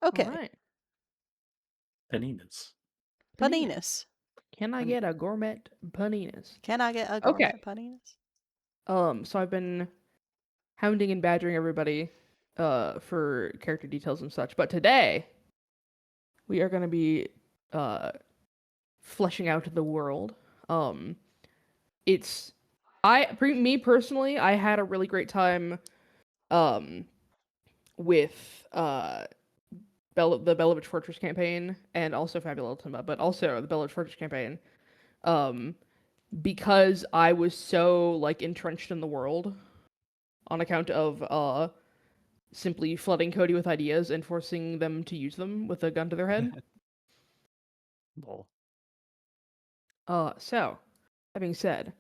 Okay. All right. Paninas. Paninas. Can I get a gourmet paninas? Can I get a Okay. gourmet paninas? So I've been hounding and badgering everybody for character details and such, but today we are going to be uh fleshing out the world. Um it's me personally, I had a really great time um with the Belovich Fortress campaign and also Fabula Ultima, but also the Belovich Fortress campaign. Um because I was so like entrenched in the world on account of simply flooding Cody with ideas and forcing them to use them with a gun to their head. Lol. So that being said,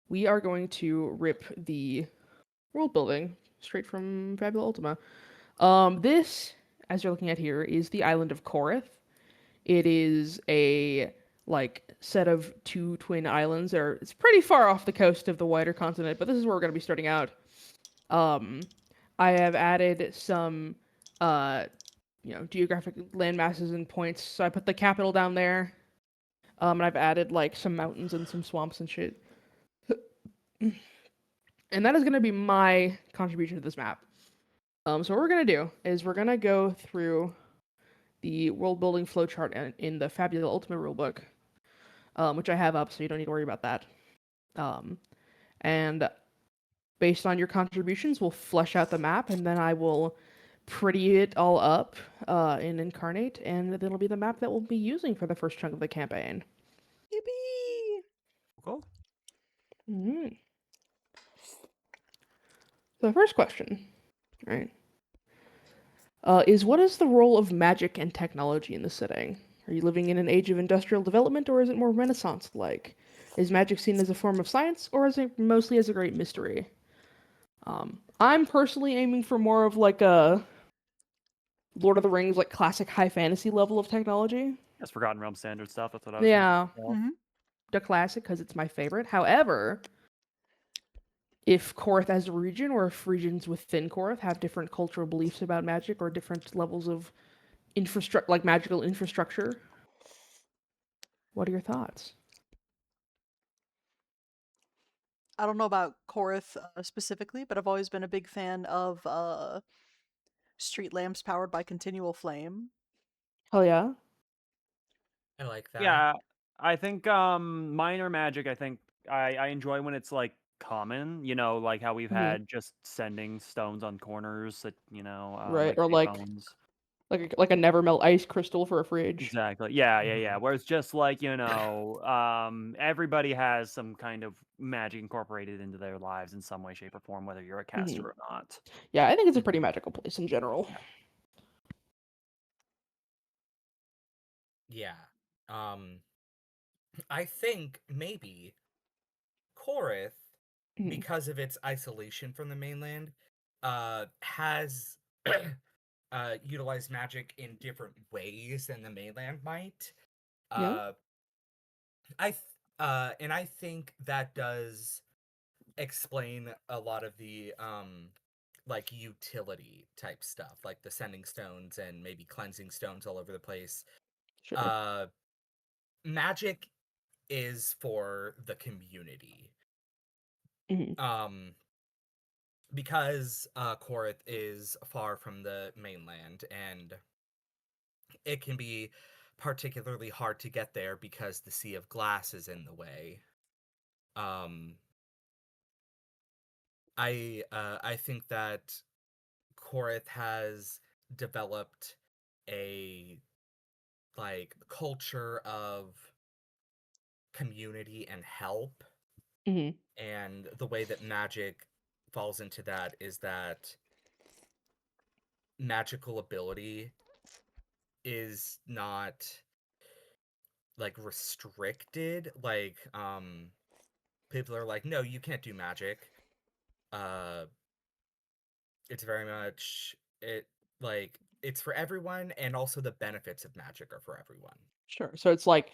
we are going to rip the world building straight from Fabula Ultima. This, as you're looking at here, is the island of Korith. It is a like set of two twin islands. It's pretty far off the coast of the wider continent, but this is where we're going to be starting out. I have added some, uh, geographic land masses and points. So I put the capital down there. And I've added like some mountains and some swamps and shit. And that is going to be my contribution to this map. So what we're going to do is we're going to go through the world building flowchart in the Fabula Ultima rulebook, which I have up, so you don't need to worry about that. And based on your contributions, we'll flesh out the map, and then I will pretty it all up in Incarnate, and it'll be the map that we'll be using for the first chunk of the campaign. Yippee! Cool. Mm-hmm. So the first question, right, is what is the role of magic and technology in the setting? Are you living in an age of industrial development, or is it more Renaissance-like? Is magic seen as a form of science, or is it mostly as a great mystery? I'm personally aiming for more of like a Lord of the Rings, like classic high fantasy level of technology. That's Forgotten Realm standard stuff. That's what I was Yeah, thinking. Mhm. the classic because it's my favorite. However, if Korth as a region or if regions within Korth have different cultural beliefs about magic or different levels of infrastructure, like magical infrastructure, what are your thoughts? I don't know about Korith specifically, but I've always been a big fan of street lamps powered by continual flame. Hell yeah. I like that. Yeah, I think minor magic. I think I enjoy when it's like common. You know, like how we've Mhm. had just sending stones on corners that Right, like or payphones. like a never melt ice crystal for a fridge. Exactly. Yeah. Whereas just like, everybody has some kind of magic incorporated into their lives in some way, shape, or form, whether you're a caster or not. Yeah, I think it's a pretty magical place in general. Yeah. I think maybe Korith, Mhm. because of its isolation from the mainland, has utilized magic in different ways than the mainland might. Yeah. Uh, and I think that does explain a lot of the like utility type stuff, like the sending stones and maybe cleansing stones all over the place. Sure. Uh, magic is for the community. Mhm. Because Korith is far from the mainland, and it can be particularly hard to get there because the Sea of Glass is in the way. Um, I think that Korith has developed a like culture of community and help, Mhm. and the way that magic falls into that is that magical ability is not like restricted, like people are like, no, you can't do magic. uh it's very much it like it's for everyone, and also the benefits of magic are for everyone. Sure. So it's like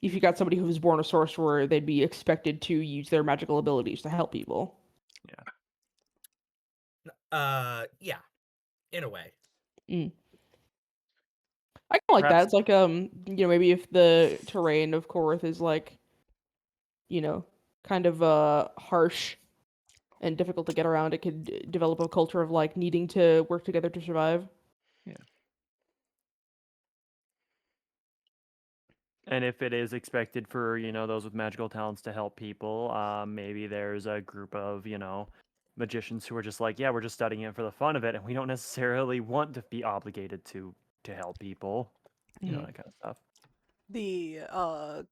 if you got somebody who was born a sorcerer, they'd be expected to use their magical abilities to help people. Yeah. Yeah, in a way. Mm. I kind of like that. Perhaps It's like maybe if the terrain of Korith is like, kind of harsh and difficult to get around, it could develop a culture of like needing to work together to survive. And if it is expected for, those with magical talents to help people, maybe there's a group of, magicians who are just like, yeah, we're just studying it for the fun of it, and we don't necessarily want to be obligated to help people. Mhm. That kind of stuff. The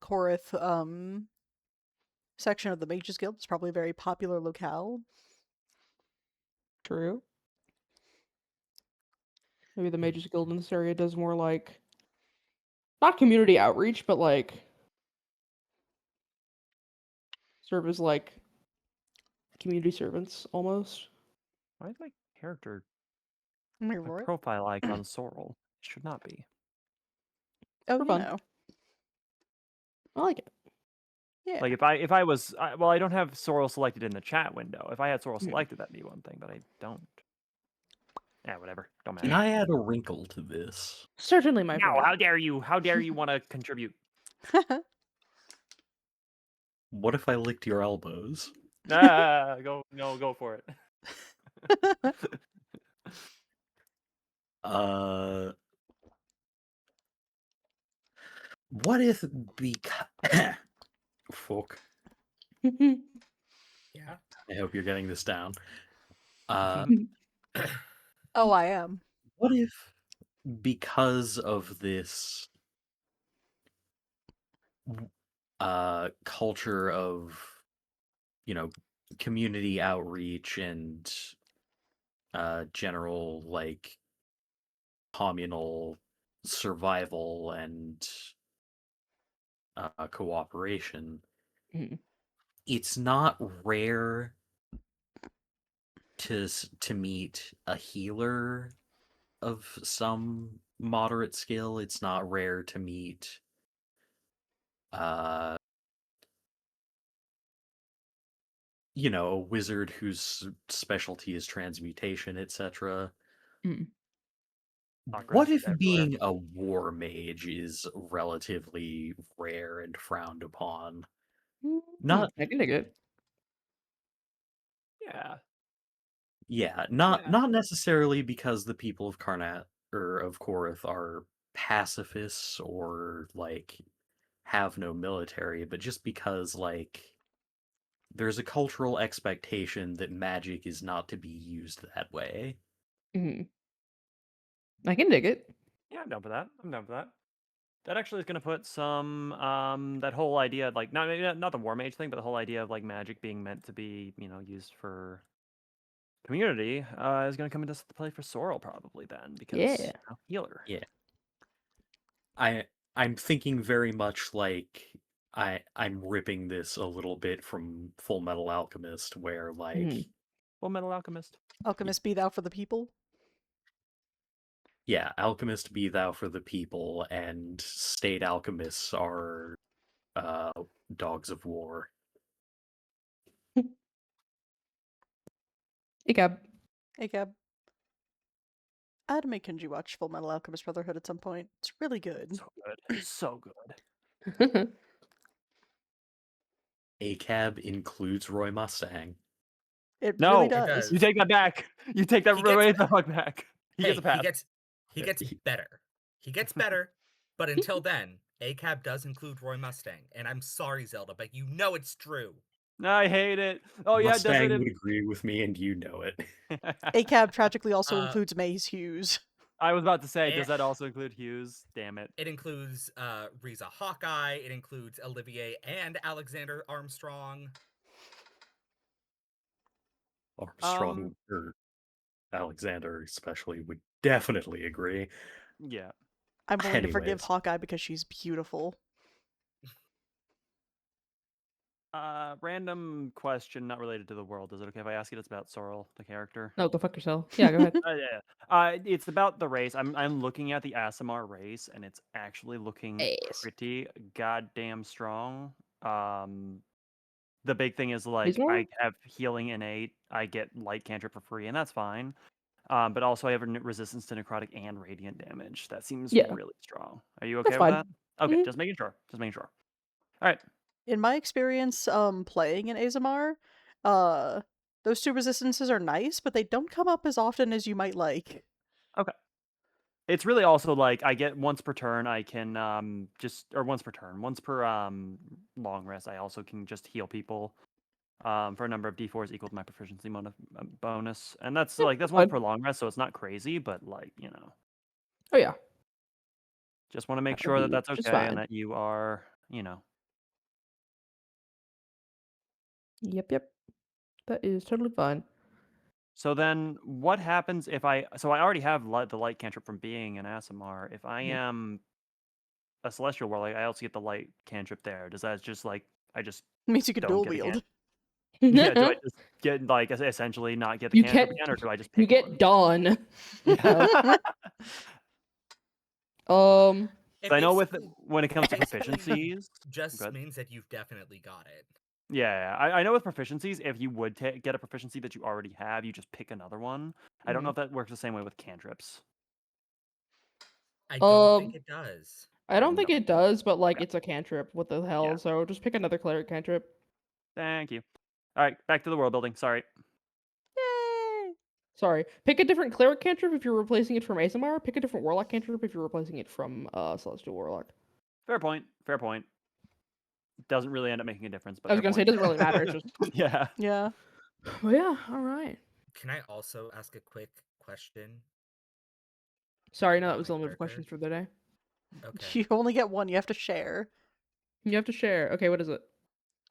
Korith section of the Mages Guild is probably a very popular locale. True. Maybe the Mages Guild in this area does more like, not community outreach, but like serve as like community servants almost. Why is my character, Let me my roll it. profile icon Sorrel? It should not be. Oh, For you fun. know. I like it. Yeah. Like if I was, well, I don't have Sorrel selected in the chat window. If I had Sorrel Hmm. selected, that'd be one thing, but I don't. Yeah, whatever. Don't Can matter. I add a wrinkle to this? Certainly, my No, friend. how dare you? How dare you want to contribute? What if I licked your elbows? Go for it. What if because fuck? Yeah. I hope you're getting this down. Uh, Oh, I am. what if because of this culture of, community outreach and general like communal survival and cooperation, Mhm. it's not rare to meet a healer of some moderate skill. It's not rare to meet uh a wizard whose specialty is transmutation, etc. Mhm. What Chakras if everywhere. being a war mage is relatively rare and frowned upon? Not I can dig it. Yeah. not necessarily because the people of Karnat or of Korith are pacifists or like have no military, but just because like there's a cultural expectation that magic is not to be used that way. Mhm. I can dig it. Yeah, I'm down for that. I'm down for that. That actually is going to put some that whole idea, like not the war mage thing, but the whole idea of like magic being meant to be used for community is going to come into play for Sorrel probably then, because Yeah. healer. Yeah. I'm thinking very much like I'm ripping this a little bit from Full Metal Alchemist, where like Mhm. Full Metal Alchemist. Alchemist be thou for the people. yeah, alchemist be thou for the people, and state alchemists are dogs of war. Hey, Gab. Hey, Gab. I had to make Kenji watch Full Metal Alchemist Brotherhood at some point. It's really good. So good. So good. ACAB includes Roy Mustang. It really No, It does. you does. take that back. You take that He gets right be- the fuck back. He Hey, gets a pass. he gets He- better. He gets better, but until then, ACAB does include Roy Mustang. And I'm sorry, Zelda, but you know it's true. I hate it. Oh yeah, does Mustang it? would agree with me, and you know it. ACAB tragically also Uh, includes Maze Hughes. I was about to say, Eh. does that also include Hughes? Damn it. It includes Riza Hawkeye. It includes Olivier and Alexander Armstrong. Armstrong or Alexander especially would definitely agree. Yeah. I'm willing to forgive Anyways. Hawkeye because she's beautiful. Random question, not related to the world. Is it okay if I ask it? It's about Sorrel, the character. No, go fuck yourself. Yeah, go ahead. Yeah. It's about the race. I'm looking at the Asimar race, and it's actually looking Yes. pretty goddamn strong. The big thing is like Ismar? I have healing innate. I get light cantrip for free, and that's fine. But also I have resistance to necrotic and radiant damage. That seems Yeah. really strong. Are you That's okay with fine. that? Okay, Mhm. just making sure. Just making sure. All right. In my experience, playing in ASMR, those two resistances are nice, but they don't come up as often as you might like. Okay. It's really also like I get once per turn. I can once per turn, once per long rest. I also can just heal people for a number of d4s equal to my proficiency bonus, and that's Yeah, like that's that's once fine. per long rest, so it's not crazy, but like Oh yeah, just want to make that would sure that be that's just okay and fine. that you are Yep. That is totally fine. So then, what happens if I? So I already have the light cantrip from being an Asimar. If I Mhm. am a celestial warlock, I also get the light cantrip there. Does that just like I just Means you can don't dual get a wield. Yeah, do I just get like essentially not get the You cantrip get again, or do I just you pick get one? Dawn. Yeah. Um. It So I know basically when it comes to basically proficiencies, just good. means that you've definitely got it. Yeah, I know with proficiencies, if you would get a proficiency that you already have, you just pick another one. I don't know if that works the same way with cantrips. I don't think Um. it does. I don't think No. it does, but like Okay. it's a cantrip. What the hell? Yeah. So just pick another cleric cantrip. Thank you. All right, back to the world building. Sorry. Yay! Sorry. Pick a different cleric cantrip if you're replacing it from Asimar. Pick a different warlock cantrip if you're replacing it from Celestial Warlock. Fair point. Fair point. Doesn't really end up making a difference, but I was fair gonna say it point. doesn't really matter. It's just. Yeah. Yeah. Well, yeah. All right. Can I also ask a quick question Sorry. No, that about was my the only character? questions for the day. Okay. You only get one, you have to share. You have to share. Okay. What is it?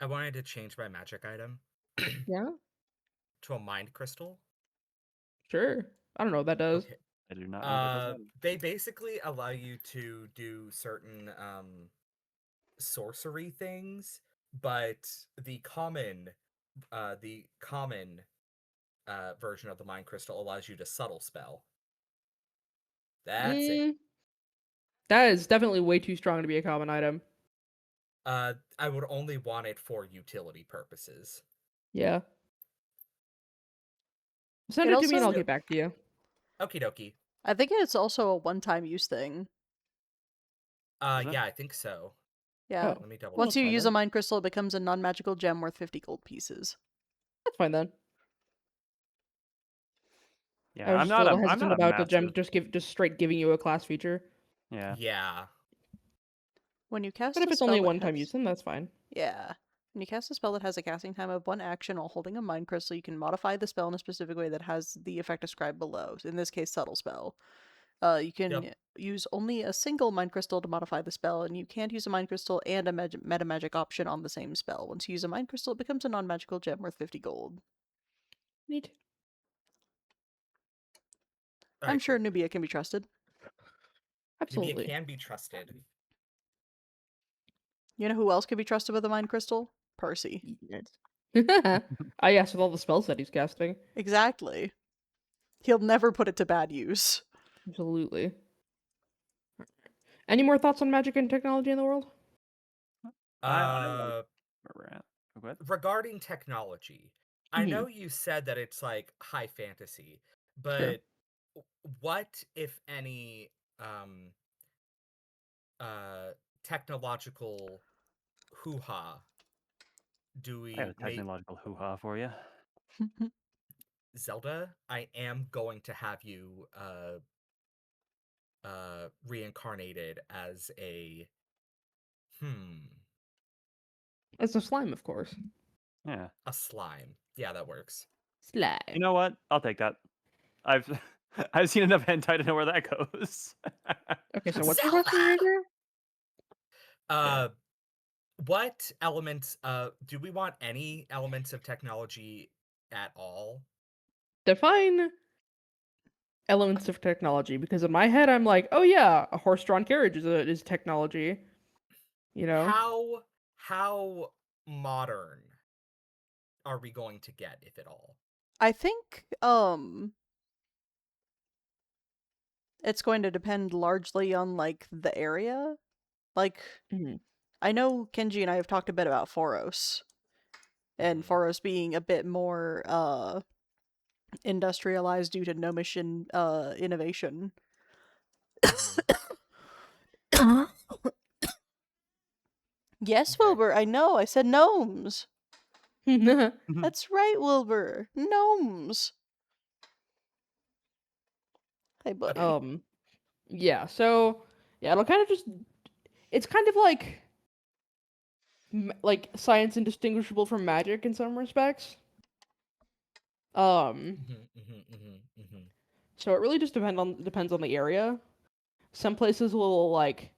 I wanted to change my magic item Yeah. to a mind crystal. Sure. I don't know what that does. Okay. I do not know what that does. Either. They basically allow you to do certain sorcery things, but the common version of the mind crystal allows you to subtle spell. That's it. Mm, that is definitely way too strong to be a common item. I would only want it for utility purposes. Yeah. Send It it to me and also, I'll get back to you. Okie dokie. I think it's also a one-time use thing. Is it? Yeah, I think so. Yeah. Oh. Let me double Once that's you fine use then. a mind crystal, it becomes a non-magical gem worth 50 gold pieces. That's fine then. Yeah, I was I'm just a not little a I'm hesitant not a about the gem massive. just straight giving you a class feature. Yeah. Yeah. When you But cast if a it's only a spell that one-time has... use, then that's fine. Yeah. When you cast a spell that has a casting time of one action while holding a mind crystal, you can modify the spell in a specific way that has the effect described below. In this case, subtle spell. You can Yep. use only a single mind crystal to modify the spell, and you can't use a mind crystal and a meta magic option on the same spell. Once you use a mind crystal, it becomes a non-magical gem worth 50 gold. Neat. All I'm right, sure cool. Nubia can be trusted. Maybe it Absolutely. can be trusted. You know who else can be trusted with a mind crystal? Percy. Yes. Ah, yes, with all the spells that he's casting. Exactly. He'll never put it to bad use. Absolutely. Any more thoughts on magic and technology in the world? I like where we're at. Okay. Regarding technology, I know you said that it's like high fantasy, Sure. but what, if any, um, technological hoo-ha do I got we a make? technological hoo-ha for you. Zelda, I am going to have you reincarnated as a It's a slime, of course. Yeah. a slime. Yeah, that works. Slime. You know what? I'll take that. I've I've seen enough hentai to know where that goes. Okay, so what's your Zelda! question, Ranger? Yeah. What elements do we want any elements of technology at all? Define elements of technology, because in my head I'm like, oh yeah, a horse-drawn carriage is technology. You know? How modern are we going to get, if at all? I think, it's going to depend largely on, like, the area. Like, Mhm. I know Kenji and I have talked a bit about Foros, and Mhm. Foros being a bit more, industrialized due to gnomish innovation. Mhm. Yes, Okay. Wilbur, I know. I said gnomes. Hmm. That's right, Wilbur. Gnomes. Hey, buddy. Yeah, so yeah, it'll kind of just it's kind of like like science indistinguishable from magic in some respects. Mhm, mhm, mhm, mhm. So it really just depends on the area. Some places will like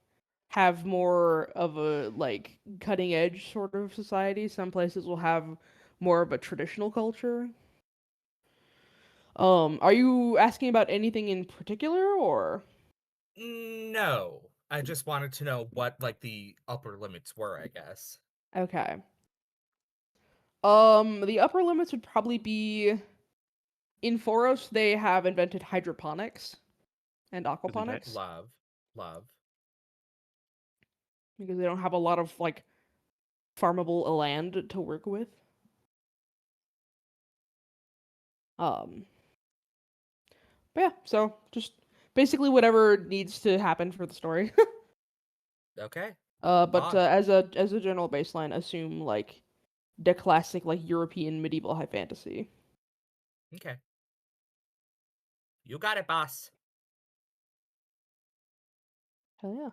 have more of a like cutting edge sort of society. Some places will have more of a traditional culture. Are you asking about anything in particular or No, I just wanted to know what like the upper limits were, I guess. okay. The upper limits would probably be in Foros they have invented hydroponics and Really nice. aquaponics Love, love. because they don't have a lot of like farmable land to work with. Um, but yeah, so just basically whatever needs to happen for the story. Okay. But Odd. as a general baseline, assume like the classic like European medieval high fantasy. Okay. You got it, boss. Hell yeah!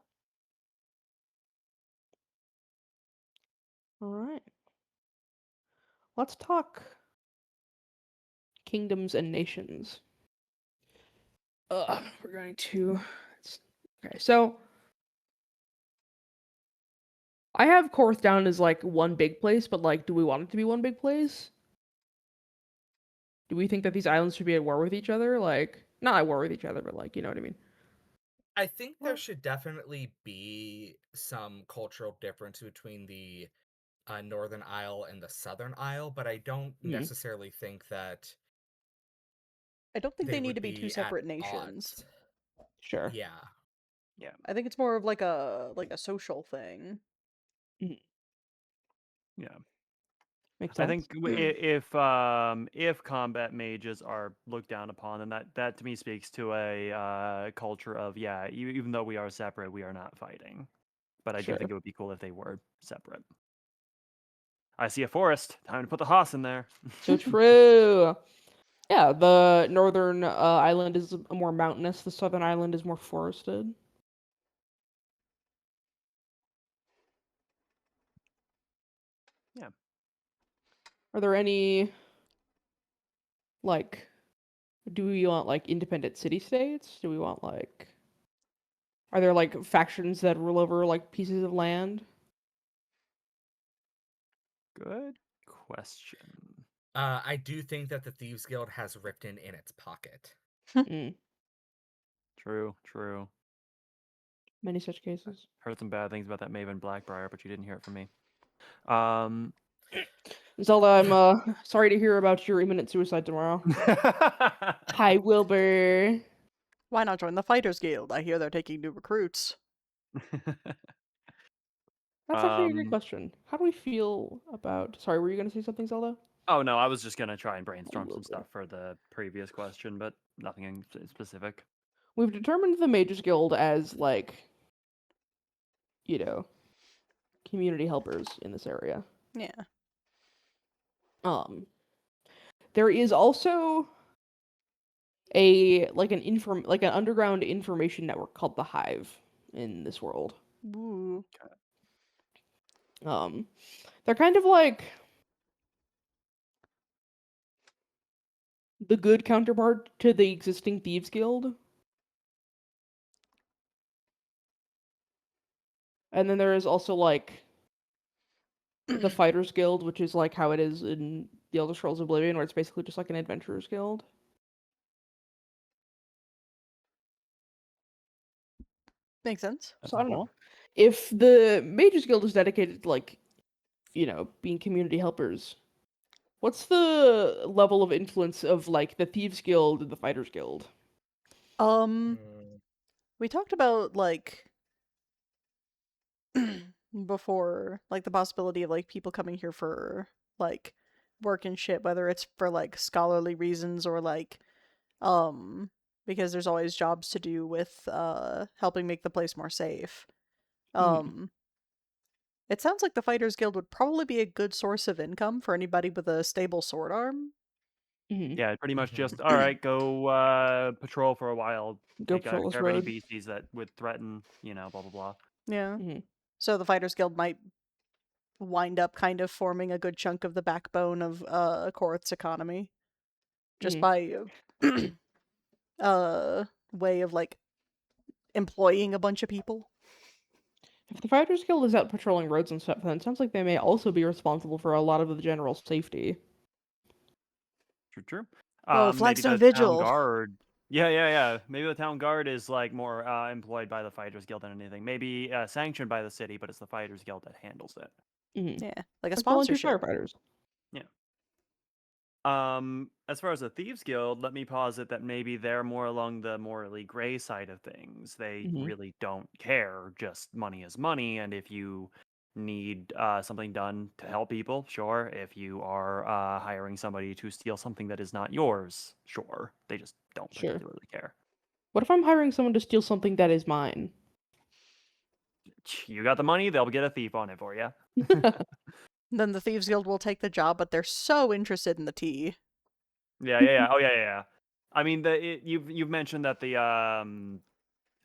All right, let's talk kingdoms and nations. We're going to. Okay, so I have Korth down as like one big place, but like, do we want it to be one big place? Do we think that these islands should be at war with each other? Like, not at war with each other, but like, you know what I mean? I think there Well, should definitely be some cultural difference between the Northern Isle and the Southern Isle, but I don't Hmm. necessarily think that I don't think they they need would to be two be at separate nations. odds. Sure. Yeah. Yeah. I think it's more of like a social thing. Mhm. Yeah. Makes I sense. think if combat mages are looked down upon, then that to me speaks to a culture of even though we are separate, we are not fighting. But I do Sure. think it would be cool if they were separate. I see a forest. Time to put the Haas in there. So true. Yeah, the northern island is more mountainous. The southern island is more forested. Yeah. Are there any like? Do we want like independent city states? Do we want like? Are there like factions that rule over like pieces of land? Good question. I do think that the Thieves Guild has Ripton in its pocket. Mm, True. True. many such cases. Heard some bad things about that Maven Blackbriar, but you didn't hear it from me. Um. Zelda, I'm sorry to hear about your imminent suicide tomorrow. Hi, Wilbur. Why not join the Fighters Guild? I hear they're taking new recruits. That's actually a great um. question. How do we feel about? Sorry, were you gonna say something, Zelda? Oh no, I was just gonna try and Hi, brainstorm some Wilbur. stuff for the previous question, but nothing in specific. We've determined the Mages Guild as like, you know, community helpers in this area. Yeah. Um, there is also a like an underground information network called the Hive in this world. Ooh. They're kind of like the good counterpart to the existing Thieves Guild. And then there is also like the Fighters Guild, which is like how it is in the Elder Scrolls Oblivion, where it's basically just like an adventurers guild. Makes sense. So I don't know. Cool. If the Mages Guild is dedicated to like, you know, being community helpers, what's the level of influence of like the Thieves Guild and the Fighters Guild? Mm, We talked about like before, like the possibility of like people coming here for like work and shit, whether it's for like scholarly reasons or like because there's always jobs to do with helping make the place more safe. Mhm. It sounds like the Fighters Guild would probably be a good source of income for anybody with a stable sword arm. Mhm. Yeah, pretty much Mhm. just all right. Go patrol for a while. Go Take patrol this care of any road. beasties that would threaten. Blah blah blah. Yeah. Mhm. So the Fighters Guild might wind up kind of forming a good chunk of the backbone of Korth's economy just Mhm. by way of like employing a bunch of people. If the Fighters Guild is out patrolling roads and stuff, then it sounds like they may also be responsible for a lot of the general safety. True. Oh, Maybe Flagstone the town Vigil. guard. Yeah. Maybe the town guard is like more employed by the Fighters Guild than anything. Maybe sanctioned by the city, but it's the Fighters Guild that handles it. Mhm. Yeah, like a Like volunteer sponsorship. firefighters. As far as the Thieves Guild, let me posit that maybe they're more along the morally gray side of things. They Mhm. really don't care. Just money is money, and if you need something done to help people, sure. If you are hiring somebody to steal something that is not yours, sure. They just don't Sure. particularly care. What if I'm hiring someone to steal something that is mine? You got the money, they'll get a thief on it for you. Then the Thieves Guild will take the job, but they're so interested in the tea. Yeah. Oh yeah. I mean, you've mentioned that the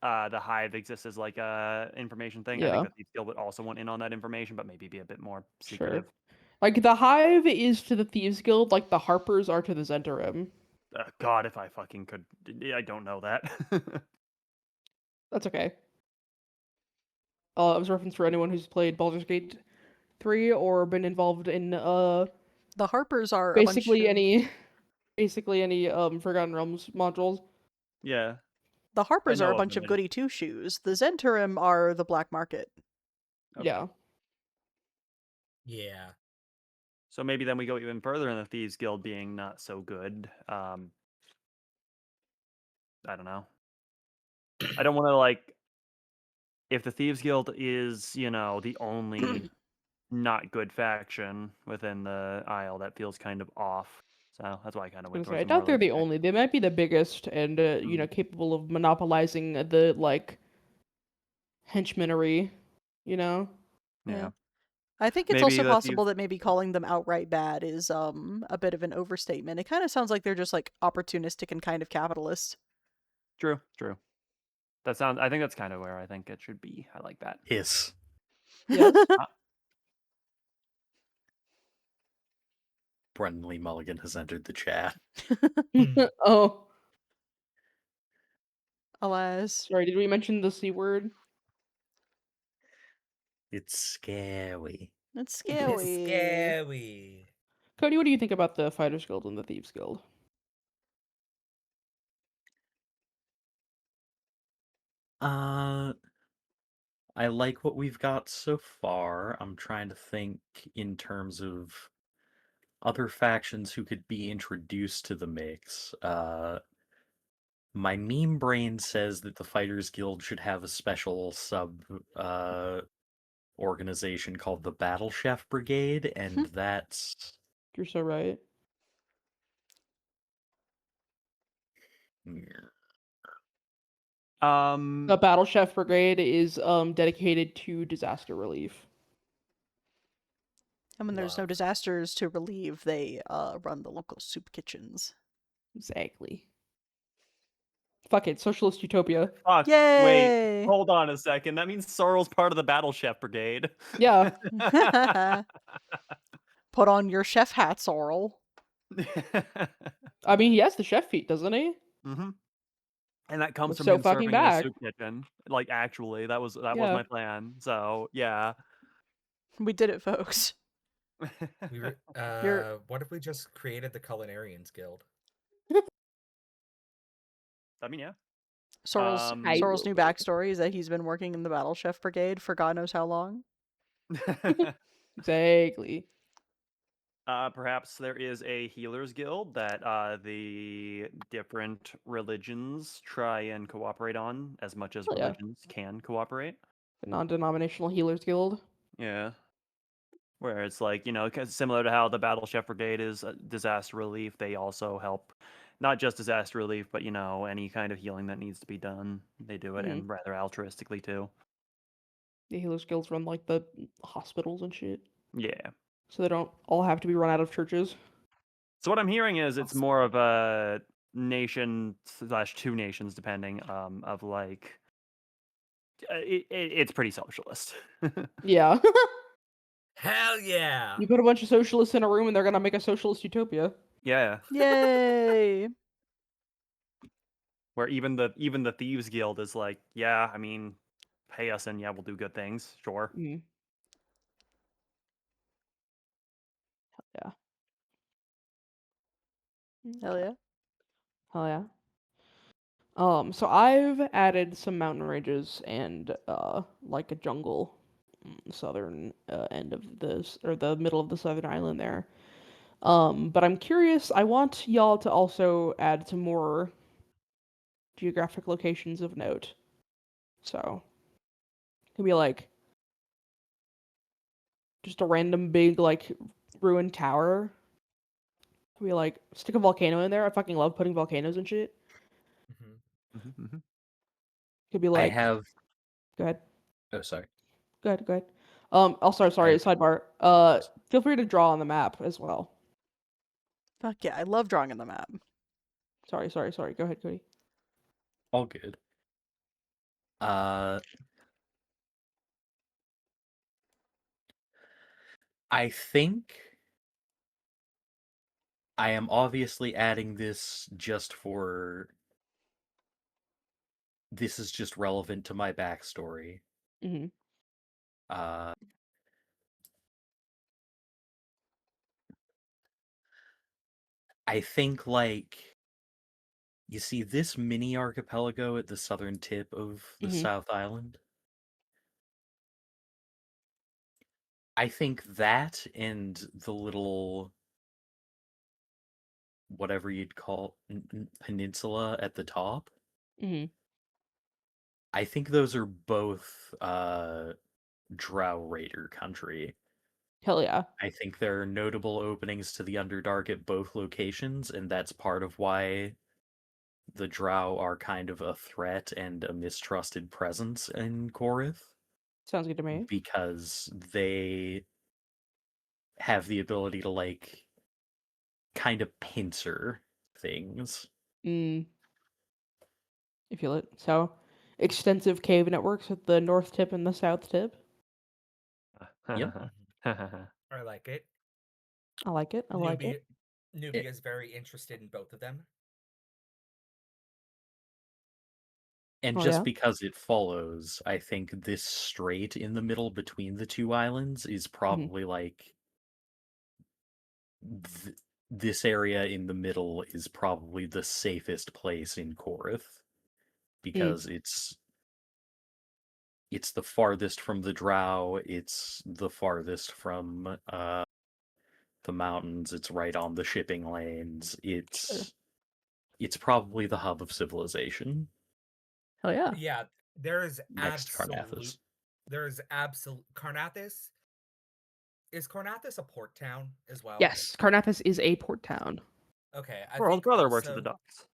hive exists as like a information thing. I think Yeah, that Thieves Guild would also want in on that information, but maybe be a bit more sure. secretive. Like the Hive is to the Thieves Guild, like the Harpers are to the Zentarim. God, if I fucking could, I don't know that. That's okay. It was a reference for anyone who's played Baldur's Gate 3 or been involved in The Harpers are a bunch basically of any Forgotten Realms modules. Yeah, the I Harpers are a know of bunch them. of goody two shoes. The Zentarim are the black market. Okay. Yeah. Yeah. So maybe then we go even further in the Thieves Guild being not so good. I don't know. I don't want to like if the Thieves Guild is the only not good faction within the Isle, that feels kind of off. So that's why I kind of I went was gonna say, towards I the doubt they're morally the gray. only. They might be the biggest and capable of monopolizing the like henchmanery, you know? Yeah. I think it's Maybe also the Thieves. possible that maybe calling them outright bad is a bit of an overstatement. It kind of sounds like they're just like opportunistic and kind of capitalist. True. I think that's kind of where I think it should be. I like that. Hiss. Yes. Brendan Lee Mulligan has entered the chat. Oh, Alas. sorry, did we mention the C word? It's scary. It's It's scary. scary. Cody, what do you think about the Fighters Guild and the Thieves Guild? I like what we've got so far. I'm trying to think in terms of other factions who could be introduced to the mix. My meme brain says that the Fighters Guild should have a special sub organization called the Battle Chef Brigade, and that's You're so right. The Battle Chef Brigade is dedicated to disaster relief. And when there's no Love. disasters to relieve, they run the local soup kitchens. Exactly. Fuck it, socialist utopia. Fuck. Wait. Yay! Hold on a second. That means Sorrel's part of the Battle Chef Brigade. Yeah. Put on your chef hats, Oral. I mean, he has the chef feat, doesn't he? Mm-hmm. And that comes We're from so him fucking serving in a back. soup kitchen. Like actually, that was Yeah. my plan. So yeah. We did it, folks. You're What if we just created the Culinarians Guild? I mean, yeah. Sorrel's I Sorrel's will new make it. backstory is that he's been working in the Battle Chef Brigade for God knows how long. Exactly. Perhaps there is a healers guild that the different religions try and cooperate on as much as Oh, yeah. religions can cooperate. The non-denominational healers guild. Yeah. where it's like, you know, 'cause similar to how the Battle Chef Brigade is disaster relief, they also help not just disaster relief, but you know, any kind of healing that needs to be done, they do it, Mhm. and rather altruistically too. The healers guilds run like the hospitals and shit, Yeah. so they don't all have to be run out of churches. So what I'm hearing is it's more of a nation slash two nations, depending, of like it's pretty socialist. Yeah. Hell yeah! You put a bunch of socialists in a room and they're gonna make a socialist utopia. Yeah, Yay! where even the thieves guild is like, yeah, I mean, pay us and yeah, we'll do good things, sure. Mm. Yeah. Hell yeah. Hell yeah. So I've added some mountain ranges and like a jungle, southern end of this or the middle of the southern island there. But I'm curious. I want y'all to also add some more geographic locations of note. So it could be like just a random big like ruined tower. Could be like stick a volcano in there. I fucking love putting volcanoes and shit. Mhm. Could be I like, have. go ahead, Oh, sorry. go ahead, go ahead. Also, I sorry, have. sidebar. Feel free to draw on the map as well. Fuck yeah, I love drawing on the map. Sorry. Go ahead, Cody. All good. Uh, I think I am obviously adding this just for. This is just relevant to my backstory. Mm-hmm. Uh, I think, like, you see this mini archipelago at the southern tip of the Mm-hmm. South Island? I think that and the little whatever you'd call peninsula at the top. Mm-hmm. I think those are both Drow Raider country. Hell yeah. I think there are notable openings to the Underdark at both locations, and that's part of why the Drow are kind of a threat and a mistrusted presence in Korith, Sounds good to me. because they have the ability to, like, kind of pincer things. Mm. You feel it. So, extensive cave networks at the north tip and the south tip. Yep. I like it. I like it. I like it. Nubia is very interested in both of them. And Oh just yeah. because it follows, I think this strait in the middle between the two islands is probably like this area in the middle is probably the safest place in Korith, Mm. because it's the farthest from the Drow, it's the farthest from the mountains, it's right on the shipping lanes, Sure. it's probably the hub of civilization Hell yeah. Yeah, there's next to Karnathis. Karnathis. Is Karnathis a port town as well? Yes, Karnathis is a port town. Okay, World's brother works at the docks.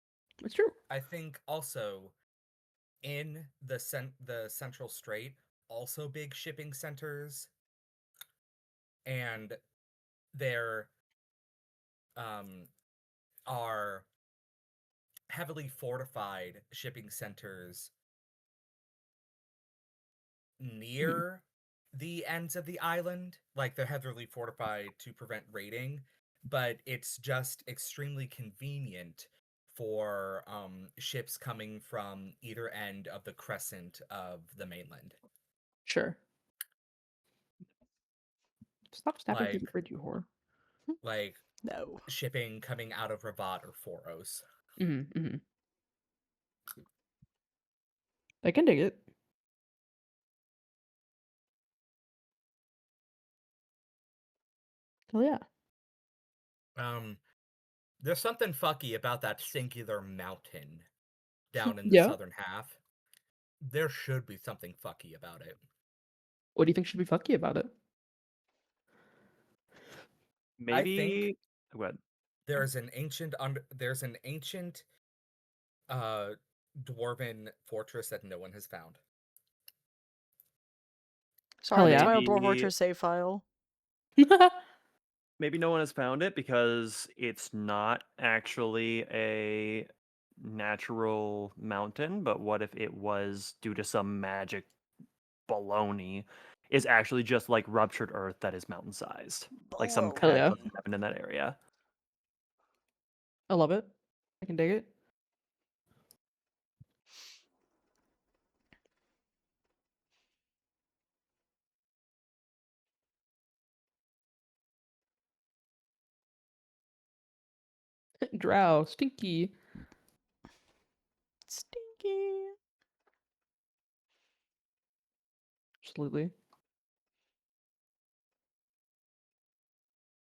It's true. I think also in the Central Strait, also big shipping centers, and there are heavily fortified shipping centers Mhm. near the ends of the island. Like they're heavily fortified to prevent raiding, but it's just extremely convenient for ships coming from either end of the crescent of the mainland. Sure. Stop snapping through the Like bridge, you whore. like No. shipping coming out of Ravat or Foros. Mm-hmm. Mm-hmm. I can dig it. Hell yeah. There's something fucky about that singular mountain down in the Yeah. southern half. There should be something fucky about it. What do you think should be fucky about it? Maybe. Go ahead. there's an ancient dwarven fortress that no one has found. Sorry, Hell that's yeah. my Maybe Fortress save file. maybe no one has found it because it's not actually a natural mountain, but what if it was due to some magic baloney? Is actually just like ruptured earth that is mountain sized. Like some Hell yeah. cataclysm happened in that area. I love it. I can dig it. Drow, stinky. Stinky. Absolutely.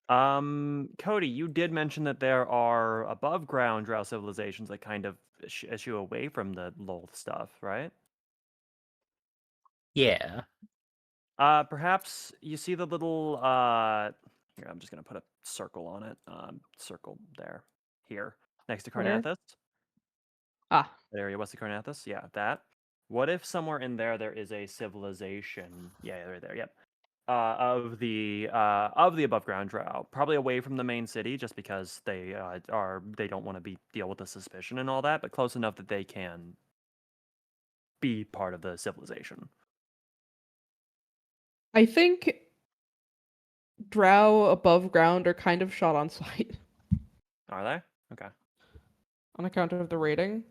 Cody, you did mention that there are above ground drow civilizations that kind of eschew away from the Lolth stuff, right? Yeah. Perhaps you see the little here, I'm just gonna put a circle on it. Circle there. Here. Next to Where? Carnathus. Ah, That area west of Carnathus. Yeah, that. What if somewhere in there is a civilization? Yeah, right there, yep. Of the above ground drow, probably away from the main city, just because they don't want to deal with the suspicion and all that, but close enough that they can be part of the civilization. I think drow above ground are kind of shot on sight Are they? Okay. on account of the rating.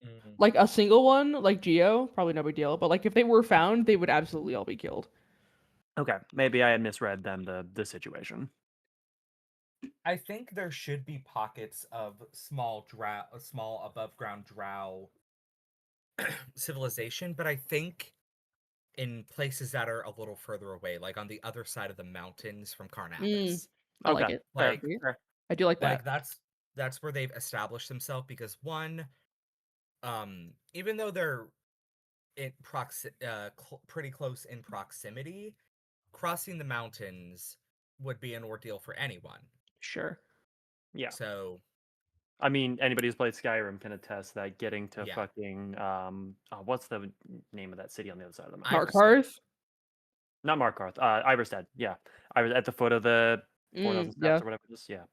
Mm. Like a single one, like Geo, probably no big deal. But like if they were found, they would absolutely all be killed. Okay. Maybe I had misread then the situation. I think there should be pockets of small above ground drow civilization, but I think in places that are a little further away, like on the other side of the mountains from Carnathus. I like Okay. it. Fair, Like, fair. I do like like that. that's where they've established themselves because one, even though they're pretty close in proximity, crossing the mountains would be an ordeal for anyone. Sure. Yeah. So I mean, anybody who's played Skyrim can attest that getting to Yeah. fucking what's the name of that city on the other side of the mountain? Markarth? Not Markarth. Iverstead. Yeah, I was at the foot of the 4,000 steps Yeah. or whatever it is. Yeah.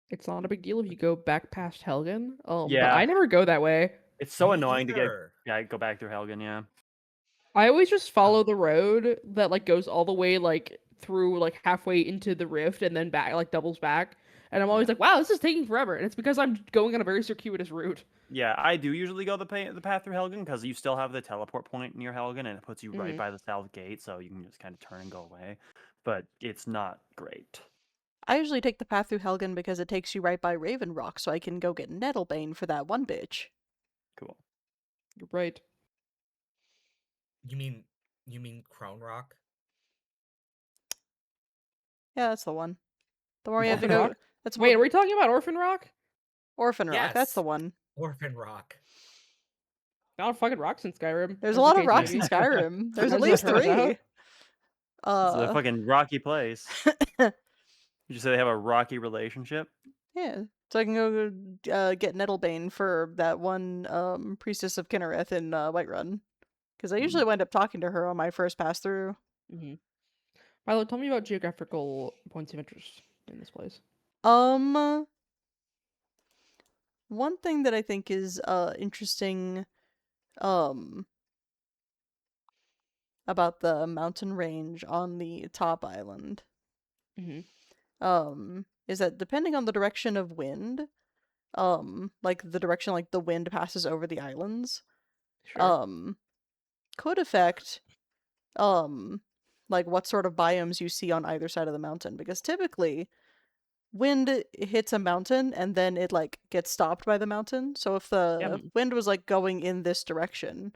It's not a big deal if you go back past Helgen. But Yeah. I never go that way. It's so Me annoying to either. go back through Helgen. Yeah. I always just follow the road that like goes all the way like through like halfway into the rift and then back like doubles back. And I'm always Yeah. like, wow, this is taking forever. And it's because I'm going on a very circuitous route. Yeah, I do usually go the path through Helgen because you still have the teleport point near Helgen and it puts you right Mhm. by the south gate, so you can just kind of turn and go away. But it's not great. I usually take the path through Helgen because it takes you right by Raven Rock, so I can go get Nettlebane for that one bitch. Cool. You're right. You mean Crone Rock? Yeah, that's the one. The more you have to Orphan go. Rock? That's Wait, what are we talking about Orphan Rock? Orphan Rock. That's the Yes. one. Orphan Rock. Not a fucking rocks in Skyrim. There's as a the lot of case rocks may in be. Skyrim. There's at As it least turns out. 3. It's a fucking rocky place. You say they have a rocky relationship? Yeah. So I can go get Nettlebane for that one priestess of Kinnereth in Whiterun. Because I usually wind up talking to her on my first pass through. Mm-hmm. Milo, tell me about geographical points of interest in this place. One thing that I think is interesting about the mountain range on the top island Mm-hmm. is that depending on the direction of wind, like the direction like the wind passes over the islands, Sure. could affect like what sort of biomes you see on either side of the mountain, because typically wind hits a mountain and then it like gets stopped by the mountain. So if the wind was like going in this direction,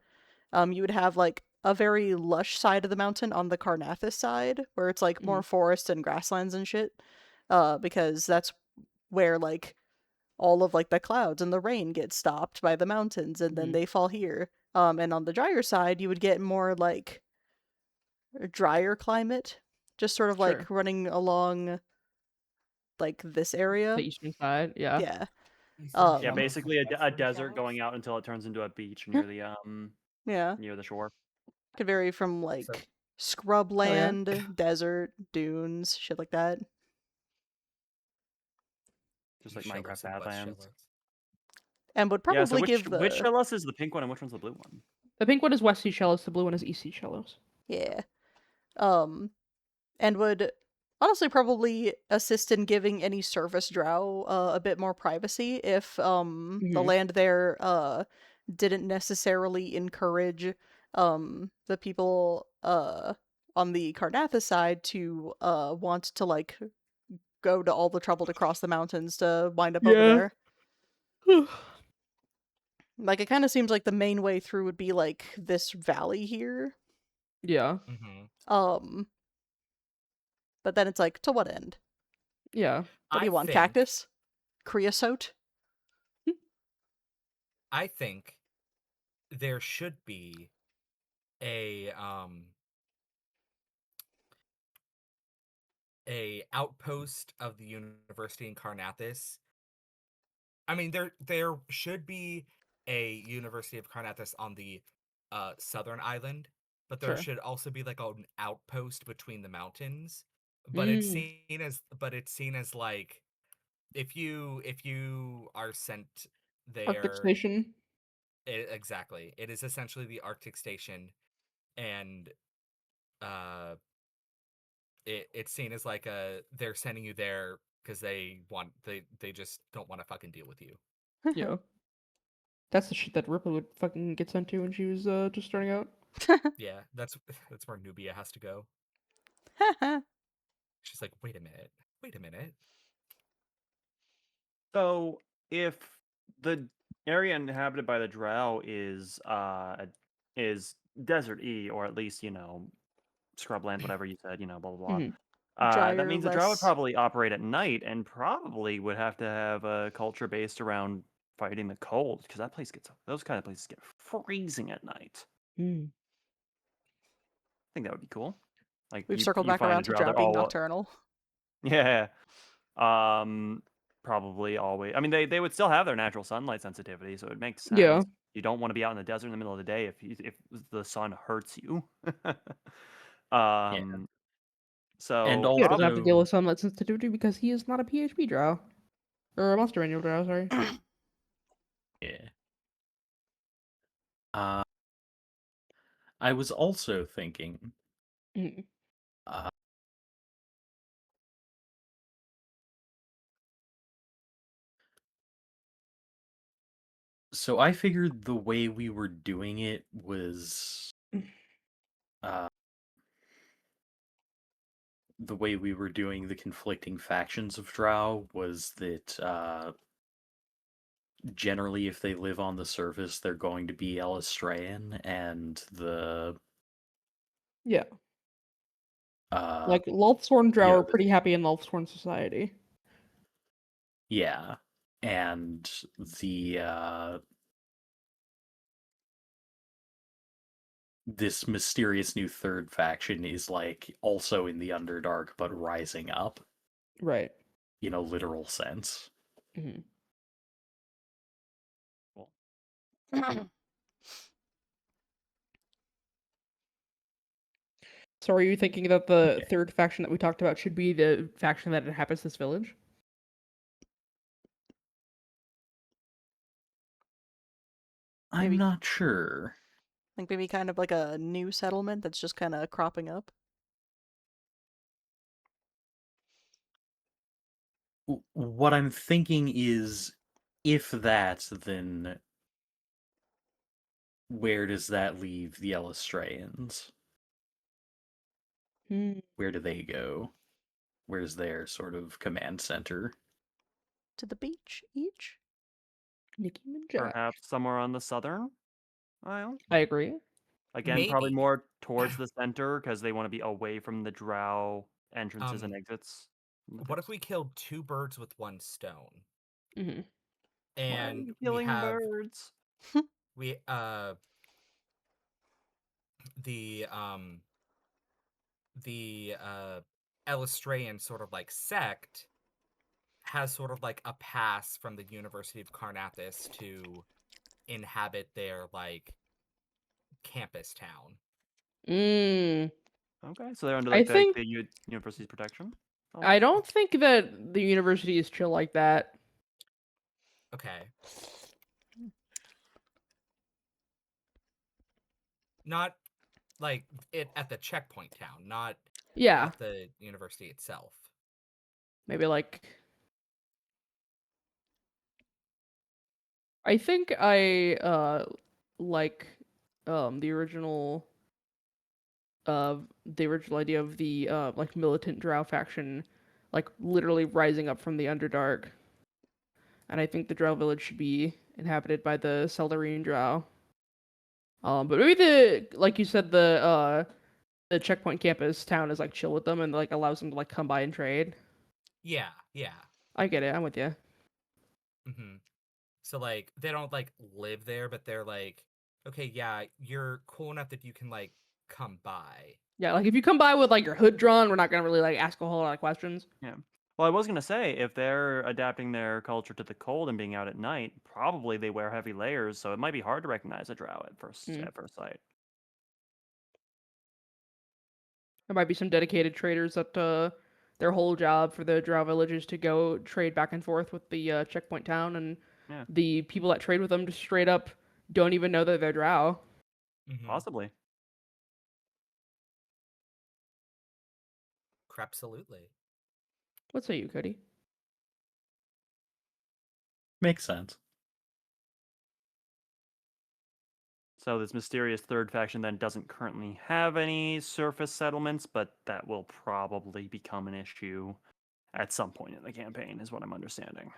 you would have like a very lush side of the mountain on the Carnathus side where it's like more forest and grasslands and shit, because that's where like all of like the clouds and the rain get stopped by the mountains and then they fall here. And on the drier side you would get more like a drier climate, just sort of like Sure. running along like this area. The eastern side, yeah. Yeah. Yeah, Um, basically a desert going out until it turns into a beach near the yeah. near the shore. Could vary from So like Oh yeah. scrubland, desert, dunes, shit like that. Just you like show Minecraft us and West show Badlands. us. And would Yeah, so probably which give which the Shellos is the pink one and which one's the blue one? The pink one is West Sea Shellos, the blue one is East Sea Shellos. yeah. Um and would honestly probably assist in giving any surface drow a bit more privacy if the land there didn't necessarily encourage the people on the Karnatha side to want to like go to all the trouble to cross the mountains to wind up over Yeah. there. Like, it kind of seems like the main way through would be like this valley here. Yeah. Um, but then it's like, to what end? Yeah. What do you want? think Cactus? Creosote? I think there should be a outpost of the university in Karnathis. I mean, there should be a University of Karnathis on the southern island, but there Sure. should also be like an outpost between the mountains. But Mm. it's seen as like if you are sent Arctic there, Station. exactly, it is essentially the Arctic station, and uh it's seen as like they're sending you there because they just don't want to fucking deal with you. Yeah. That's the shit that Ripley would fucking get sent to when she was just starting out. Yeah, that's where Nubia has to go. She's like, wait a minute. So if the area inhabited by the drow is desert-y, or at least, scrubland, whatever you said, blah blah blah. Mhm. That Drier, means the drow would less. probably operate at night and probably would have to have a culture based around fighting the cold, because those kind of places get freezing at night. Mm. I think that would be cool. Like We've you circled you back find a around to drow, drow they're being all nocturnal. yeah. Probably always. I mean, they would still have their natural sunlight sensitivity, so it makes Yeah. sense. You don't want to be out in the desert in the middle of the day if the sun hurts you. Yeah. And So He doesn't have to deal also, with sunlight sensitivity because he is not a PHP drow. Or a monster manual drow, sorry. yeah. Uh, I was also thinking, Mm. uh, so I figured the way we were doing it was, uh, the way we were doing the conflicting factions of Drow was that, generally if they live on the surface, they're going to be Elistraean, and Yeah. uh, Like, Lulthsorn drow you are know, pretty happy in Lulthsorn society. yeah, and this mysterious new third faction is like also in the Underdark but rising up, Right. literal sense. Mm-hmm. cool. So are you thinking that the Okay. third faction that we talked about should be the faction that inhabits this village? I'm Maybe not sure. like maybe kind of like a new settlement that's just kind of cropping up. What I'm thinking is, if that, then where does that leave the Elistrayans? Hmm. Where do they go? Where's their sort of command center? To the beach each? Nicki Minaj. Perhaps somewhere on the southern isle. I agree. Again, probably Maybe. more towards the center because they want to be away from the drow entrances and exits. What if we killed two birds with one stone? Mm-hmm. Why are And you we killing have birds? we the the Elystraean sort of like sect has sort of like a pass from the University of Carnathis to inhabit their like campus town. Mm. Okay, so they're under I like think the university's protection. I Almost? don't think that the university is chill like that. Okay. Not like it at the checkpoint town, not Yeah, at the university itself. maybe like I think I like the original idea of the like militant drow faction like literally rising up from the Underdark. And I think the drow village should be inhabited by the Seldarine drow. But maybe like you said the checkpoint campus town is like chill with them and like allows them to like come by and trade. Yeah, yeah. I get it. I'm with you. Mm-hmm. So like they don't like live there, but they're like, okay, yeah, you're cool enough that you can like come by. Yeah, like if you come by with like your hood drawn, we're not gonna really like ask a whole lot of questions. Yeah. Well, I was gonna say if they're adapting their culture to the cold and being out at night, probably they wear heavy layers, so it might be hard to recognize a drow Mm. at first sight. There might be some dedicated traders that their whole job for the drow village is to go trade back and forth with the checkpoint town, and Yeah, the people that trade with them just straight up don't even know that they're drow. Mm-hmm. possibly. Absolutely. What say you, Cody? Makes sense. So this mysterious third faction then doesn't currently have any surface settlements, but that will probably become an issue at some point in the campaign, is what I'm understanding.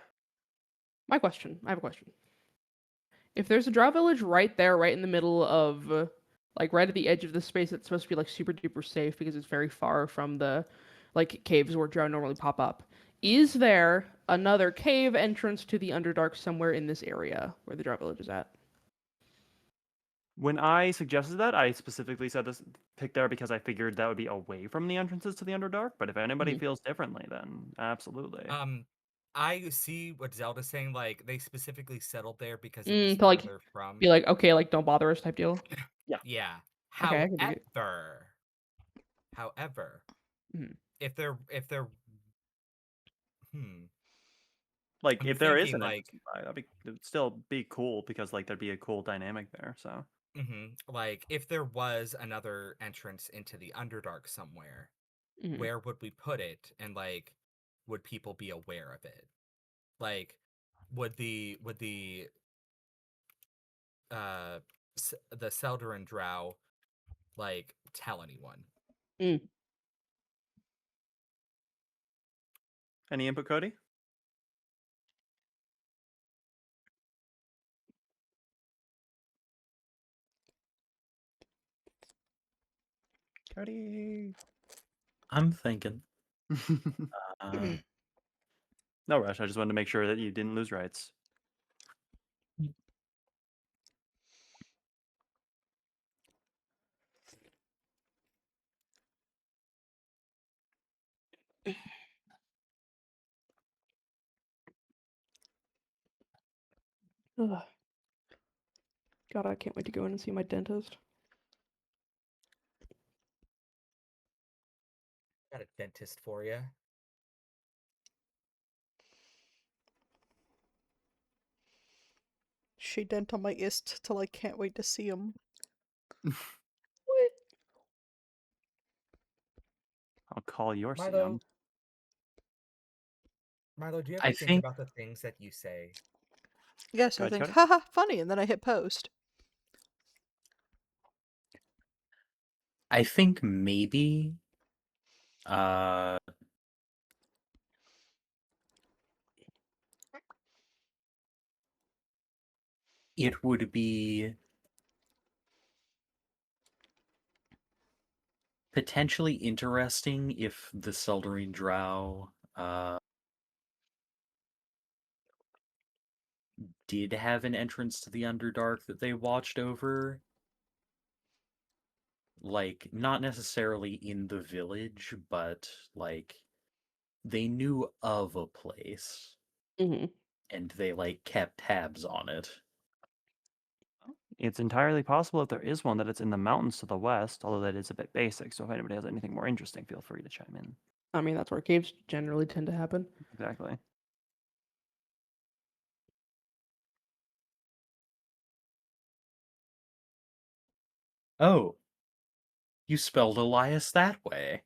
I have a question. If there's a drow village right there, right in the middle of, like right at the edge of the space that's supposed to be like super duper safe because it's very far from the, like caves where drow normally pop up, is there another cave entrance to the Underdark somewhere in this area where the drow village is at? When I suggested that, I specifically said this pick there because I figured that would be away from the entrances to the Underdark. But if anybody Mhm. feels differently, then absolutely. I see what Zelda's saying. Like they specifically settled there because it was To like farther from. be like, okay, like don't bother us type deal. Yeah. Yeah. Okay, I can dig it. However, Mhm. if they're hmm, Like I'm if there is thinking an entrance, like it'd still be cool because like there'd be a cool dynamic there. So like if there was another entrance into the Underdark somewhere, Mhm. where would we put it, and like would people be aware of it? Like would the the Seldarin Drow like tell anyone? Mm. any input, Cody? Cody. I'm thinking. Uh, No rush. I just wanted to make sure that you didn't lose rights. Ugh. God, I can't wait to go in and see my dentist. Got a dentist for you. She dent on my ist till I can't wait to see him. What? I'll call your Milo, CM. Milo, do you I ever think think about the things that you say? Yes, Go I ahead, think, Cody. haha, funny, and then I hit post. I think maybe uh it would be potentially interesting if the Seldarine Drow did have an entrance to the Underdark that they watched over. like, not necessarily in the village, but, like, they knew of a place, Mm-hmm. and they, like, kept tabs on it. It's entirely possible if there is one that it's in the mountains to the west, although that is a bit basic. So if anybody has anything more interesting, feel free to chime in. I mean, that's where caves generally tend to happen. Exactly. Oh, you spelled Elias that way.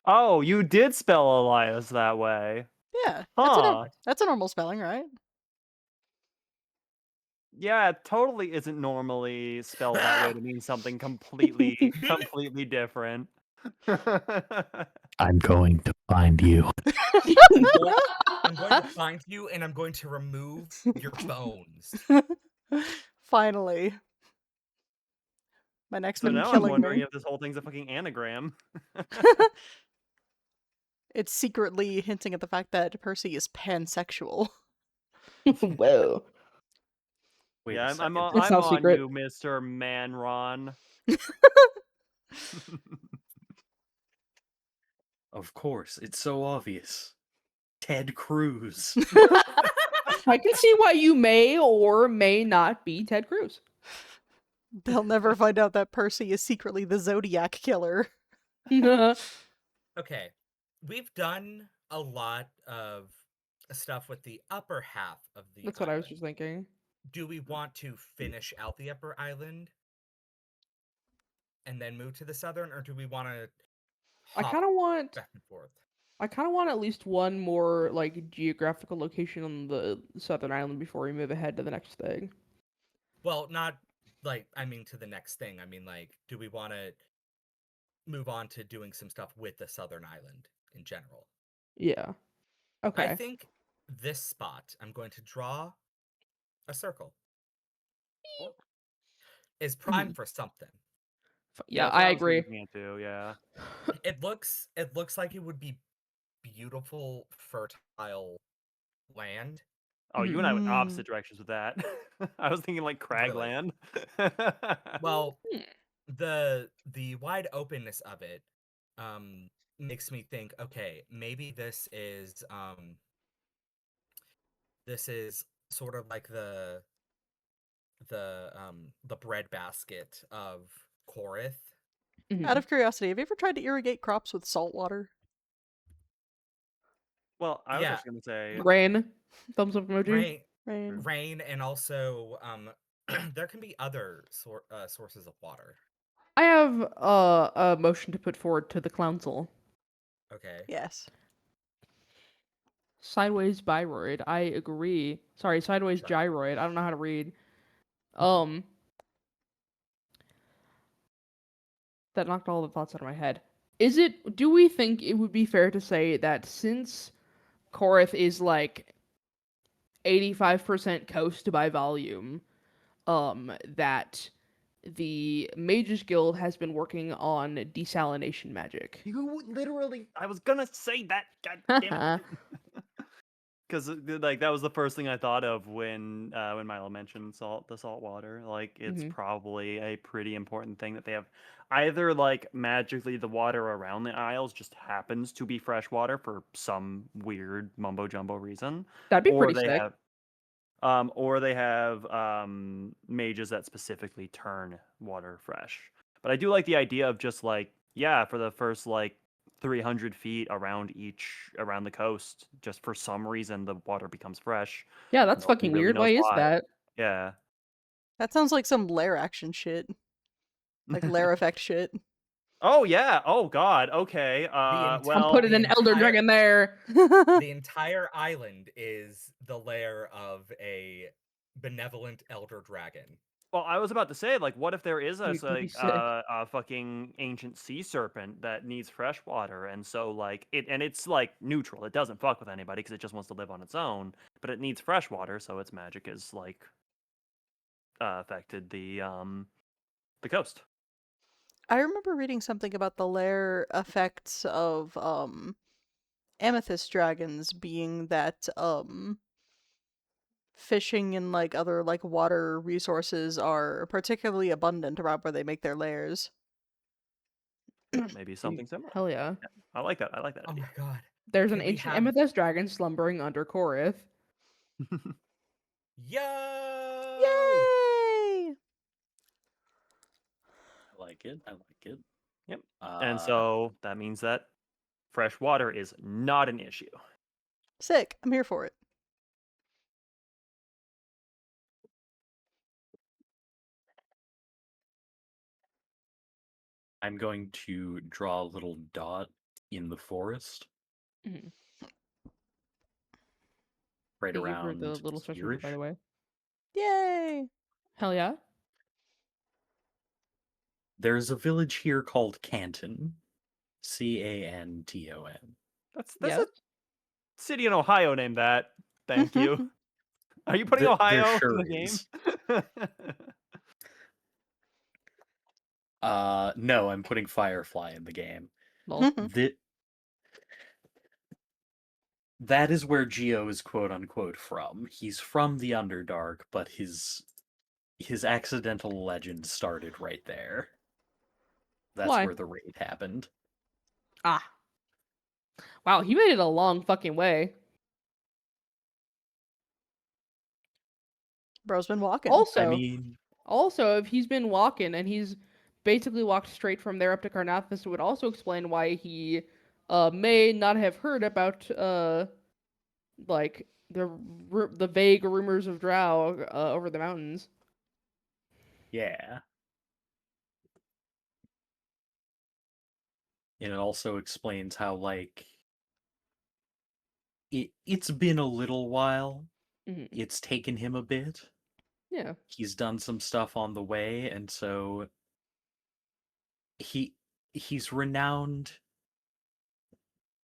Oh, you did spell Elias that way. Yeah, Huh. that's a normal spelling, right? Yeah, it totally isn't normally spelled that way to mean something completely different. I'm going to find you. I'm going to find you and I'm going to remove your bones. Finally. My next So man now I'm killing wondering me. if this whole thing's a fucking anagram. It's secretly hinting at the fact that Percy is pansexual. Whoa. Wait Yeah, a I'm second. on, It's I'm not on secret. you, Mr. Manron. Of course, it's so obvious. Ted Cruz. I can see why you may or may not be Ted Cruz. They'll never find out that Percy is secretly the Zodiac killer. Okay, we've done a lot of stuff with the upper half of the That's what I was island. just thinking. Do we want to finish out the upper island and then move to the southern, or do we want to I hop kind of want back and forth? at least one more like geographical location on the southern island before we move ahead to the next thing. Well, not like, I mean, to the next thing. I mean, like, do we want to move on to doing some stuff with the southern island in general? Yeah. I Okay. think this spot, I'm going to draw a circle, is prime for something. Yeah, that's what I was agree. thinking it too, yeah. It looks like it would be beautiful, fertile land. Oh, you and I went Mm. opposite directions with that. I was thinking like Really? Cragland. Well, Hmm. the wide openness of it makes me think, okay, maybe this is sort of like the breadbasket of Korith. Out of curiosity, have you ever tried to irrigate crops with salt water? Well, I was Yeah. actually gonna say Rain. Thumbs up emoji. Rain, Rain. and also there can be other sources of water. I have a motion to put forward to the council. Okay. Yes. Sideways Byroid. I agree. Sorry, sideways Sure. gyroid. I don't know how to read. That knocked all the thoughts out of my head. Do we think it would be fair to say that since Korith is like 85% coast by volume, that the Mages Guild has been working on desalination magic? you literally. I was gonna say that. God damn it. Because like that was the first thing I thought of when Milo mentioned the salt water. Like it's probably a pretty important thing that they have. Either like magically the water around the isles just happens to be fresh water for some weird mumbo jumbo reason, That'd be or pretty they sick. have mages that specifically turn water fresh. But I do like the idea of just like, yeah, for the first like 300 feet around the coast, just for some reason the water becomes fresh. Yeah, that's Nobody fucking really weird. knows Why is why. that? Yeah. That sounds like some lair action shit. Like lair effect shit. Oh yeah. Oh god. Okay. I'm Well, putting an Elder Dragon there. The entire island is the lair of a benevolent elder dragon. well, I was about to say, like, what if there is Dude, that'd be sick. a fucking ancient sea serpent that needs fresh water, and so like it's like neutral. It doesn't fuck with anybody because it just wants to live on its own, but it needs fresh water, so its magic is like affected the coast. I remember reading something about the lair effects of amethyst dragons being that fishing and like other like water resources are particularly abundant around where they make their lairs. Maybe something similar. Hell yeah. I like that. I like that Oh idea. my god. There's an Can we ancient have- amethyst dragon slumbering under Korith. Yo! Yay! I like it. I like it. Yep. Uh, And so that means that fresh water is not an issue. Sick. I'm here for it. I'm going to draw a little dot in the forest. Mhm. Right Thank you for around the little stretch, by here-ish. the way. Yay! Hell yeah. There's a village here called Canton. Canton. That's Yes. a city in Ohio named that. Thank you. Are you putting There Ohio sure in the game? is. No, I'm putting Firefly in the game. Lol. That is where Geo is quote unquote from. He's from the Underdark, but his accidental legend started right there. That's Why? where the raid happened. Ah. Wow, he made it a long fucking way. Bro's been walking. Also, I mean, if he's been walking and he's basically walked straight from there up to Carnathus, it would also explain why he may not have heard about like the vague rumors of Drow over the mountains. yeah. And it also explains how, like, it's been a little while. Mhm. It's taken him a bit. Yeah. He's done some stuff on the way, and so he's renowned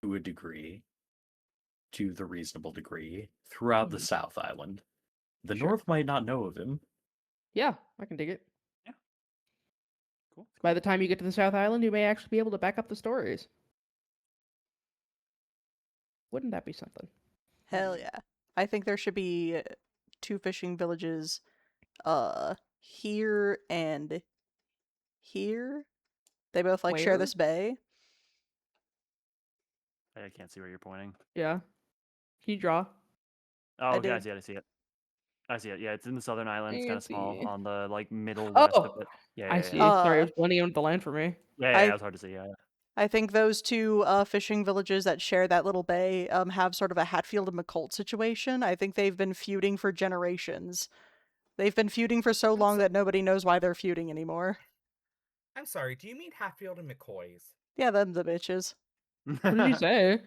to a degree, to the reasonable degree, throughout the Mhm. South Island. The Sure. North might not know of him. Yeah, I can dig it. Cool. By the time you get to the South Island, you may actually be able to back up the stories. Wouldn't that be something? Hell yeah. I think there should be 2 fishing villages here and here. They both like share Where? this bay. I can't see where you're pointing. Yeah. Can you draw? Oh, okay, I did. see it. I see it. I see it. Yeah, it's in the southern island. It's kind of small Fancy. on the like middle west of Oh, it. Yeah, I yeah, see. yeah. Sorry, it was blending in with the land for me. Yeah, I- it was hard to see. Yeah. I think those 2 fishing villages that share that little bay have sort of a Hatfield and McColt situation. I think they've been feuding for generations. They've been feuding for so long that nobody knows why they're feuding anymore. I'm sorry, do you mean Hatfield and McCoy's? Yeah, them the bitches. What did he say?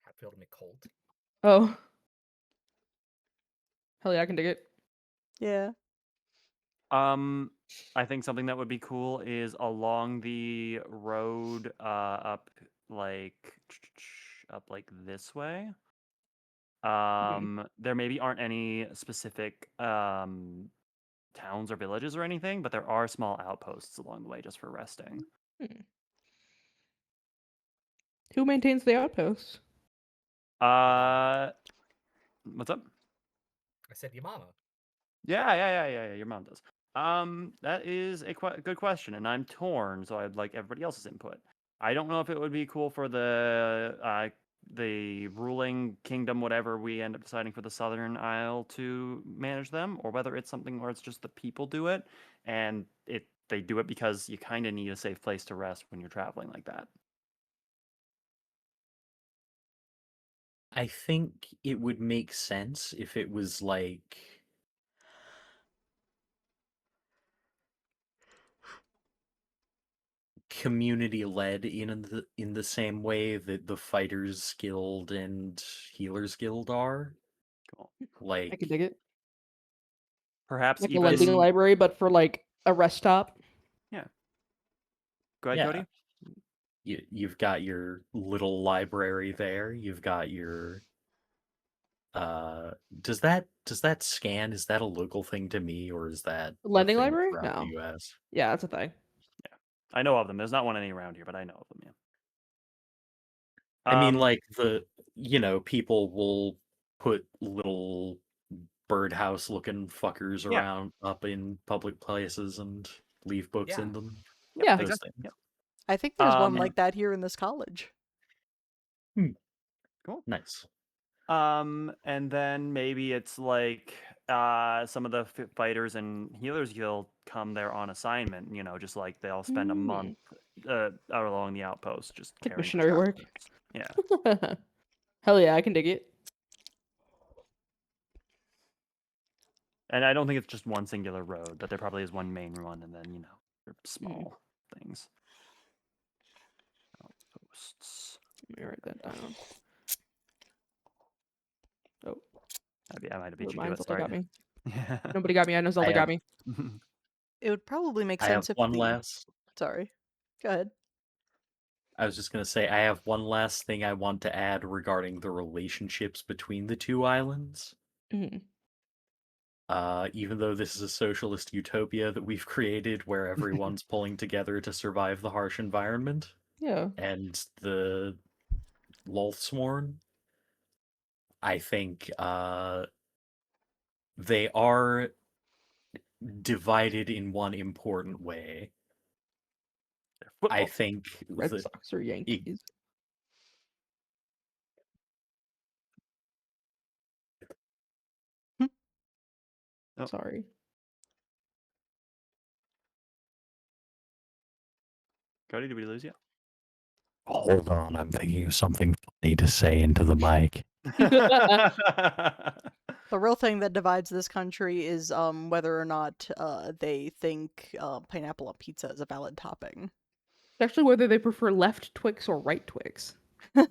Hatfield and McColt. Oh. Hell yeah, I can dig it. Yeah. I think something that would be cool is along the road up like this way. There maybe aren't any specific towns or villages or anything, but there are small outposts along the way just for resting. Who maintains the outposts? What's up? I said your mama. Yeah. Your mom does. That is a good question, and I'm torn, so I'd like everybody else's input. I don't know if it would be cool for the ruling kingdom, whatever we end up deciding for the Southern Isle to manage them, or whether it's something where it's just the people do it, and they do it because you kind of need a safe place to rest when you're traveling like that. I think it would make sense if it was like community led in the same way that the Fighters Guild and Healers Guild are. Cool. I Like can dig it. Perhaps Like a even lending library, but for like a rest stop. Go ahead, Yeah. Cody. You've got your little library there. You've got your does that scan, is that a local thing to me, or is that a Lending thing library? throughout No. the US? Yeah, that's a thing. I know of them. There's not one any around here, but I know of them. Yeah. I mean, like people will put little birdhouse looking fuckers Yeah. around up in public places and leave books Yeah. in them. Yeah. Those Exactly. things. Yep. I think there's one Um, like that here in this college. Cool. Nice. And then maybe it's like some of the fighters and healers guild come there on assignment. You know, just like they'll spend a month out along the outpost, just Like carrying missionary work. prescriptions. Yeah. Hell yeah, I can dig it. And I don't think it's just one singular road, but there probably is one main one, and then they're small things. Outposts. Let me write that down. Oh, I might have beat you to mine it. Zelda Sorry. got me. Yeah. Nobody got me. I know Zelda got me. It would probably make I have sense if one the. last. Sorry. Go ahead. I was just gonna say I have one last thing I want to add regarding the relationships between the two islands. Mhm. Even though this is a socialist utopia that we've created where everyone's pulling together to survive the harsh environment, Yeah. and the Lolthsworn, I think they are divided in one important way. I Football. think Red the Sox or Yankees. Oh. Sorry. Cody, did we lose you? Hold on, I'm thinking of something funny to say into the mic. The real thing that divides this country is whether or not they think pineapple on pizza is a valid topping. Actually, whether they prefer left Twix or right Twix. I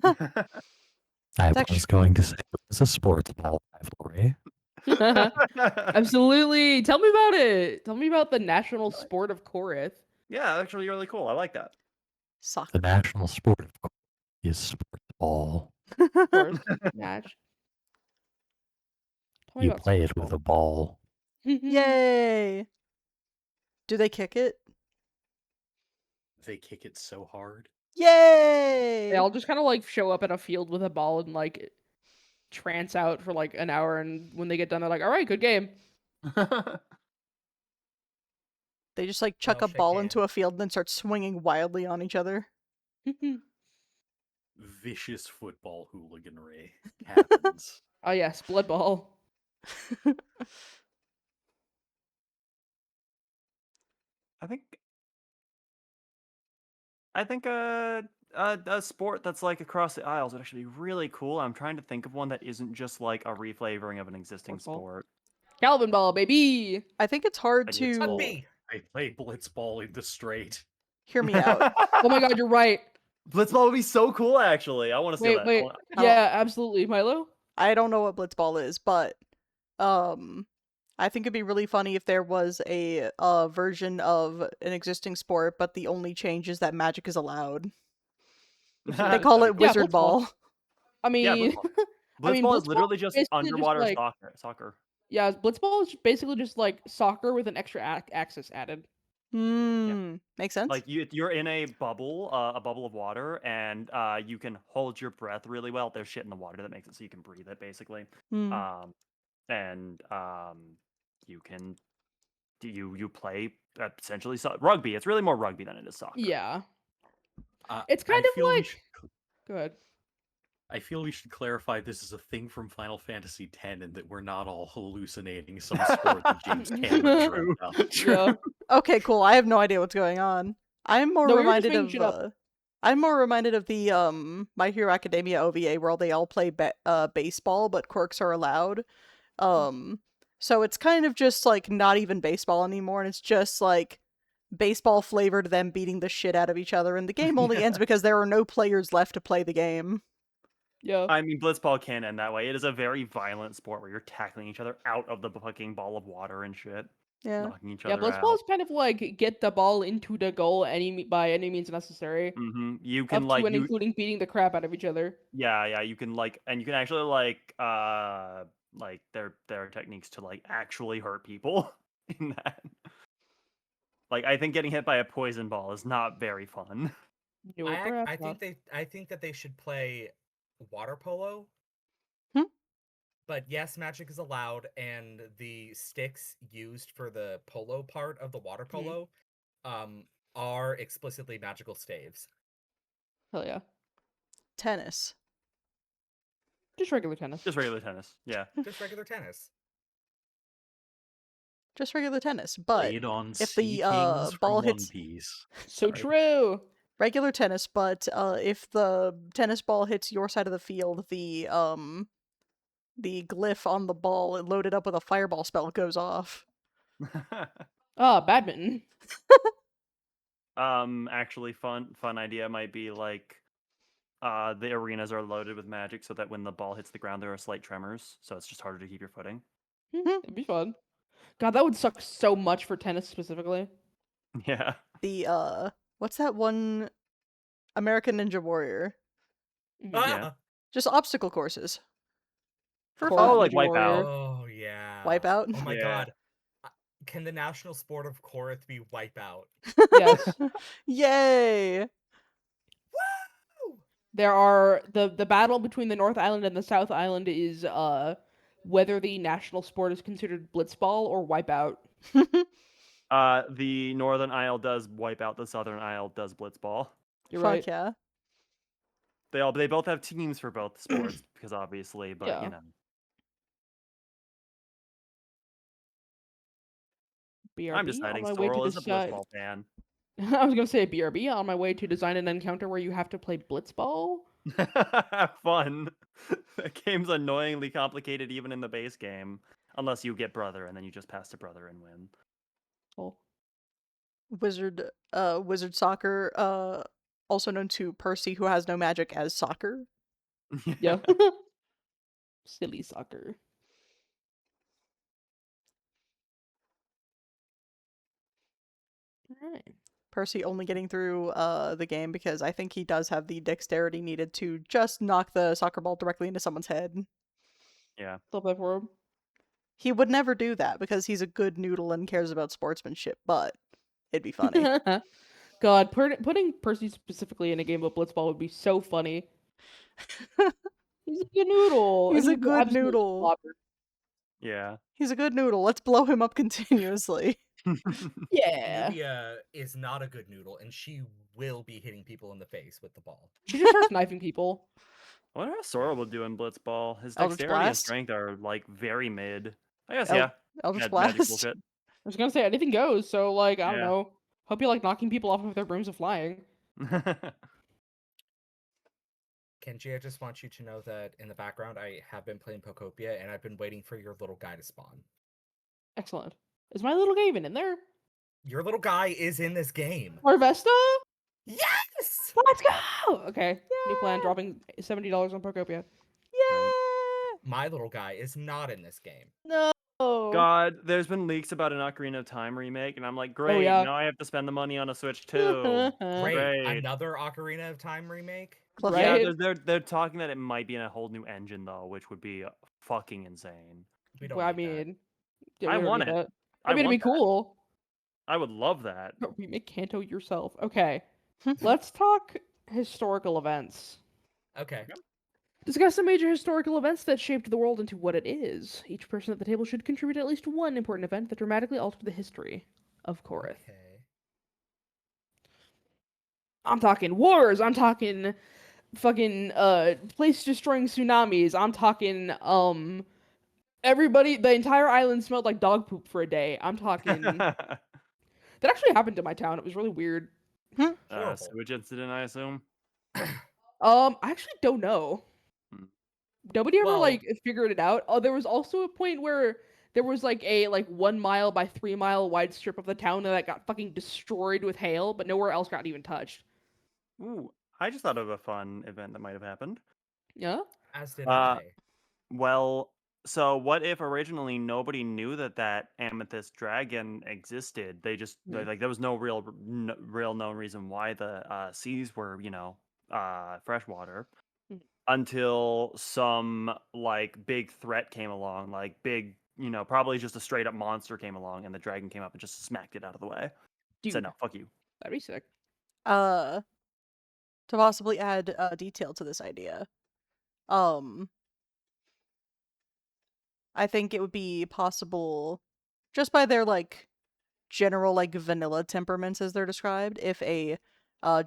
It's was going to say it was a sports ball rivalry. Absolutely. Tell me about it. Tell me about the national sport of Korith. Yeah, actually really cool. I like that. Soccer. The national sport of course is sports ball. Of course. Match. Tell me You about play it sports with a ball. Yay! Do they kick it? they kick it so hard. Yay! They all just kind of like show up at a field with a ball and like trance out for like an hour, and when they get done, they're like, "All right, good game." They just like chuck Well, a ball shake into a field and then start swinging wildly on each other. Vicious football hooliganry happens. Oh yes, blood ball. I think a sport that's like across the aisles would actually be really cool. I'm trying to think of one that isn't just like a reflavoring of an existing Football. sport. Calvin ball, baby. I think it's hard But it's to Rugby. I play blitzball in the straight. hear me out. Oh my god, you're right. Blitzball would be so cool, actually. I want to see that. Wait. Yeah, absolutely, Milo. I don't know what blitzball is, but I think it'd be really funny if there was a version of an existing sport, but the only change is that magic is allowed. They call it Yeah, wizard blitzball. ball. I mean, Yeah, blitzball. I mean, Blitzball is blitzball literally just basically just underwater like- soccer. Yeah, blitzball is basically just like soccer with an extra axis added. Makes sense. Like you're in a bubble of water, and you can hold your breath really well. There's shit in the water that makes it so you can breathe it, basically. And you can you play essentially rugby. It's really more rugby than it is soccer. Yeah, it's kind of like. Go ahead. I feel we should clarify this is a thing from Final Fantasy X, and that we're not all hallucinating some sport that James Cameron dreamt up. Yeah. Okay, cool. I have no idea what's going on. I'm more No, we were just reminded making of shit up. I'm more reminded of the My Hero Academia OVA where they all play baseball, but quirks are allowed. So it's kind of just like not even baseball anymore, and it's just like baseball flavored them beating the shit out of each other, and the game only ends because there are no players left to play the game. Yeah. I mean, blitzball can end that way. It is a very violent sport where you're tackling each other out of the fucking ball of water and shit. Yeah. Knocking each Yeah, other blitzball out. is kind of like get the ball into the goal by any means necessary. You Up can to like and including beating the crap out of each other. yeah, you can like, and you can actually like there are techniques to like actually hurt people in that. Like, I think getting hit by a poison ball is not very fun. No, I think that they should play water polo. But yes, magic is allowed, and the sticks used for the polo part of the water polo are explicitly magical staves. Hell yeah. Tennis. Just regular tennis. Just regular tennis. Yeah. Just regular tennis. Just regular tennis. But Played on if Sea the Kings ball from One hits Piece. So Sorry. true. regular tennis, but if the tennis ball hits your side of the field, the glyph on the ball loaded up with a fireball spell goes off. Badminton. Actually, fun idea might be like, the arenas are loaded with magic, so that when the ball hits the ground, there are slight tremors, so it's just harder to keep your footing. It'd be fun. God, that would suck so much for tennis specifically. Yeah. The what's that one American Ninja Warrior? Yeah. Just obstacle courses. For Chorus fun. like Ninja Warrior. Oh yeah. Wipeout? Oh my Yeah. god. Can the national sport of Korith be Wipeout? Yes. Yay! Woo! There are the battle between the North Island and the South Island is whether the national sport is considered blitzball or wipeout. The Northern Isle does wipe out, the Southern Isle does blitzball. You're Fuck right. yeah. They both have teams for both sports, because obviously, but Yeah. you know. BRB I'm on deciding my way to Sorrel is a decide. blitzball fan. I was gonna say BRB on my way to design an encounter where you have to play blitzball. Fun. That game's annoyingly complicated even in the base game. Unless you get brother, and then you just pass to brother and win. Oh. Wizard soccer, also known to Percy, who has no magic, as soccer. Yeah. Silly soccer. Alright. Percy only getting through the game because I think he does have the dexterity needed to just knock the soccer ball directly into someone's head. Yeah. Love that for him. He would never do that because he's a good noodle and cares about sportsmanship, but it'd be funny. God, putting Percy specifically in a game of blitzball would be so funny. He's a good noodle. He's and a good absolutely noodle. slobber. Yeah. He's a good noodle. Let's blow him up continuously. Yeah. Nubia is not a good noodle, and she will be hitting people in the face with the ball. She just starts knifing people. I wonder how Sorrel would do in blitzball. His Eldritch dexterity and Blast? strength are like very mid. I guess El- yeah. Eldritch Magic Blast. bullshit. I was gonna say anything goes, so like I don't Yeah. know. Hope you like knocking people off of their brooms of flying. Kenji, I just want you to know that in the background, I have been playing Pokopia, and I've been waiting for your little guy to spawn. Excellent. Is my little guy even in there? Your little guy is in this game. Harvesta? Yes! Let's go! Okay. New plan, Yeah. dropping $70 on Pokopia. Yeah. My little guy is not in this game. No. God, there's been leaks about an Ocarina of Time remake, and I'm like, great, yeah. now I have to spend the money on a Switch too. Great. Another Ocarina of Time remake? Cliff- Yeah, Right? they're talking that it might be in a whole new engine though, which would be fucking insane. We don't Well, I need that. mean, yeah, I we don't want need it. that. I I mean, it'd be want that. cool. I would love that. But remake Kanto yourself. Okay. Let's talk historical events. Okay. Discuss some major historical events that shaped the world into what it is. Each person at the table should contribute at least one important event that dramatically altered the history of Korith. Okay. I'm talking wars. I'm talking fucking place-destroying tsunamis. I'm talking everybody. The entire island smelled like dog poop for a day. I'm talking. That actually happened to my town. It was really weird. Horrible. Sewage incident, I assume. I actually don't know. Nobody ever Well- like figured it out. Oh, there was also a point where there was like a 1 mile by 3 mile wide strip of the town that got fucking destroyed with hail, but nowhere else got even touched. Ooh, I just thought of a fun event that might have happened. Yeah. As did Uh, I. Well, so what if originally nobody knew that amethyst dragon existed? They just like there was no real known reason why the seas were freshwater Mhm. until some like big threat came along, like big probably just a straight up monster came along, and the dragon came up and just smacked it out of the way. Dude, Said no, fuck you. that'd be sick. To possibly add detail to this idea. I think it would be possible, just by their like general like vanilla temperaments as they're described, if a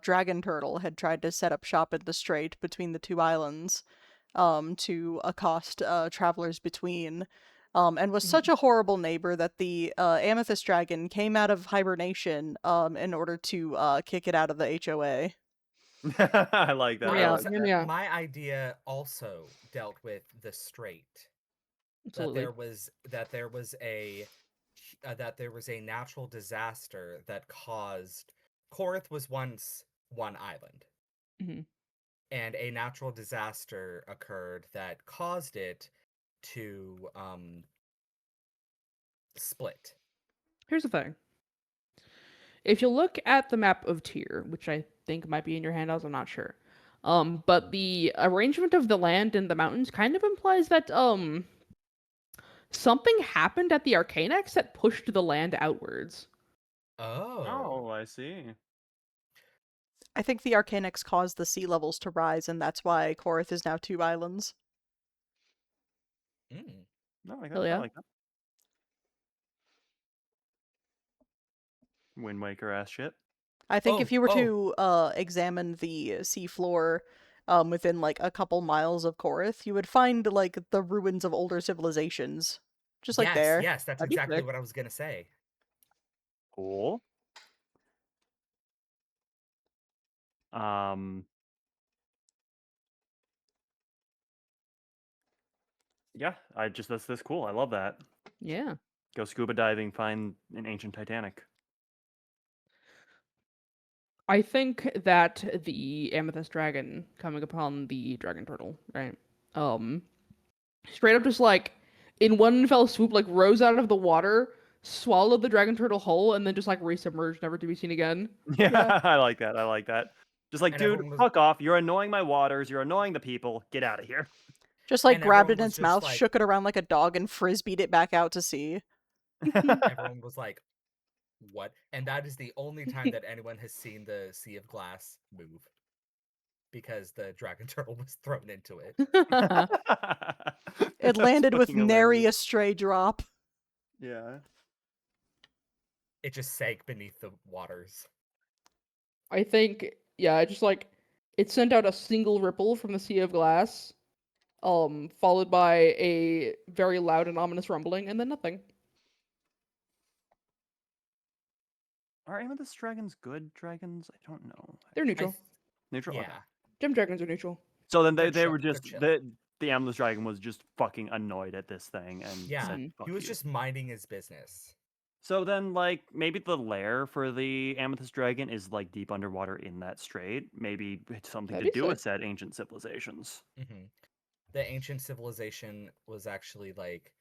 dragon turtle had tried to set up shop in the strait between the two islands to accost travelers between, and was such a horrible neighbor that the amethyst dragon came out of hibernation in order to kick it out of the HOA. I like that. Hear me I out. like Hear that. me out. My idea also dealt with the strait. Absolutely. That there was a natural disaster that caused Korith was once one island. Mhm. And a natural disaster occurred that caused it to split. Here's the thing. If you look at the map of Tyr, which I think might be in your handouts, I'm not sure. But the arrangement of the land and the mountains kind of implies that something happened at the Arcanex that pushed the land outwards. Oh. I see. I think the Arcanex caused the sea levels to rise, and that's why Korith is now two islands. Mm. No, I like Hell that. I yeah. like that. Wind Waker ass shit. I think if you were Oh. to examine the seafloor within like a couple miles of Korith, you would find like the ruins of older civilizations. Just like there. Yes, that's That'd be exactly sick. what I was gonna say. Cool. Yeah, that's cool. I love that. Yeah. Go scuba diving, find an ancient Titanic. I think that the amethyst dragon coming upon the dragon turtle, right? Straight up just like in one fell swoop, like rose out of the water, swallowed the dragon turtle whole, and then just like resubmerged, never to be seen again. Yeah, Yeah. I like that. I like that. Just like, And dude, everyone was fuck off. You're annoying my waters. You're annoying the people. Get out of here. Just like and grabbed it everyone in was its just mouth, like shook it around like a dog, and frisbeed it back out to sea. everyone was like, what? And that is the only time that anyone has seen the Sea of Glass move. Because the dragon turtle was thrown into it. It That's landed with fucking nary hilarious. a stray drop. Yeah. It just sank beneath the waters. I think, yeah, just like it sent out a single ripple from the sea of glass, followed by a very loud and ominous rumbling, and then nothing. Are amethyst dragons good dragons? I don't know. They're neutral. Neutral. Yeah. Okay. Gem dragons are neutral. So then they They're were chill. just They're the amethyst dragon was just fucking annoyed at this thing and Yeah. said, Mhm. "Fuck He was you." just minding his business. So then, like, maybe the lair for the amethyst dragon is like deep underwater in that strait. Maybe it's something That'd to be do with sick. said ancient civilizations. Hmm. The ancient civilization was actually like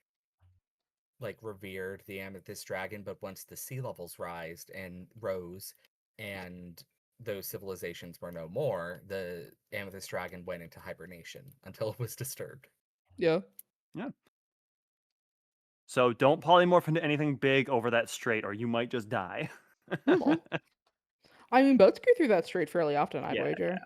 revered the amethyst dragon, but once the sea levels rose and those civilizations were no more, the amethyst dragon went into hibernation until it was disturbed. Yeah. Yeah. So don't polymorph into anything big over that strait, or you might just die. I mean, boats go through that strait fairly often, I'd Yeah, wager.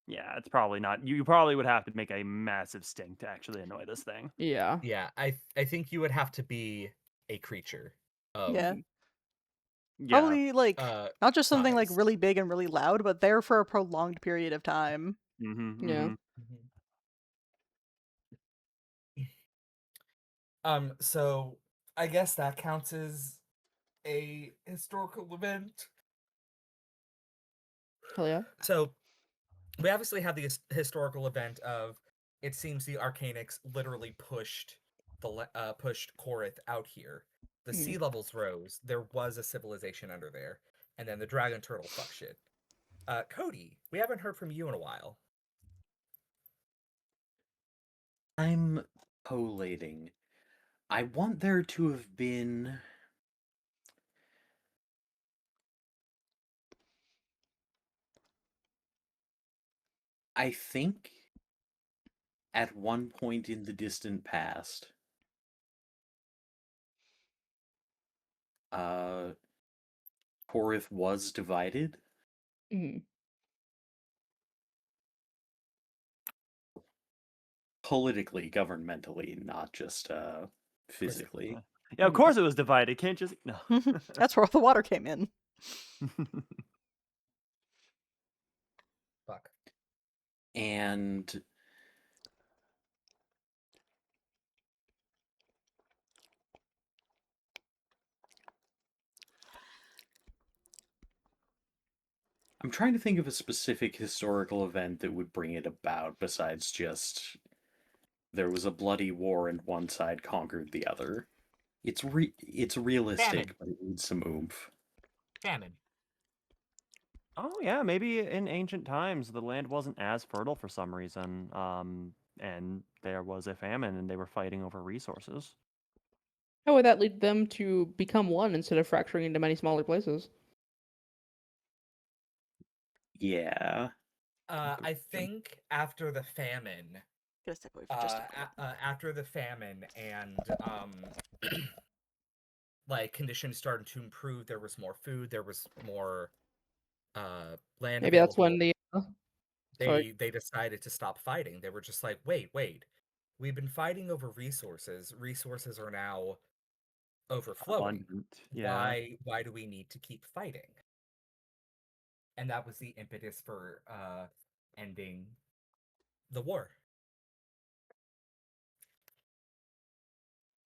Yeah, it's probably not. You probably would have to make a massive stink to actually annoy this thing. Yeah. Yeah, I think you would have to be a creature of Yeah. Yeah. Probably like not just something like size. really big and really loud, but there for a prolonged period of time. Mm-hmm, Yeah. mm-hmm. So I guess that counts as a historical event. Hell yeah. So we obviously have the historical event of it seems the Arcanix literally pushed Korith out here. The sea levels rose. There was a civilization under there, and then the dragon turtle fuck shit. Cody, we haven't heard from you in a while. I'm collating. I want there to have been. I think at one point in the distant past, Korith was divided. Mhm. Politically, governmentally, not just physically. Yeah, of course it was divided. Can't just no. That's where all the water came in. Fuck. And I'm trying to think of a specific historical event that would bring it about besides just there was a bloody war and one side conquered the other. It's realistic, Famine. but it needs some oomph. Famine. Oh yeah, maybe in ancient times the land wasn't as fertile for some reason, and there was a famine, and they were fighting over resources. How would that lead them to become one instead of fracturing into many smaller places? Yeah. I think after the famine, Gonna step away for just a moment. after the famine and like conditions started to improve, there was more food, there was more land Maybe that's available. when the sorry. They decided to stop fighting. They were just like, wait, we've been fighting over resources. Resources are now overflowing. Abundant. Yeah. Why do we need to keep fighting? And that was the impetus for ending the war.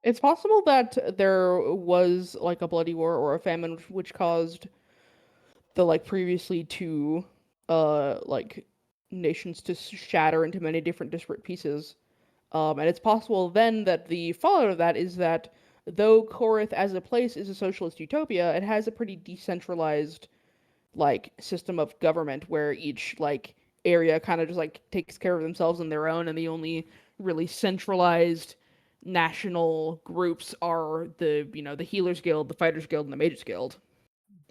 It's possible that there was like a bloody war or a famine which caused the like previously two like nations to shatter into many different disparate pieces. And it's possible then that the fallout of that is that though Korith as a place is a socialist utopia, it has a pretty decentralized like system of government where each like area kind of just like takes care of themselves on their own, and the only really centralized national groups are the the Healers Guild, the Fighters Guild, and the Mages Guild.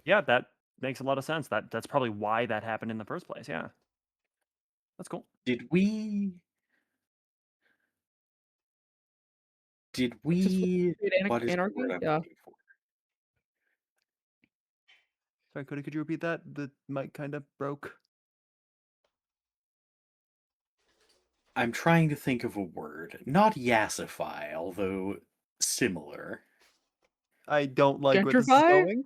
Yeah, that makes a lot of sense. That's probably why that happened in the first place. Yeah. That's cool. Did we what is the Anarchy? word I'm Yeah. looking for? Sorry, Cody, could you repeat that? The mic kind of broke. I'm trying to think of a word. Not yassify, although similar. I don't like where this is Gentrify? going.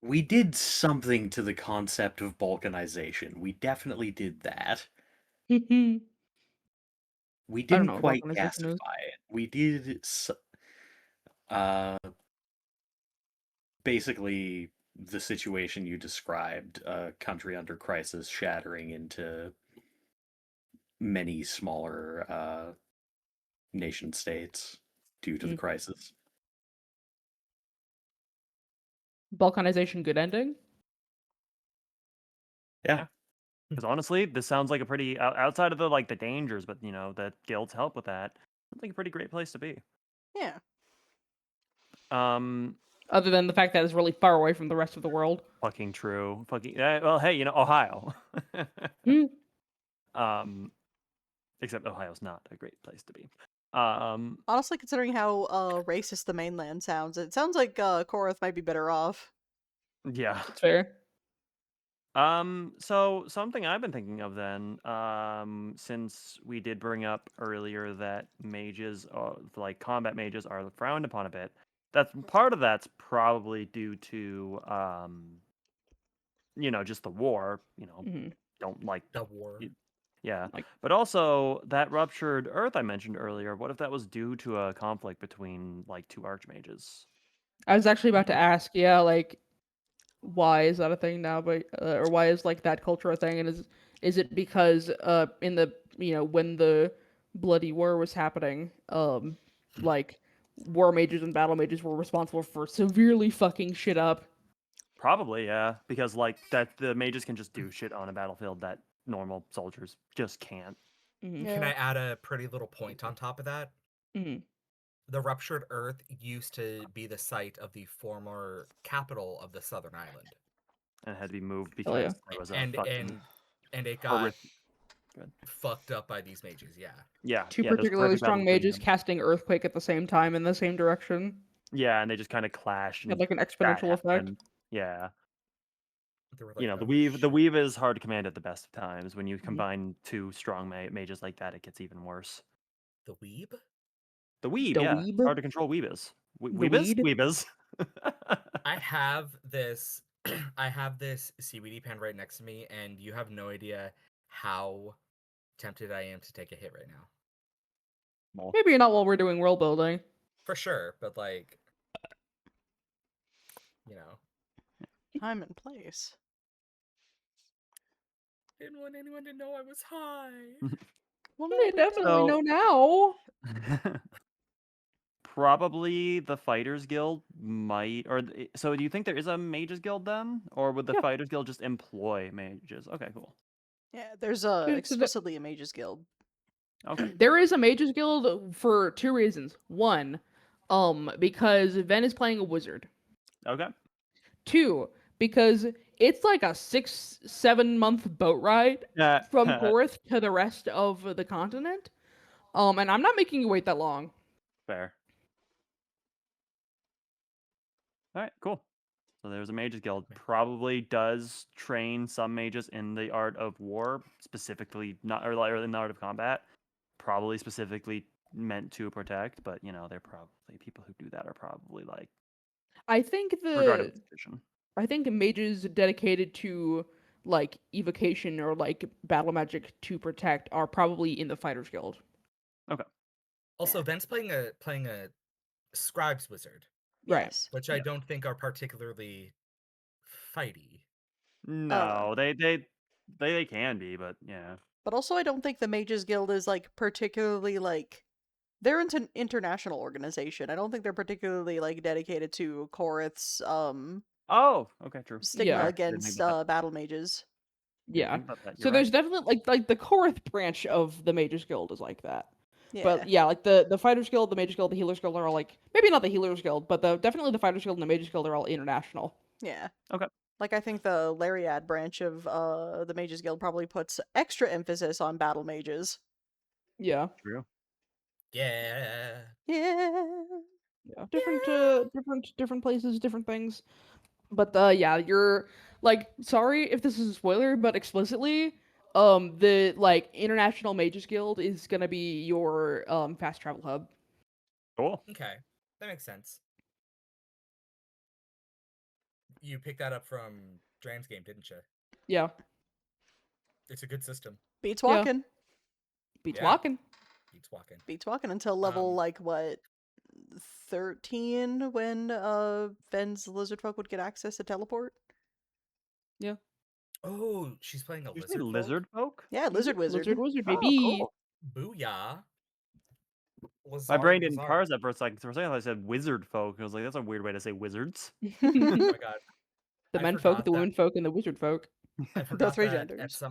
We did something to the concept of balkanization. We definitely did that. I We don't didn't know what quite organization is. yassify it. We did basically the situation you described, a country under crisis shattering into many smaller nation states due to the crisis. Balkanization good ending? Yeah. Because honestly, this sounds like a pretty outside of the like the dangers, but the guilds help with that. Sounds like a pretty great place to be. Yeah. Other than the fact that it's really far away from the rest of the world. Fucking true. Fucking well, hey, Ohio. Except Ohio's not a great place to be. Honestly, considering how racist the mainland sounds, it sounds like Korith might be better off. Yeah. That's fair. So something I've been thinking of then, since we did bring up earlier that mages, like combat mages, are frowned upon a bit. That's part of that's probably due to, just the war. Don't like The war. Yeah, Like- but also that ruptured earth I mentioned earlier. What if that was due to a conflict between like two archmages? I was actually about to ask, yeah, like, why is that a thing now? But or why is like that culture a thing? And is it because in the when the bloody war was happening, like war mages and battle mages were responsible for severely fucking shit up. Probably, yeah, because like that the mages can just do shit on a battlefield that normal soldiers just can't. Mm-hmm. Yeah. Can I add a pretty little point on top of that? Mm-hmm. The ruptured earth used to be the site of the former capital of the southern island, And it had to be moved Hell yeah. because there was a and fucking it got horrific. Good. fucked up by these mages. Yeah. Yeah, Two there's particularly horrific battle strong between mages them. casting Earthquake at the same time in the same direction. Yeah, and they just kind of clashed. Had And like an that exponential effect. happened. Yeah. They were You like, know, the "Oh, weave is hard to command at the best of times. When you Mhm. combine two strong mages like that, it gets even worse. the weeb." The weeb, The yeah, weeb? it's hard to control weebas. The Weebas, weed? weebas. I have this I have this CBD pen right next to me, and you have no idea how tempted I am to take a hit right now. Well, Maybe not while we're doing world building. For sure, but like, you know, Time and place. didn't want anyone to know I was high. Well, now They we definitely So- know now. Probably the Fighters Guild might, so do you think there is a Mages Guild then, or would the Yeah. Fighters Guild just employ mages? Okay, cool. Yeah, there's Dude, explicitly a mages guild. Okay, There is a Mages Guild for 2 reasons. 1, because Ven is playing a wizard. okay. 2, because it's like a 6-7 month boat ride from Korth to the rest of the continent. And I'm not making you wait that long. Fair. All right, cool. So there's a Mages Guild. Probably does train some mages in the art of war, specifically not or in the art of combat. Probably specifically meant to protect, but you know, they're probably people who do that are probably like I think regarded with suspicion. I think mages dedicated to like evocation or like battle magic to protect are probably in the Fighters Guild. Also, Yeah. Ben's playing a scribes wizard, Right. Yes. which I don't think are particularly fighty. No, they can be, but yeah. But also, I don't think the mages guild is like particularly like they're an international organization. I don't think they're particularly like dedicated to Korith's Oh, okay, true. stigma Yeah. Didn't think against about that. battle mages. Didn't Yeah. think about that. So You're there's right. definitely like the Korth branch of the Mages Guild is like that. Yeah. But yeah, like the Fighters Guild, the Mages Guild, the Healers Guild are all like maybe not the Healers Guild, but definitely the Fighters Guild and the Mages Guild are all international. Yeah. Okay. Like I think the Lariad branch of the mages guild probably puts extra emphasis on battle mages. Yeah. True. Yeah. Yeah. Yeah. Different places, different things. But yeah, you're like sorry if this is a spoiler, but explicitly the like International Mages Guild is gonna be your fast travel hub. Cool. Okay, that makes sense. You picked that up from Dram's game, didn't you? Yeah. It's a good system. Beats Yeah. walking. Beats Yeah. walking. Beats walking. Beats walking until level like what 13 when Ven's lizard folk would get access to teleport. Oh, she's playing a Did you say lizard. lizard folk? Yeah, lizard wizard. Wizard, Oh, baby. cool. Booyah. My Lizard, brain didn't lizard. parse that for a second. For a second, I said wizard folk. I was like, that's a weird way to say wizards. Oh my god. The I men folk, forgot the that- women folk, and the wizard folk. I forgot three that genders.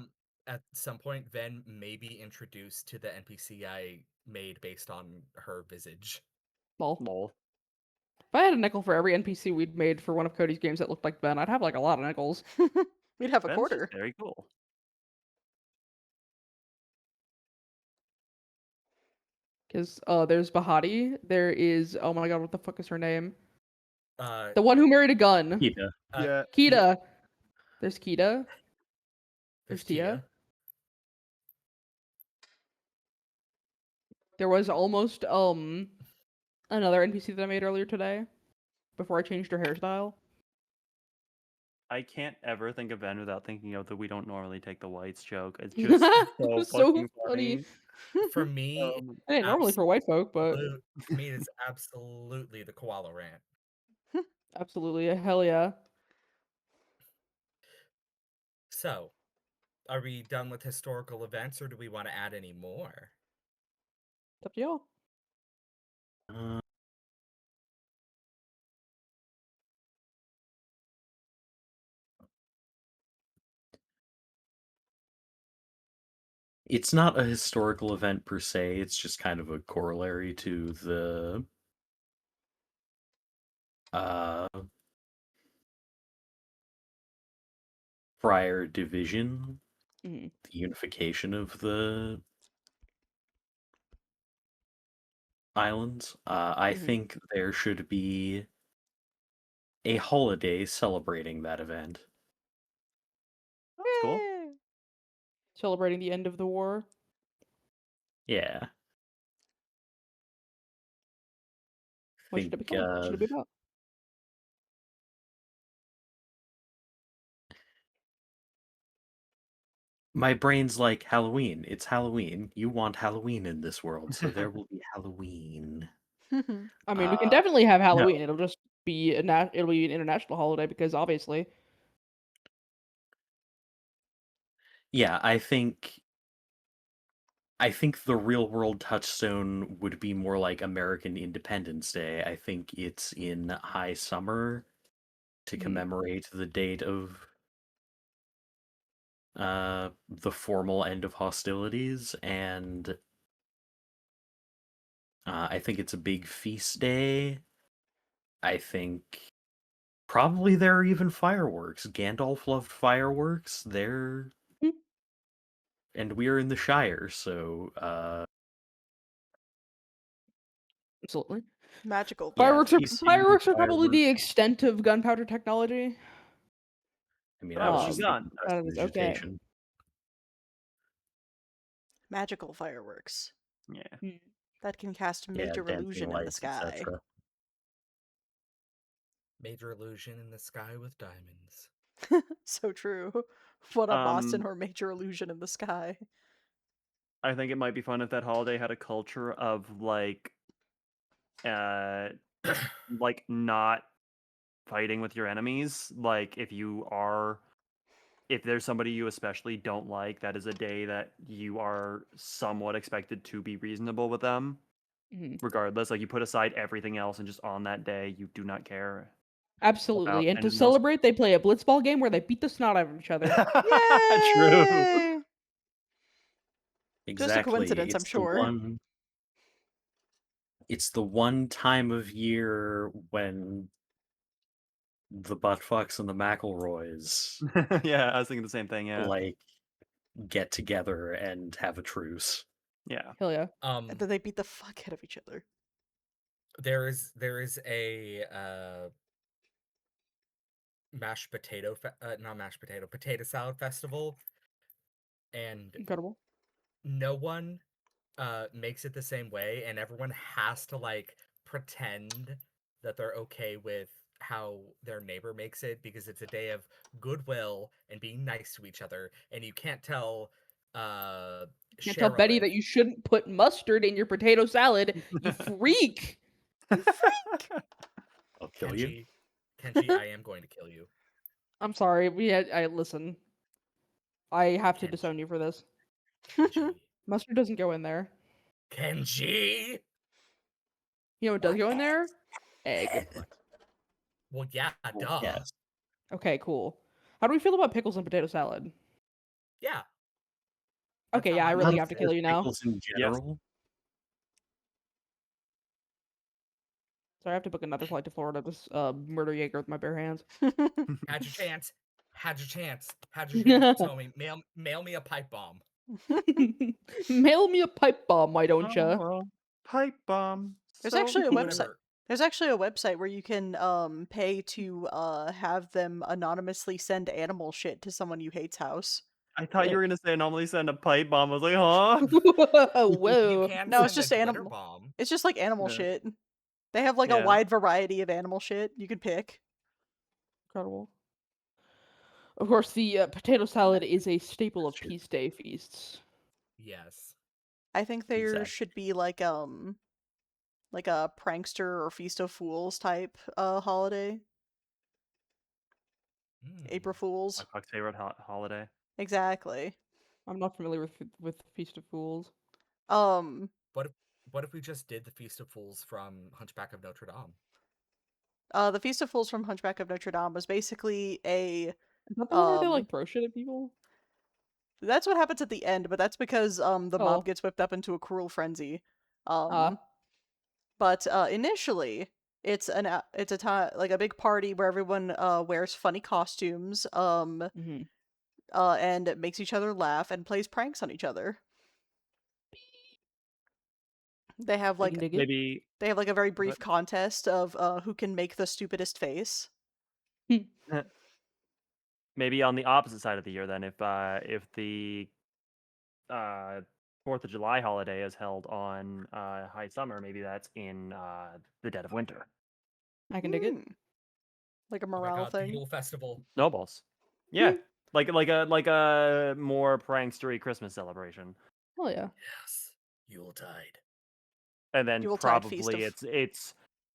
at some point Ven may be introduced to the NPC I made based on her visage. Lol. Lol. If I had a nickel for every NPC we'd made for one of Cody's games that looked like Ben, I'd have like a lot of nickels. We'd have a Ben's quarter. just very cool. Because there's Bahati. There is oh my god, what the fuck is her name? Uh, The one who married a gun. Kita. Yeah. Kita. There's Kita. there's Tia. Tia. There was almost another NPC that I made earlier today, before I changed her hairstyle. I can't ever think of Ben without thinking of the "we don't normally take the whites" joke. It's just so So fucking funny. funny. For me, I didn't normally for white folk, but for me, it's absolutely the koala rant. absolutely, hell yeah. So, are we done with historical events, or do we want to add any more? It's up to y'all. It's not a historical event per se, it's just kind of a corollary to the prior division, Mhm. the unification of the islands. I Mhm. think there should be a holiday celebrating that event. cool. Yay! Celebrating the end of the war. Yeah. What should it be Think, called? What should it be about? my brain's like Halloween. It's Halloween. You want Halloween in this world, so there will be Halloween. I mean, we can Uh, definitely have no. Halloween. It'll just be it'll be an international holiday because obviously. Yeah, I think the real world touchstone would be more like American Independence Day. I think it's in high summer to Mhm. commemorate the date of the formal end of hostilities, and I think it's a big feast day. I think probably there are even fireworks. Gandalf loved fireworks. There, Hmm. and we are in the Shire, so Absolutely. Magical yeah, fireworks. Fireworks are probably the fireworks. extent of gunpowder technology. I mean, But I that was was a just gun. thinking That is okay. prestidigitation. Magical fireworks Yeah. Hmm. that can cast Yeah, major dancing illusion in the lights, sky. etc. Major illusion in the sky with diamonds. So true. What a Boston Um, or major illusion in the sky. I think it might be fun if that holiday had a culture of like not fighting with your enemies. Like if there's somebody you especially don't like, that is a day that you are somewhat expected to be reasonable with them, Mhm. regardless. Like you put aside everything else and just on that day you do not care about Absolutely. And to anything else. celebrate, they play a blitzball game where they beat the snot out of each other. True. Yay! Just a Exactly. coincidence, I'm sure. It's the one time of year when the Buttfucks and the McElroys Yeah, I was thinking the same thing. Yeah, like get together and have a truce. yeah. Hell yeah. And then they beat the fuck out of each other. There is a mashed potato not mashed potato salad festival, and Incredible. no one makes it the same way, and everyone has to like pretend that they're okay with how their neighbor makes it because it's a day of goodwill and being nice to each other, and you can't tell Can't tell Betty Sheriff. that you shouldn't put mustard in your potato salad, you freak. You freak! I'll kill you. Kenji, I am going to kill you. I'm sorry. I listen. I have to Kenji. disown you for this. Kenji. Mustard doesn't go in there. Kenji. You know what does go in there? Egg. Well, yeah, Well, duh. yes. Okay, cool. How do we feel about pickles and potato salad? Yeah. Okay, not yeah, I my really problem. have to kill you now. Pickles in Yes. general. Sorry, I have to book another flight to Florida to murder Jaeger with my bare hands. Had your chance. Had your chance. Had your chance. Tell me. Mail me a pipe bomb. Mail me a pipe bomb, why don't ya? well, pipe bomb. There's So actually a cool. website. Whatever. There's actually a website where you can pay to have them anonymously send animal shit to someone you hate's house. I thought you were gonna say normally send a pipe bomb. I was like, huh? You Whoa. can No, it's send just a glitter animal. bomb. It's just like animal Yeah. shit. They have like a Yeah. wide variety of animal shit you could pick. Incredible. Of course, the potato salad is a staple of Shit. Peace Day feasts. Yes. I think there Exactly. should be like a prankster or Feast of Fools type holiday. April Fools. My Puck's favorite holiday. Exactly. I'm not familiar with Feast of Fools. What if we just did the Feast of Fools from Hunchback of Notre Dame? The Feast of Fools from Hunchback of Notre Dame was basically a Is that the one where they like throw shit at people? That's what happens at the end, but that's because the Oh. mob gets whipped up into a cruel frenzy. Ah. But initially it's a time like a big party where everyone wears funny costumes Mhm. and makes each other laugh and plays pranks on each other. They have I like can dig it. Maybe they have like a very brief But- contest of who can make the stupidest face. maybe on the opposite side of the year then, if the 4th of July holiday is held on high summer, maybe that's in the dead of winter. I can dig it. Like a Oh my morale god, the thing. Yule Festival. Snowballs. Yeah. like a more prankstery Christmas celebration. Hell yeah. Yes. Yuletide. And then Yuletide feast probably of-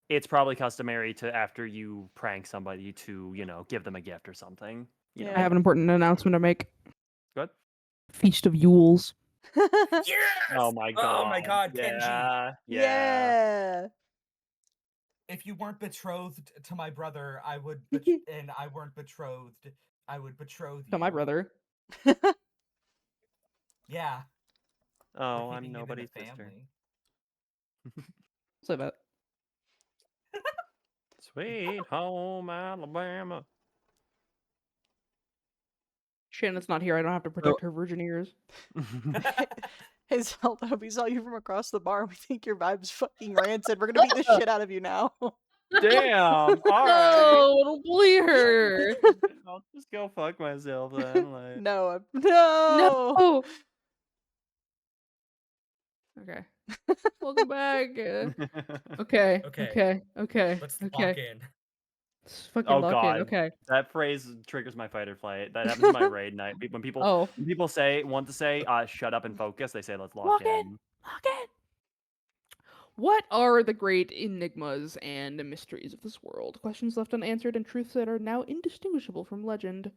it's probably customary to, after you prank somebody, to, you know, give them a gift or something. You I Yeah. know. have an important announcement to make. Good. Feast of Yules. Yes! Oh my god. Oh my god, Kenji. Yeah. Yeah. If you weren't betrothed to my brother, I would and I weren't betrothed, I would betroth you. To my brother. Yeah. Oh, We're I'm keeping it in the nobody's sister. family. Say that. Sweet home Alabama. Shannon's not here. I don't have to protect her virgin ears. Hey Zelda, we saw you from across the bar. We think your vibe's fucking rancid. We're gonna beat the shit out of you now. Damn. All right. No, it'll bully her. I'll just go fuck myself then. Like. No. No. Okay. Welcome back. Okay. Okay. Okay. Let's Okay. lock in. Let's fucking Oh lock in. god, Okay. that phrase triggers my fight or flight. That happens in my raid night. When people Oh. want to say shut up and focus, they say let's lock Lock in. Lock in. What are the great enigmas and mysteries of this world? Questions left unanswered and truths that are now indistinguishable from legend.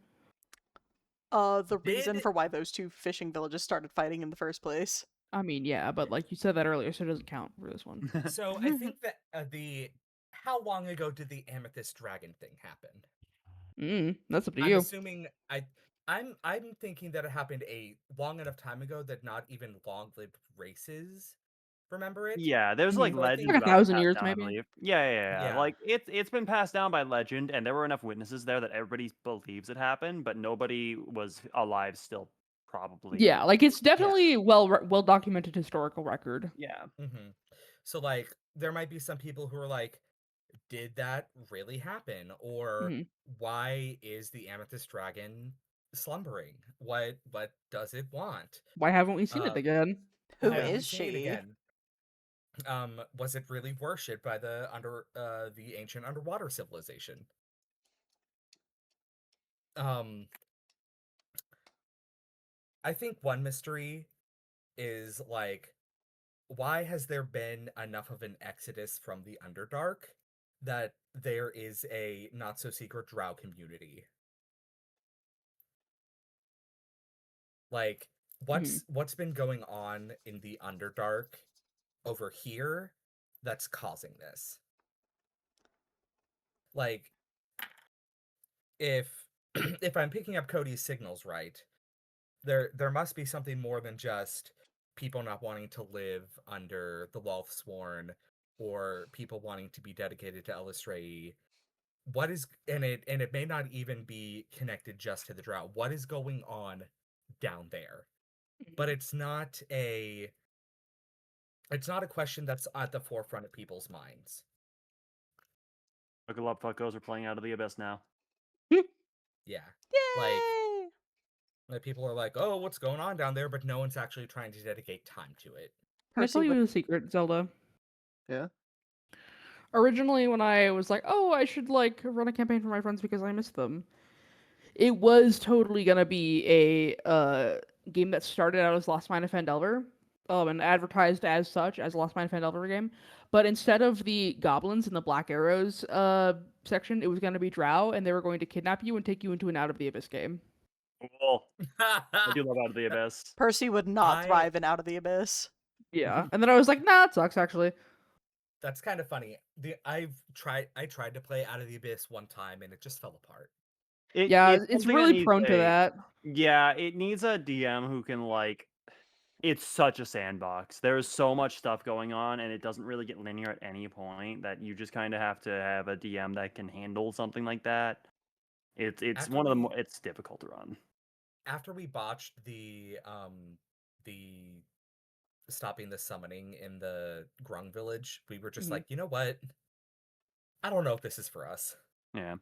The reason for why those two fishing villages started fighting in the first place. I mean, yeah, but like you said that earlier, so it doesn't count for this one. So I think that how long ago did the amethyst dragon thing happen? That's up to I'm you. assuming I'm thinking that it happened a long enough time ago that not even long-lived races remember it. Yeah, there's like So I legends think- Like about it 1,000 passed years, down, I maybe? believe. Yeah. Yeah. Like it's been passed down by legend, and there were enough witnesses there that everybody believes it happened, but nobody was alive still. Probably. Yeah, like it's definitely well documented historical record. Yeah. Mm-hmm. So like there might be some people who are like, did that really happen? Or Mhm. why is the amethyst dragon slumbering? What does it want? Why haven't we seen it again? Who Why haven't we is seen it she? again? Was it really worshipped by the ancient underwater civilization? I think one mystery is like, why has there been enough of an exodus from the Underdark that there is a not so secret drow community? Like, what's been going on in the Underdark over here that's causing this? Like, if if I'm picking up Cody's signals right, there must be something more than just people not wanting to live under the Wolfsworn or people wanting to be dedicated to Elistray. What is and it may not even be connected just to the drought. What is going on down there? But it's not a question that's at the forefront of people's minds. Buckle up, fuckos, we're playing Out of the Abyss now. Yeah. Yay! Like people are like, "Oh, what's going on down there?" but no one's actually trying to dedicate time to it. Can I tell you would- a secret, Zelda? Yeah. Originally, when I was like, oh, I should like run a campaign for my friends because I miss them, it was totally gonna be a game that started out as Lost Mine of Phandelver, and advertised as such as Lost Mine of Phandelver game. But instead of the goblins and the Black Arrows section, it was gonna be Drow, and they were going to kidnap you and take you into an Out of the Abyss game. Cool. I do love Out of the Abyss. Percy would not I- thrive in Out of the Abyss. Yeah, and then I was like, nah, it sucks actually. That's kind of funny. I tried to play Out of the Abyss one time and it just fell apart. Yeah, it's something that really needs prone to that. Yeah, it needs a DM who can like. It's such a sandbox. There's so much stuff going on, and it doesn't really get linear at any point. That you just kind of have to have a DM that can handle something like that. It's After one of the we- more. It's difficult to run. After we botched the stopping the summoning in the Grung village, we were just Mhm. like, you know what? I don't know if this is for us. Yeah.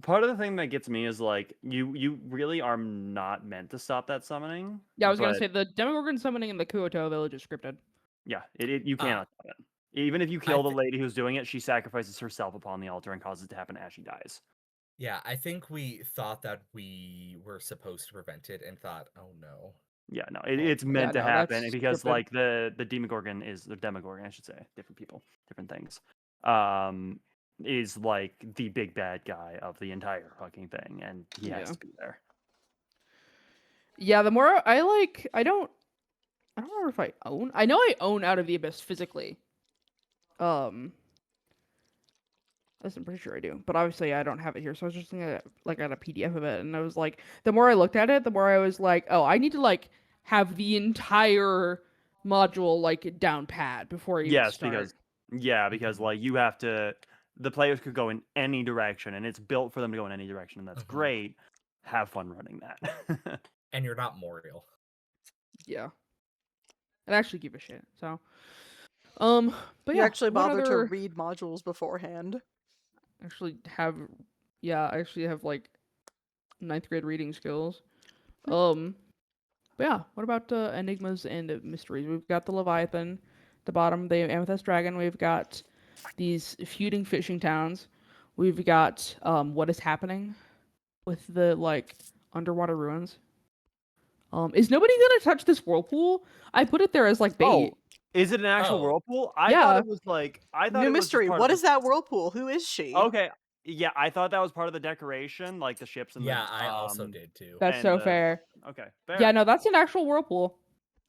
Part of the thing that gets me is like you really are not meant to stop that summoning. Yeah, I was gonna but say the Demogorgon summoning in the Kuoto village is scripted. yeah, you cannot stop it. Even if you I kill the thi- lady who's doing it, she sacrifices herself upon the altar and causes it to happen as she dies. Yeah, I think we thought that we were supposed to prevent it and thought, oh no. Yeah, no, Well, it's yeah, meant to no, happen that's because scripted. like the Demogorgon is the Demogorgon, I should say, different people, different things. Is like the big bad guy of the entire fucking thing, and he has Yeah. to be there. Yeah, the more I don't remember if I own. I know I own Out of the Abyss physically. I'm pretty sure I do, but obviously I don't have it here. So I was just looking at at a PDF of it, and I was like, the more I looked at it, the more I was like, oh, I need to like have the entire module like down pat before I even Yes, start. because like you have to. The players could go in any direction, and it's built for them to go in any direction, and that's great. Have fun running that. And you're not Moriel. Yeah, I actually give a shit. So, but You yeah, actually what bother to other read modules beforehand. actually have? Yeah, I actually have like 9th grade reading skills. But yeah, what about enigmas and mysteries? We've got the Leviathan, the bottom, the Amethyst Dragon. We've got these feuding fishing towns. We've got what is happening with the like underwater ruins. Is nobody gonna touch this whirlpool? I put it there as like bait. Is it an actual Oh. whirlpool? I Yeah. thought it was like New was just mystery. part What of is that whirlpool? Who is she? Okay, yeah, I thought that was part of the decoration, like the ships and Yeah, the I also did too. That's and so the fair. okay, fair. Yeah, no, that's an actual whirlpool.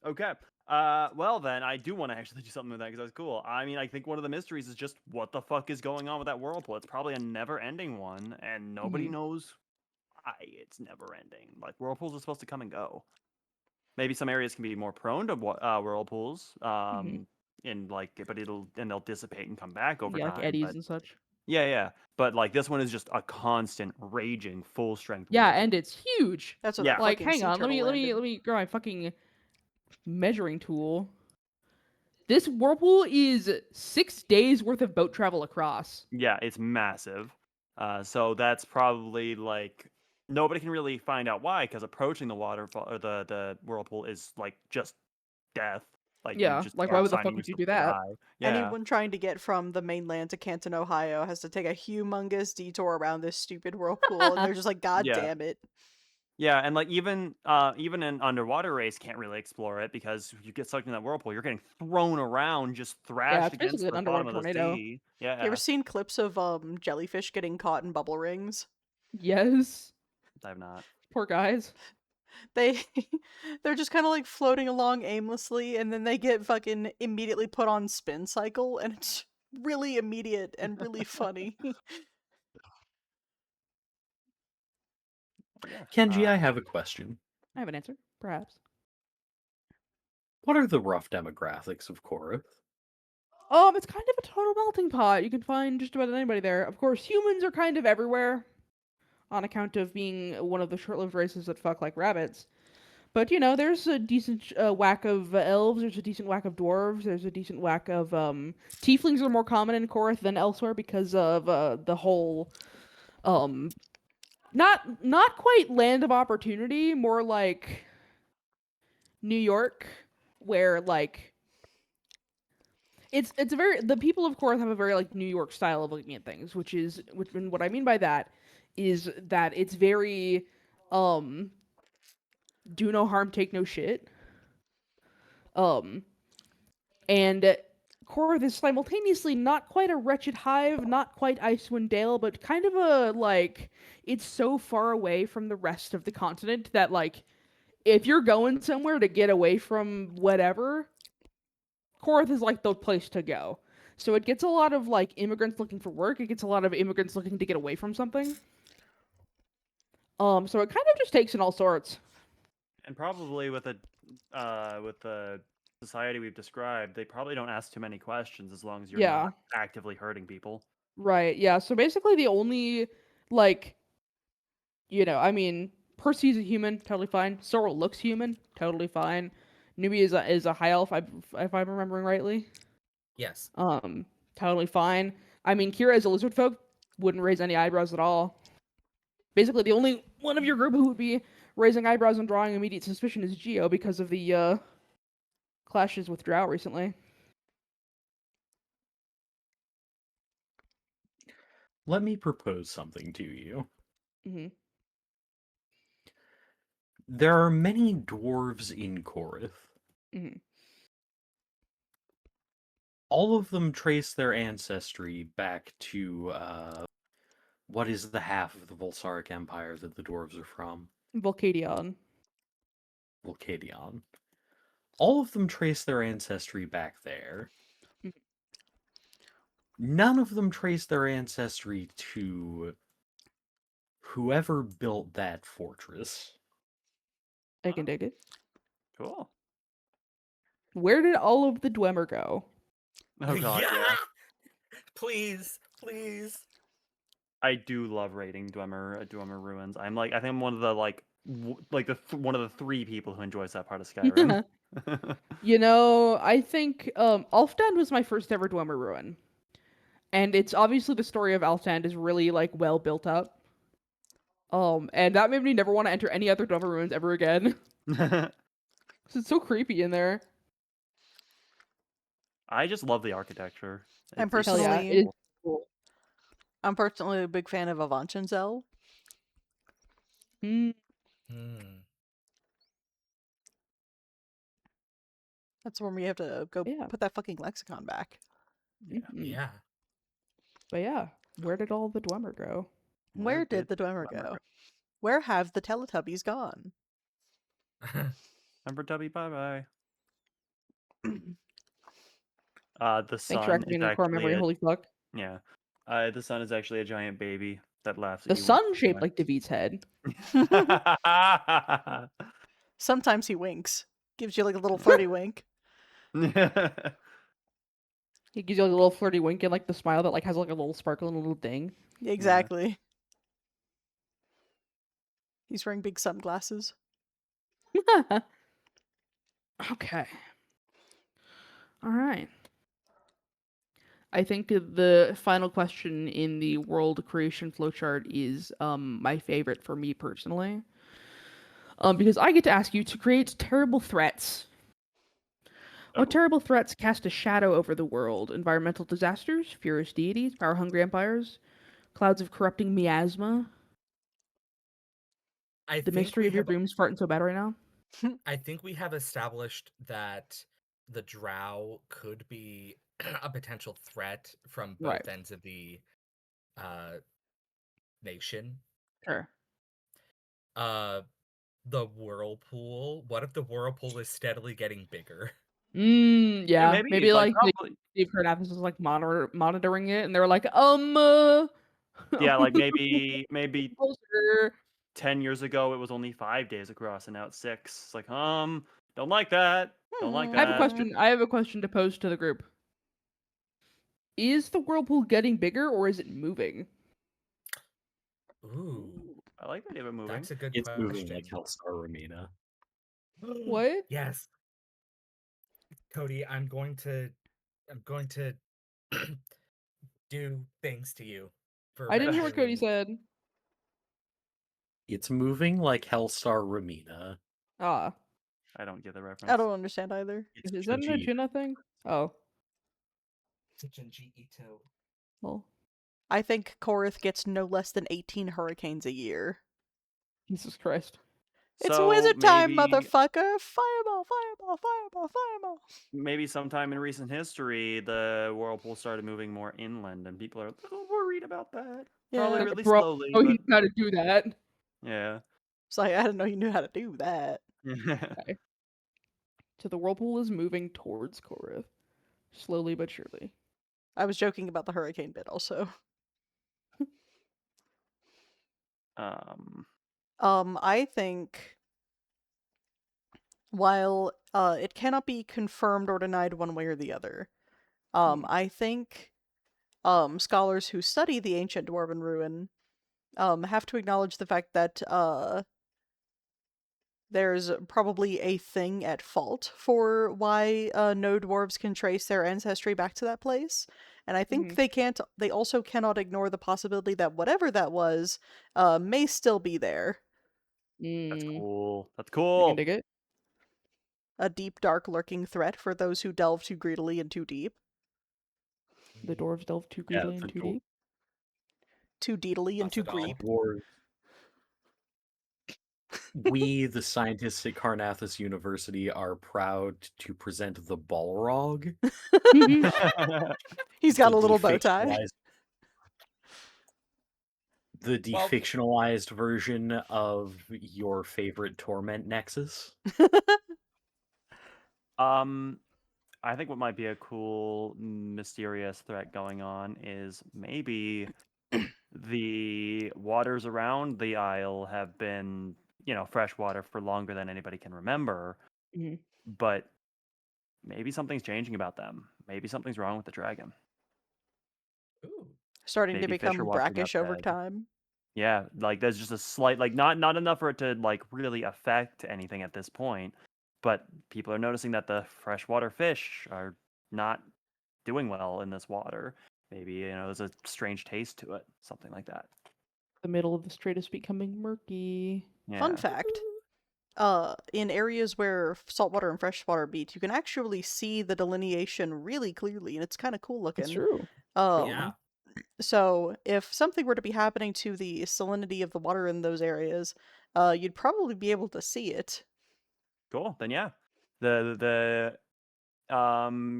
Okay. Well then, I do want to actually do something with that because that's cool. I mean, I think one of the mysteries is just what the fuck is going on with that whirlpool. It's probably a never-ending one, and nobody Mhm. knows why it's never-ending. Like whirlpools are supposed to come and go. Maybe some areas can be more prone to whirlpools. Mhm. And like, but they'll dissipate and come back over Yeah, like time. eddies But and such. yeah. But like this one is just a constant, raging, full-strength Yeah, whirlpool. and it's huge. That's what Yeah. the Like, fucking hang sea on, let turtle landed. me grab my fucking measuring tool. This whirlpool is 6 days worth of boat travel across. Yeah, it's massive. So that's probably like nobody can really find out why because approaching the waterfall or the whirlpool is like just death. Like you Yeah, just like why are would the signing fuck would you yourself do to that? die. Yeah. Anyone trying to get from the mainland to Canton, Ohio has to take a humongous detour around this stupid whirlpool, and they're just like, God Yeah. damn it. Yeah, and like even an underwater race can't really explore it because if you get sucked in that whirlpool, you're getting thrown around, just Yeah, thrashed it's against basically an the underwater bottom of the tornado. sea. You Yeah. ever seen clips of jellyfish getting caught in bubble rings? Yes. I've not. Poor guys. They're just kind of like floating along aimlessly, and then they get fucking immediately put on spin cycle, and it's really immediate and really funny. Yeah. Kenji, I have a question. I have an answer, perhaps. What are the rough demographics of Korath? It's kind of a total melting pot. You can find just about anybody there. Of course, humans are kind of everywhere on account of being one of the short-lived races that fuck like rabbits. But you know, there's a decent whack of elves. There's a decent whack of dwarves. There's a decent whack of tieflings are more common in Korath than elsewhere because of the whole not quite land of opportunity, more like New York, where like it's a very the people of Korath have a very like New York style of looking at things, and what I mean by that is that it's very do no harm, take no shit. And Korath is simultaneously not quite a wretched hive, not quite Icewind Dale, but kind of a like it's so far away from the rest of the continent that like if you're going somewhere to get away from whatever, Korath is like the place to go. So it gets a lot of like immigrants looking for work. It gets a lot of immigrants looking to get away from something. So it kind of just takes in all sorts. And probably with the society we've described, they probably don't ask too many questions as long as you're not actively hurting people. Right. Yeah. So basically, the only like, I mean, Percy's a human, totally fine. Sorrel looks human, totally fine. Newbie is a high elf, if I'm remembering rightly. Yes. Totally fine. I mean, Kira is a lizard folk, wouldn't raise any eyebrows at all. Basically, the only one of your group who would be raising eyebrows and drawing immediate suspicion is Geo because of the clashes with Drow recently. Let me propose something to you. Mm-hmm. There are many dwarves in Korith. Mm-hmm. All of them trace their ancestry back to what is the half of the Volsaric Empire that the dwarves are from? Volcadion. Volcadion. All of them trace their ancestry back there. Mhm. None of them trace their ancestry to whoever built that fortress. I can dig it. Cool. Where did all of the Dwemer go? Oh god, yeah. Please, please. I do love raiding Dwemer ruins. I think I'm one of the one of the 3 people who enjoys that part of Skyrim. You know, I think Alfdand was my first ever Dwemer ruin. And it's obviously the story of Alfdand is really like well built up. And that made me never want to enter any other Dwemer ruins ever again. It's so creepy in there. I just love the architecture. I'm It's Hell so yeah, personally- it is cool. cool. I'm personally a big fan of Avanchenzel. Mm, Hmm. That's when we have to go Yeah. put that fucking lexicon back. Yeah. mhm. Yeah. But yeah, where did all the Dwemer go? Where did the Dwemer go? Where have the Teletubbies gone? Remember Tubby, bye-bye. The Thanks for sun is activating the core actually memory. Holy fuck. yeah. The sun is actually a giant baby that laughs at The you. sun shaped like David's head. Sometimes he winks. Gives you like a little flirty wink. He gives you like a little flirty wink and like the smile that like has like a little sparkle and a little ding. Exactly. He's wearing big sunglasses. Okay. All right. I think the final question in the world creation flowchart is my favorite for me personally. Because I get to ask you to create terrible threats. What Oh. terrible threats cast a shadow over the world? Environmental disasters, furious deities, power-hungry empires, clouds of corrupting miasma. The mystery of your dreams farting so bad right now. I think we have established that the Drow could be a potential threat from both Right. ends of the nation. Sure. The whirlpool. What if the whirlpool is steadily getting bigger? Yeah. Maybe like probably. Steve Karnathis was like monitoring it, and they were like, Yeah, like maybe closer. 10 years ago it was only 5 days across and now it's 6. It's like, don't like that. Don't like I have a that. question. I have a question to pose to the group. Is the whirlpool getting bigger or is it moving? Ooh, I like the idea of it moving. that's a good It's question. moving like Hellstar Ramina. What? Yes. Cody, I'm going to do things to you. I didn't hear what Cody said. It's moving like Hellstar Ramina. Ah. I don't get the reference. I don't understand either. It's Is that an Junji. Ajuna thing? Oh. Junji Ito. Well, I think Korith gets no less than 18 hurricanes a year. Jesus Christ. It's So wizard time, maybe- motherfucker! Fireball, fireball, fireball, fireball! Maybe sometime in recent history, the whirlpool started moving more inland, and people are a little worried about that. Probably Yeah. really Bro, slowly. oh, but... he's got to do that. Yeah. It's like, I didn't know you knew how to do that. So the whirlpool is moving towards Korith. Slowly but surely. I was joking about the hurricane bit also. I think while it cannot be confirmed or denied one way or the other, I think scholars who study the ancient dwarven ruin have to acknowledge the fact that there's probably a thing at fault for why no dwarves can trace their ancestry back to that place. And I think Mhm. they also cannot ignore the possibility that whatever that was may still be there. That's Mm. cool. That's I can cool. dig it. A deep, dark, lurking threat for those who delve too greedily and too deep. The dwarves delve too Yeah, greedily and too deep. Too deedily and Not too at all. greep. Dwarves. We, the scientists at Carnathus University, are proud to present the Balrog. He's got the a little bow tie. defictionalized- The Well, defictionalized version of your favorite torment nexus. I think what might be a cool, mysterious threat going on is maybe the waters around the Isle have been, freshwater for longer than anybody can remember, Mhm. but maybe something's changing about them. Maybe something's wrong with the dragon. ooh. Starting to Maybe fish are become watching brackish over outside. time. Yeah, like there's just a slight, like not enough for it to like really affect anything at this point, but people are noticing that the freshwater fish are not doing well in this water. Maybe, there's a strange taste to it, something like that. The middle of the strait is becoming murky. Fun Yeah. fact. In areas where saltwater and freshwater meet, you can actually see the delineation really clearly, and it's kind of cool It's looking. true. Yeah. So if something were to be happening to the salinity of the water in those areas, you'd probably be able to see it. Cool. Then yeah. The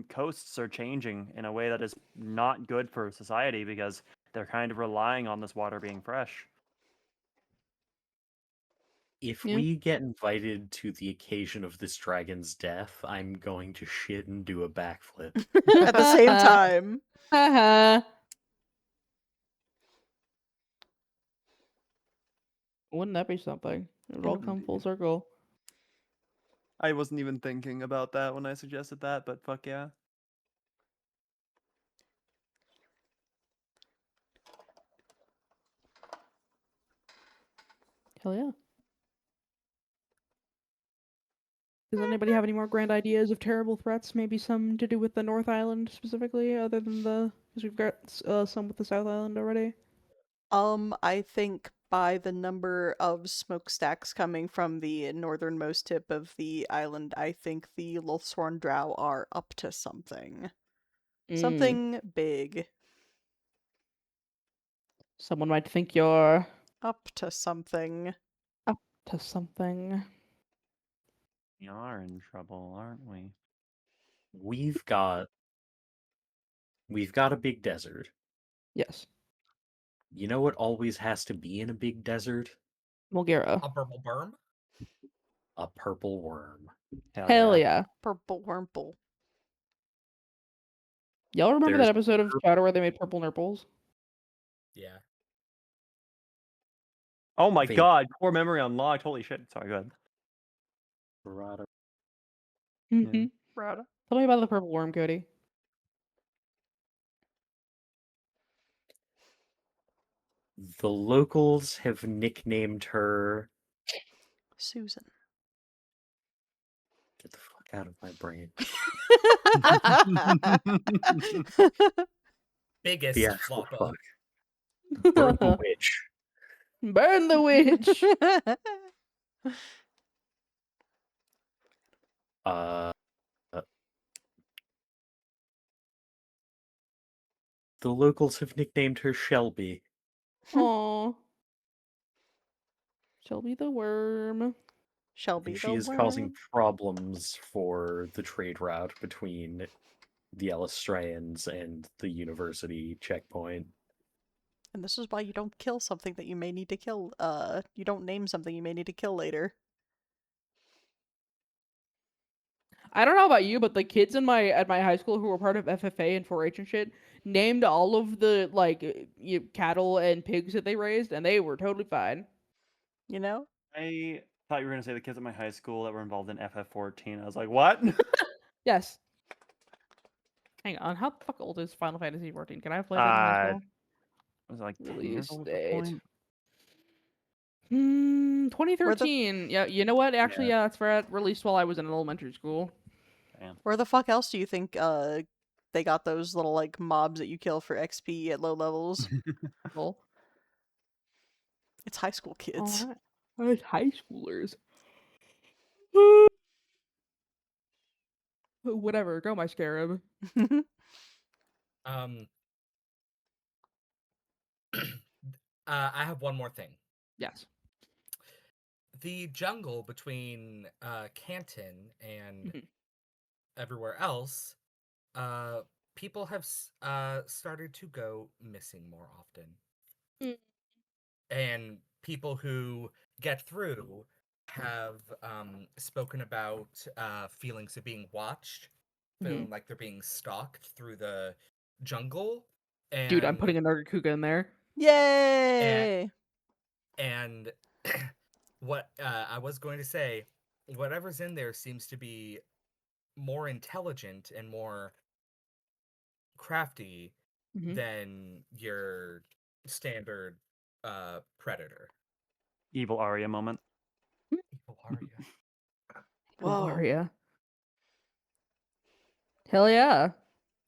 coasts are changing in a way that is not good for society because they're kind of relying on this water being fresh. If Yeah. we get invited to the occasion of this dragon's death, I'm going to shit and do a backflip. At the same time. Haha. Wouldn't that be something? It would all come full circle. I wasn't even thinking about that when I suggested that, but fuck yeah. Hell yeah. Does anybody have any more grand ideas of terrible threats? Maybe some to do with the North Island specifically, other than because we've got some with the South Island already. I think by the number of smokestacks coming from the northernmost tip of the island, I think the Lothsworn Drow are up to something. Something big. Someone might think you're Up to something. up to something. We are in trouble, aren't we? We've got a big desert. Yes. You know what always has to be in a big desert? Mulgera. A purple berm? A purple worm. Hell yeah. Purple wormple. Y'all remember There's that episode of Chowder where they made purple nurples? Yeah. Oh my Vape. god, core memory unlocked. Holy shit. Sorry, go ahead. Rada. Mm-hmm. Rada. Tell me about the purple worm, Cody. The locals have nicknamed her. Susan. Get the fuck out of my brain. Biggest The actual floppa. fuck. Burn the witch. Burn the witch! The locals have nicknamed her Shelby. Aww. Shelby the worm. Shelby And the she is worm. causing problems for the trade route between the Elistrayans and the university checkpoint. And this is why you don't kill something that you may need to kill. You don't name something you may need to kill later. I don't know about you, but the kids at my high school who were part of FFA and 4-H and shit named all of the cattle and pigs that they raised, and they were totally fine. You know? I thought you were going to say the kids at my high school that were involved in FF14. I was like, what? Yes. Hang on, how the fuck old is Final Fantasy 14? Can I play that in high school? I was like 10 years Release old at this date. point. 2013. Yeah, you know what? Actually, yeah, that's right. Released while I was in elementary school. Damn. Where the fuck else do you think they got those little like mobs that you kill for XP at low levels. Cool. It's high school kids. Alright. It's high schoolers. Whatever, go my scarab. Um, I have one more thing. Yes. The jungle between Canton and Mhm. everywhere else, people have started to go missing more often. Mm. And people who get through have spoken about feelings of being watched, feeling like they're being stalked through the jungle. Dude, I'm And putting a Nargacuga in there. Yay! and what I was going to say, whatever's in there seems to be more intelligent and more crafty than your standard predator. Evil Arya moment. Evil Arya. Whoa. Aria. Hell yeah.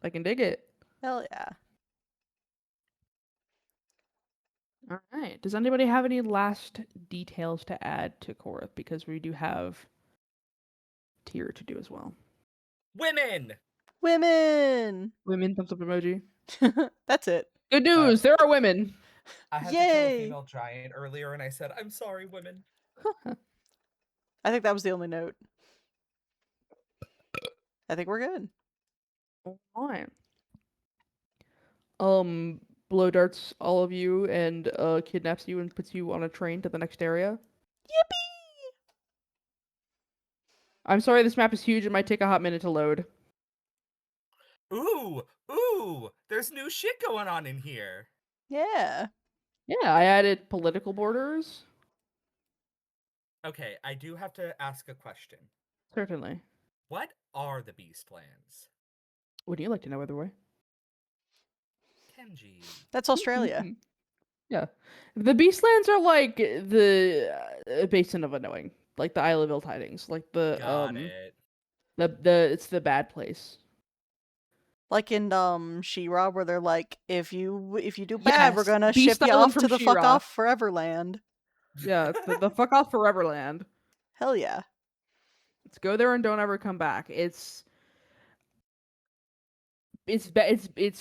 I can dig it. Hell yeah. All right. Does anybody have any last details to add to Korath? Because we do have tier to do as well. Women! Women! Women, thumbs up emoji. That's it. Good news, there are women. I had to kill a Yay! female giant earlier and I said, I'm sorry, women. I think that was the only note. I think we're good. All right. Blow darts all of you and kidnaps you and puts you on a train to the next area. Yippee! I'm sorry, this map is huge. It might take a hot minute to load. Ooh, there's new shit going on in here. Yeah. Yeah, I added political borders. Okay, I do have to ask a question. Certainly. What are the Beastlands? Would you like to know, by the way? Kenji. That's Australia. Yeah. The Beastlands are like the basin of unknowing. Like the Isle of Ill Tidings. Like the Got it. it's the bad place. Like in She-Ra, where they're like, if you do bad, we're Yes, gonna Beast ship you Island off to from the fuck She-Ra. off forever land. Yeah, the fuck off Foreverland. Hell yeah. Let's go there and don't ever come back. It's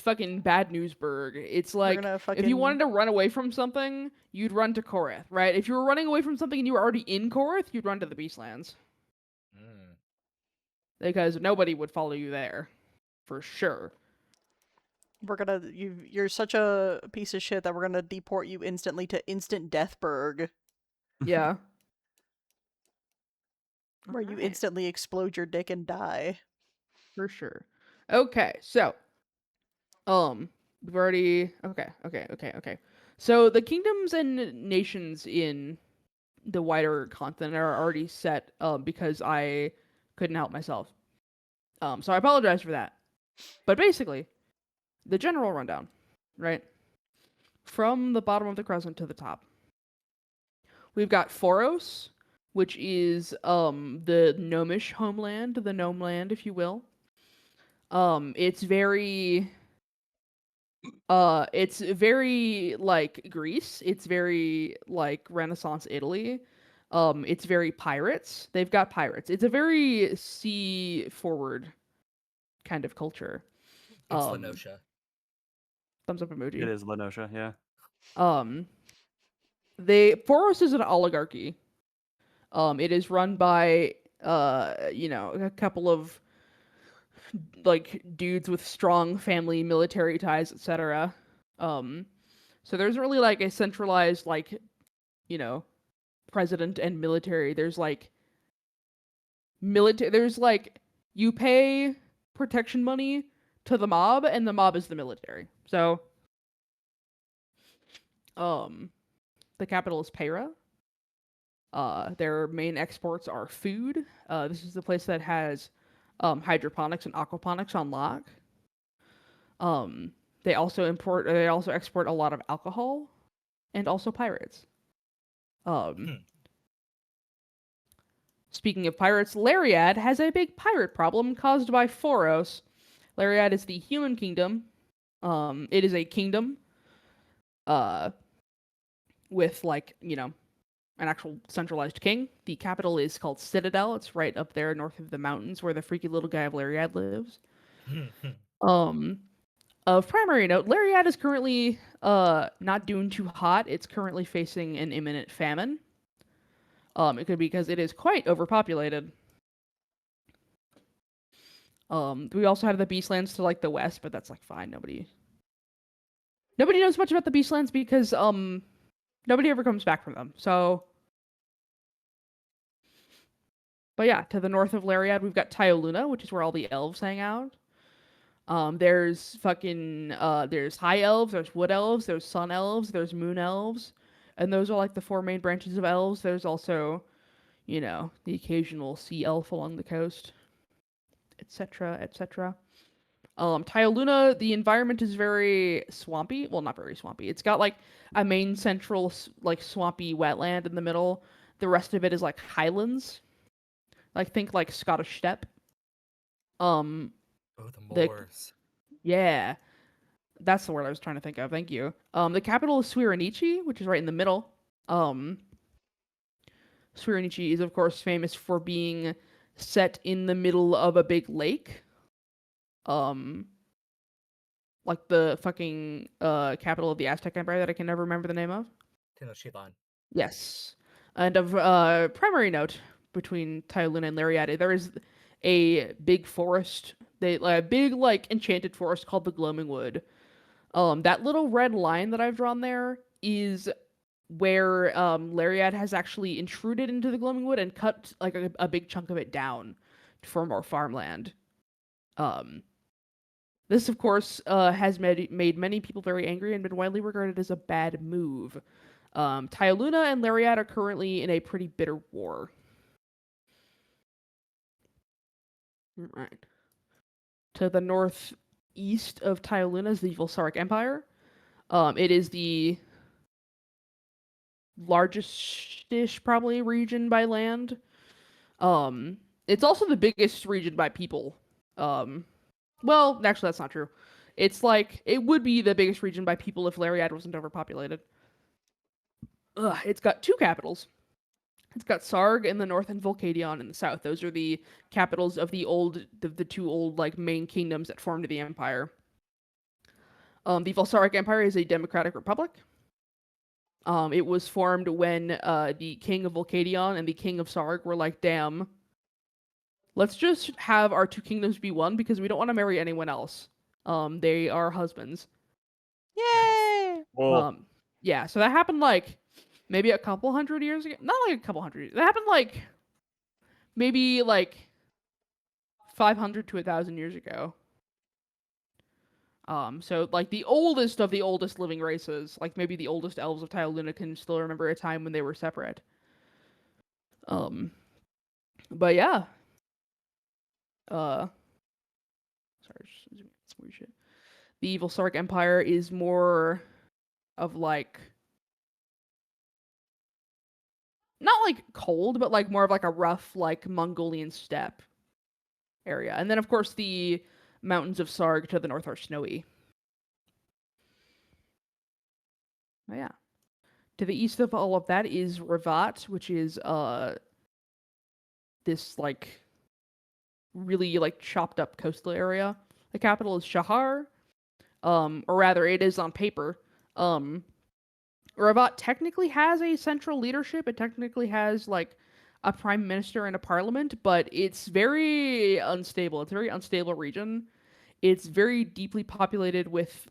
fucking bad newsburg. It's We're like gonna if you fucking wanted to run away from something, you'd run to Korath, right? If you were running away from something and you were already in Korath, you'd run to the Beastlands. Because nobody would follow you there. For sure. you're such a piece of shit that we're gonna deport you instantly to Instant Deathburg, Yeah. where you Alright. instantly explode your dick and die. For sure. Okay, so we've already okay. So the kingdoms and nations in the wider continent are already set because I couldn't help myself. So I apologize for that. But basically, the general rundown, right? From the bottom of the crescent to the top. We've got Foros, which is the gnomish homeland, the gnome land, if you will. It's very like Greece. It's very like Renaissance Italy. It's very pirates. They've got pirates. It's a very sea forward kind of culture. It's Lenosha. Thumbs up emoji. It is Lenosha, yeah. Foros is an oligarchy. It is run by a couple of like dudes with strong family military ties, etc. So there's really like a centralized like president and military. There's like you pay protection money to the mob and the mob is the military. So the capital is Pera. Their main exports are food. This is the place that has hydroponics and aquaponics on lock. They also export a lot of alcohol and also pirates. Speaking of pirates, Lariad has a big pirate problem caused by Foros. Lariad is the human kingdom. It is a kingdom with, like, an actual centralized king. The capital is called Citadel. It's right up there north of the mountains where the freaky little guy of Lariad lives. Of primary note, Lariad is currently not doing too hot. It's currently facing an imminent famine. It could be because it is quite overpopulated. We also have the Beastlands to, like, the west, but that's, like, fine. Nobody knows much about the Beastlands because nobody ever comes back from them. So, but yeah, to the north of Lariad, we've got Tyoluna, which is where all the elves hang out. There's there's high elves, there's wood elves, there's sun elves, there's moon elves, and those are like the four main branches of elves. There's also, the occasional sea elf along the coast, etc., etc. Tyoluna, the environment is very swampy. Well, not very swampy. It's got like a main central like swampy wetland in the middle. The rest of it is like highlands. Like, think like Scottish steppe. Oh, the moors. Yeah, that's the word I was trying to think of. Thank you. The capital is Sviranichi, which is right in the middle. Sviranichi is, of course, famous for being set in the middle of a big lake. Like the fucking capital of the Aztec Empire that I can never remember the name of. Tenochtitlan. Yes. And of primary note between Tyoluna and Lariade, there is a big forest, a big, like, enchanted forest called the Gloaming Wood. That little red line that I've drawn there is where Lariad has actually intruded into the Gloaming Wood and cut like a big chunk of it down for more farmland. This, of course, has made many people very angry and been widely regarded as a bad move. Tyoluna and Lariad are currently in a pretty bitter war. Right. To the northeast of Tyoluna is the Volsaric Empire. It is the largest-ish, probably, region by land. It's also the biggest region by people. Well, actually, that's not true. It's like, it would be the biggest region by people if Lariad wasn't overpopulated. It's got two capitals. It's got Sarg in the north and Volcadion in the south. Those are the capitals of the two old, like, main kingdoms that formed the empire. The Volsaric Empire is a democratic republic. It was formed when the king of Volcadion and the king of Sarg were like, damn, let's just have our two kingdoms be one because we don't want to marry anyone else. They are husbands. Yay! Yeah, so that happened like maybe a couple hundred years ago. Not like a couple hundred years. That happened like maybe like 500 to 1,000 years ago. So like the oldest of the oldest living races, like maybe the oldest elves of Tyoluna can still remember a time when they were separate. But yeah. Sorry, it's weird shit. The Volsaric Empire is more of like, not like cold, but like more of like a rough, like Mongolian steppe area. And then of course the mountains of Sarg to the north are snowy. Oh yeah. To the east of all of that is Ravat, which is this like really like chopped up coastal area. The capital is Shahar. Or rather it is on paper. Ravat technically has a central leadership. It technically has like a prime minister and a parliament, but it's very unstable. It's a very unstable region. It's very deeply populated with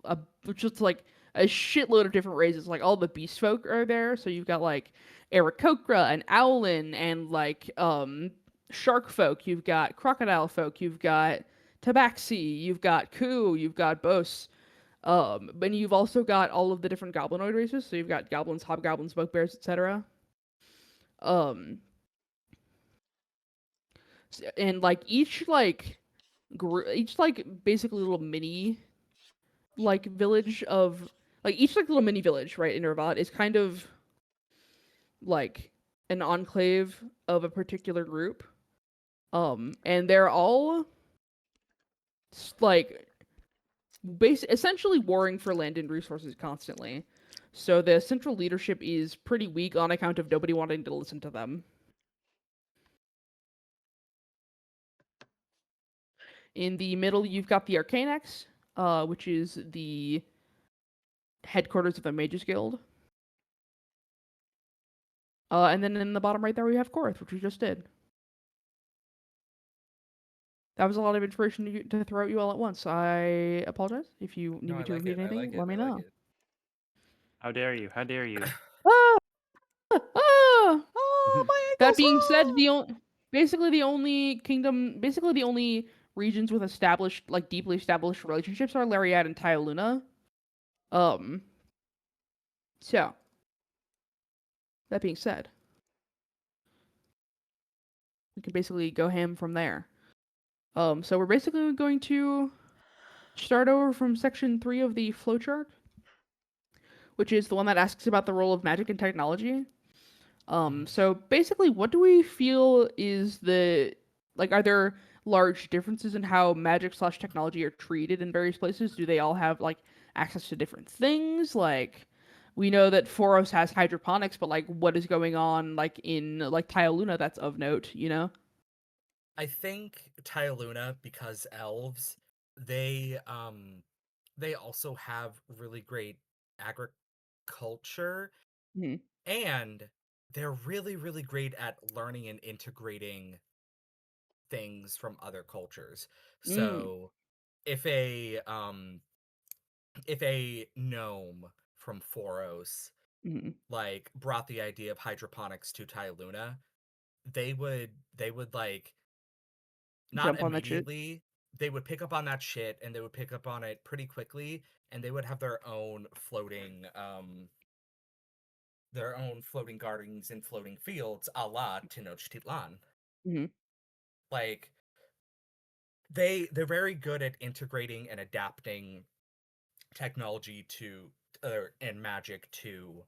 just like a shitload of different races. Like all the beast folk are there. So you've got like Aarakocra and Owlin and like shark folk. You've got crocodile folk. You've got Tabaxi. You've got Ku. You've got Bos. But you've also got all of the different goblinoid races. So you've got goblins, hobgoblins, bugbears, etc. And like each like basically little mini like village of like each like little mini village right in Ravat is kind of like an enclave of a particular group. And they're all like essentially warring for land and resources constantly. So the central leadership is pretty weak on account of nobody wanting to listen to them. In the middle, you've got the Arcanex, which is the headquarters of the Mages Guild. And then in the bottom right there, we have Korath, which we just did. That was a lot of information to throw at you all at once. I apologize. If you need me to repeat anything, let me know. How dare you? How dare you? Ah! Ah! Oh, my ankles! That being said, ah! the only regions with established, like deeply established relationships are Lariat and Tyaluna. So that being said, we can basically go ham from there. So we're basically going to start over from section 3 of the flowchart, which is the one that asks about the role of magic and technology. So basically, what do we feel is are there large differences in how magic / technology are treated in various places? Do they all have like access to different things? Like, we know that Foros has hydroponics, but like, what is going on like in like Tyaluna that's of note? You know? I think Tyaluna, because elves, they also have really great agriculture, Mm-hmm. and they're really, really great at learning and integrating things from other cultures. So if a gnome from Foros Mm-hmm. like brought the idea of hydroponics to Tyaluna, they would like not Jump on that shit. immediately. They would pick up on that shit, and they would pick up on it pretty quickly, and they would have their own floating gardens and floating fields, a la Tenochtitlan. Mm-hmm. Like they're very good at integrating and adapting technology to and magic to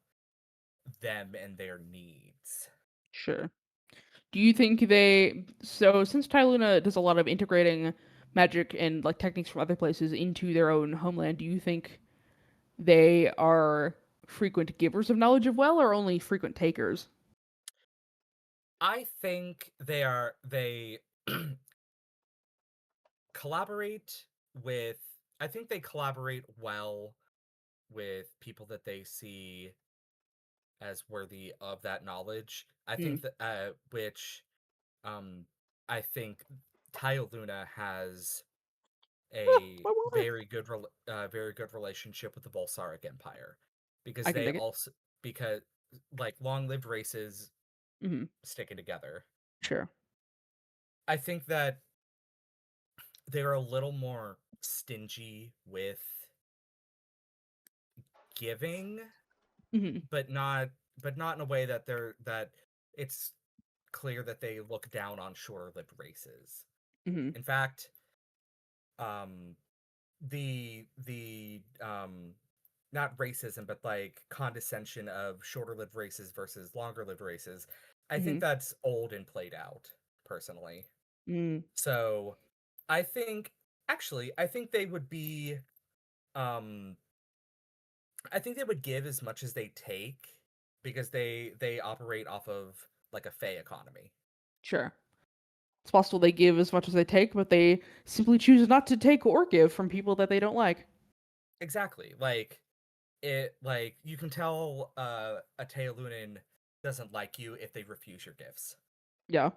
them and their needs. Sure. Do you think since Tyluna does a lot of integrating magic and like techniques from other places into their own homeland, do you think they are frequent givers of knowledge of well or only frequent takers? I think they collaborate with I think they collaborate well with people that they see as worthy of that knowledge. I think that which I think Tyaluna has a very good relationship with the Bolsaric Empire because I can they dig it. also because like long-lived races Mm-hmm. sticking together. Sure. I think that they're a little more stingy with giving, Mm-hmm. but not in a way that it's clear that they look down on shorter-lived races. Mm-hmm. In fact, the not racism, but like condescension of shorter-lived races versus longer-lived races, I think Mm-hmm. that's old and played out, personally. Mm-hmm. So, I think I think they would be I think they would give as much as they take because they operate off of like a Fey economy. Sure. It's possible they give as much as they take, but they simply choose not to take or give from people that they don't like. Exactly. Like you can tell a Tealunan doesn't like you if they refuse your gifts. Yeah.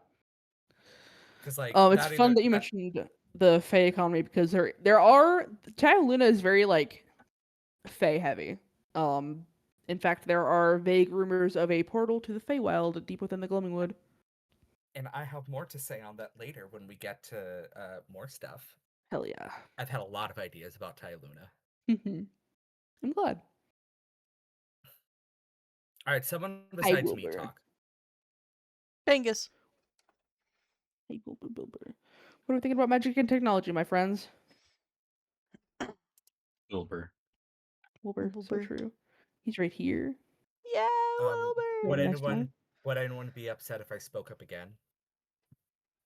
Because like It's fun that you mentioned the Fey economy because there are Luna is very like Fey heavy. In fact, there are vague rumors of a portal to the Feywild deep within the Gloaming Wood. And I have more to say on that later when we get to more stuff. Hell yeah. I've had a lot of ideas about Tyaluna. I'm glad. All right, someone besides me talk. Pengus. Hey, Wilbur. What are we thinking about magic and technology, my friends? Wilbur. Wilbur, so true. He's right here. Yeah, Would Wilbur. anyone be upset if I spoke up again?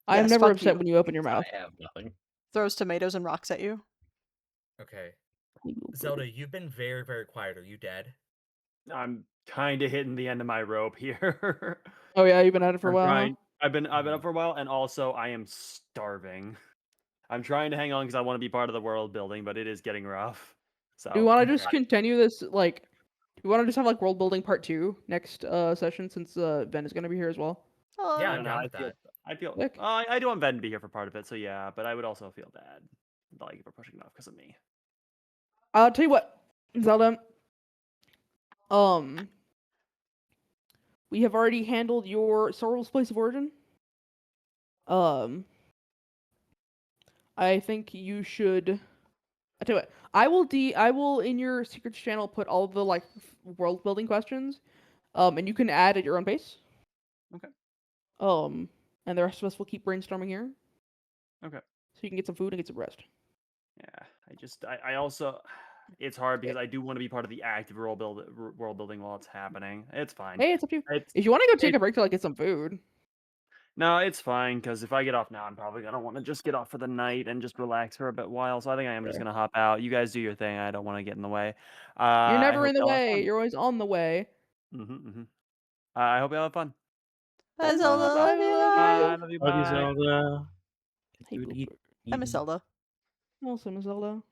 I'm Yes, never fuck upset you. when you open your mouth. I have nothing. throws tomatoes and rocks at you. Okay. Zelda, you've been very, very quiet. Are you dead? I'm kind of hitting the end of my rope here. Oh yeah, you've been at it for a I'm while. trying. I've been Mhm. up for a while, and also I am starving. I'm trying to hang on because I want to be part of the world building, but it is getting rough. So Do we want to just Okay. continue this? Like, do we want to just have like world building part 2 next session since Ben is going to be here as well? Yeah, I I'm don't know. down with that. I feel. Sick. I do want Ben to be here for part of it, so yeah. But I would also feel bad, like if we're pushing it off because of me. I'll tell you what, Zelda. We have already handled your Sorrel's place of origin. I think you should. I tell you what, I will in your secrets channel put all the like world building questions. And you can add at your own pace. Okay. And the rest of us will keep brainstorming here. Okay. So you can get some food and get some rest. Yeah. I also. It's hard because I do want to be part of the active world building while it's happening. It's fine. Hey, it's up to you. It's, If you want to go take a break to like get some food. No, it's fine because if I get off now, I'm probably gonna want to just get off for the night and just relax for a bit while. So I think I am just Fair. gonna hop out. You guys do your thing. I don't want to get in the way. You're I never hope in the y'all have way. fun. You're always on the way. I hope y'all have fun. Bye, Zelda. Love you. Bye. Love you. Love you, Bye. Zelda. Hey, Blooper. I miss Zelda. Also, Miss Zelda.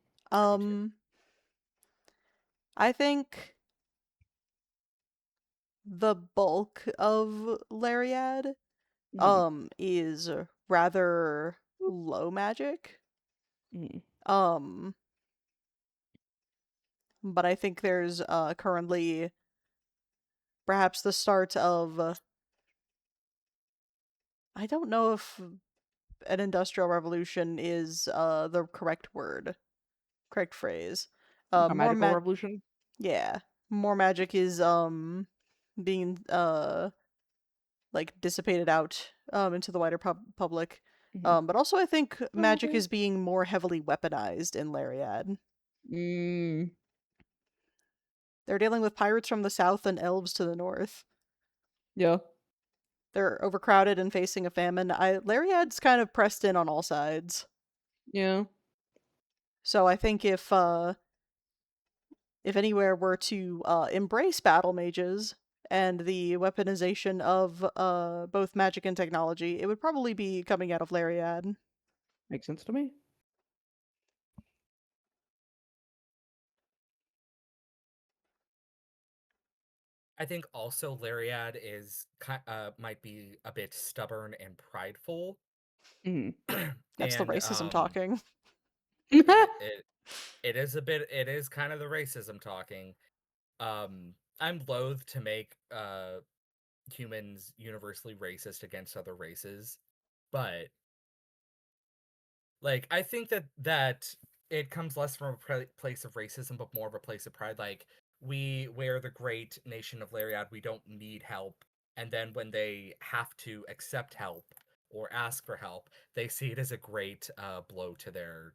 I think the bulk of Lariad is rather low magic. But I think there's currently perhaps the start of I don't know if an industrial revolution is the correct phrase. Like a More magical revolution. Yeah. More magic is being like dissipated out into the wider public. But also I think magic is being more heavily weaponized in Lariad. They're dealing with pirates from the south and elves to the north. Yeah. They're overcrowded and facing a famine. Lariad's kind of pressed in on all sides. Yeah. So I think if anywhere were to embrace battle mages and the weaponization of both magic and technology, it would probably be coming out of Lariad. Makes sense to me. I think also Lariad is might be a bit stubborn and prideful. That's the racism talking. It is a bit. It is kind of the racism talking. I'm loath to make humans universally racist against other races, but like I think that it comes less from a place of racism, but more of a place of pride. Like we're the great nation of Lariad. We don't need help, and then when they have to accept help or ask for help, they see it as a great blow to their.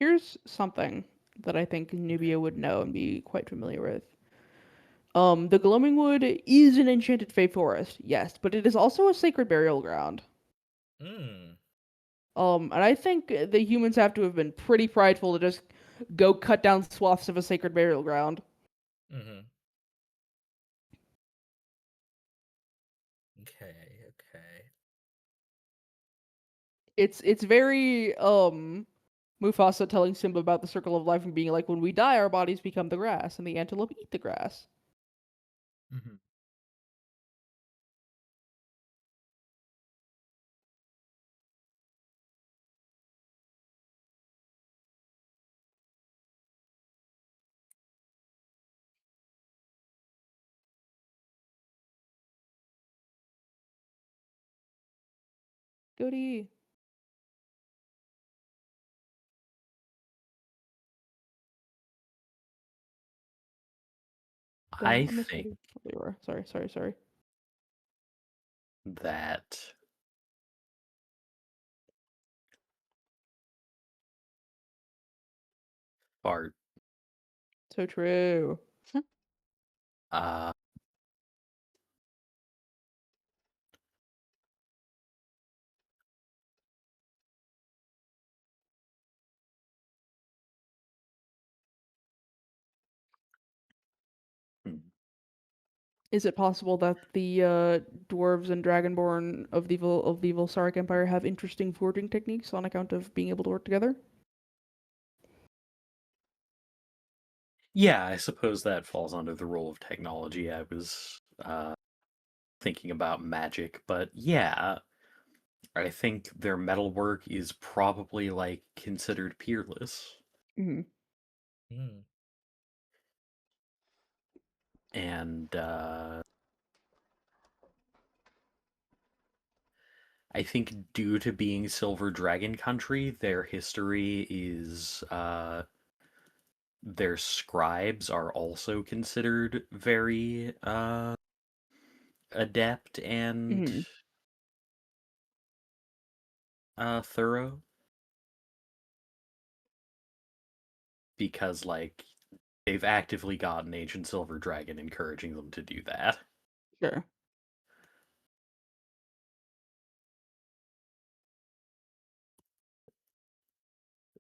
Here's something that I think Nubia would know and be quite familiar with. The Gloaming Wood is an enchanted fey forest, yes, but it is also a sacred burial ground. And I think the humans have to have been pretty prideful to just go cut down swaths of a sacred burial ground. Okay. It's very Mufasa telling Simba about the circle of life and being like, when we die, our bodies become the grass, and the antelope eat the grass. Goody. I think Sorry. that Bart, So true. uh, Is it possible that the dwarves and dragonborn of the Volsaric Empire have interesting forging techniques on account of being able to work together? Yeah, I suppose that falls under the role of technology. I was thinking about magic, but yeah, I think their metalwork is probably like considered peerless. Mm-hmm. Mm. And I think due to being Silver Dragon country, their history is their scribes are also considered very adept and Mm-hmm. thorough, because like they've actively got an ancient silver dragon encouraging them to do that. Sure.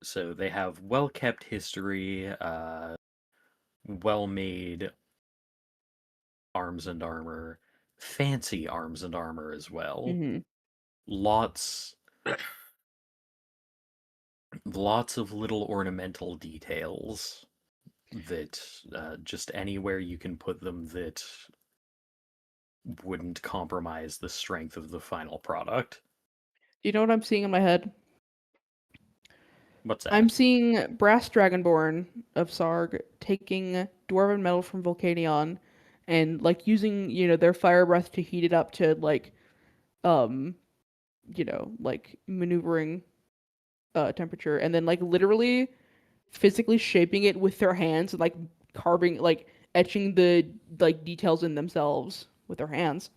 So they have well kept history, well made arms and armor, fancy arms and armor as well. Mm-hmm. Lots lots of little ornamental details that just anywhere you can put them that wouldn't compromise the strength of the final product. Do you know what I'm seeing in my head? What's I'm that? seeing Brass Dragonborn of Sarg taking dwarven metal from Volcanion and like using, their fire breath to heat it up to like um, like maneuvering temperature and then like literally physically shaping it with their hands and like carving like etching the like details in themselves with their hands.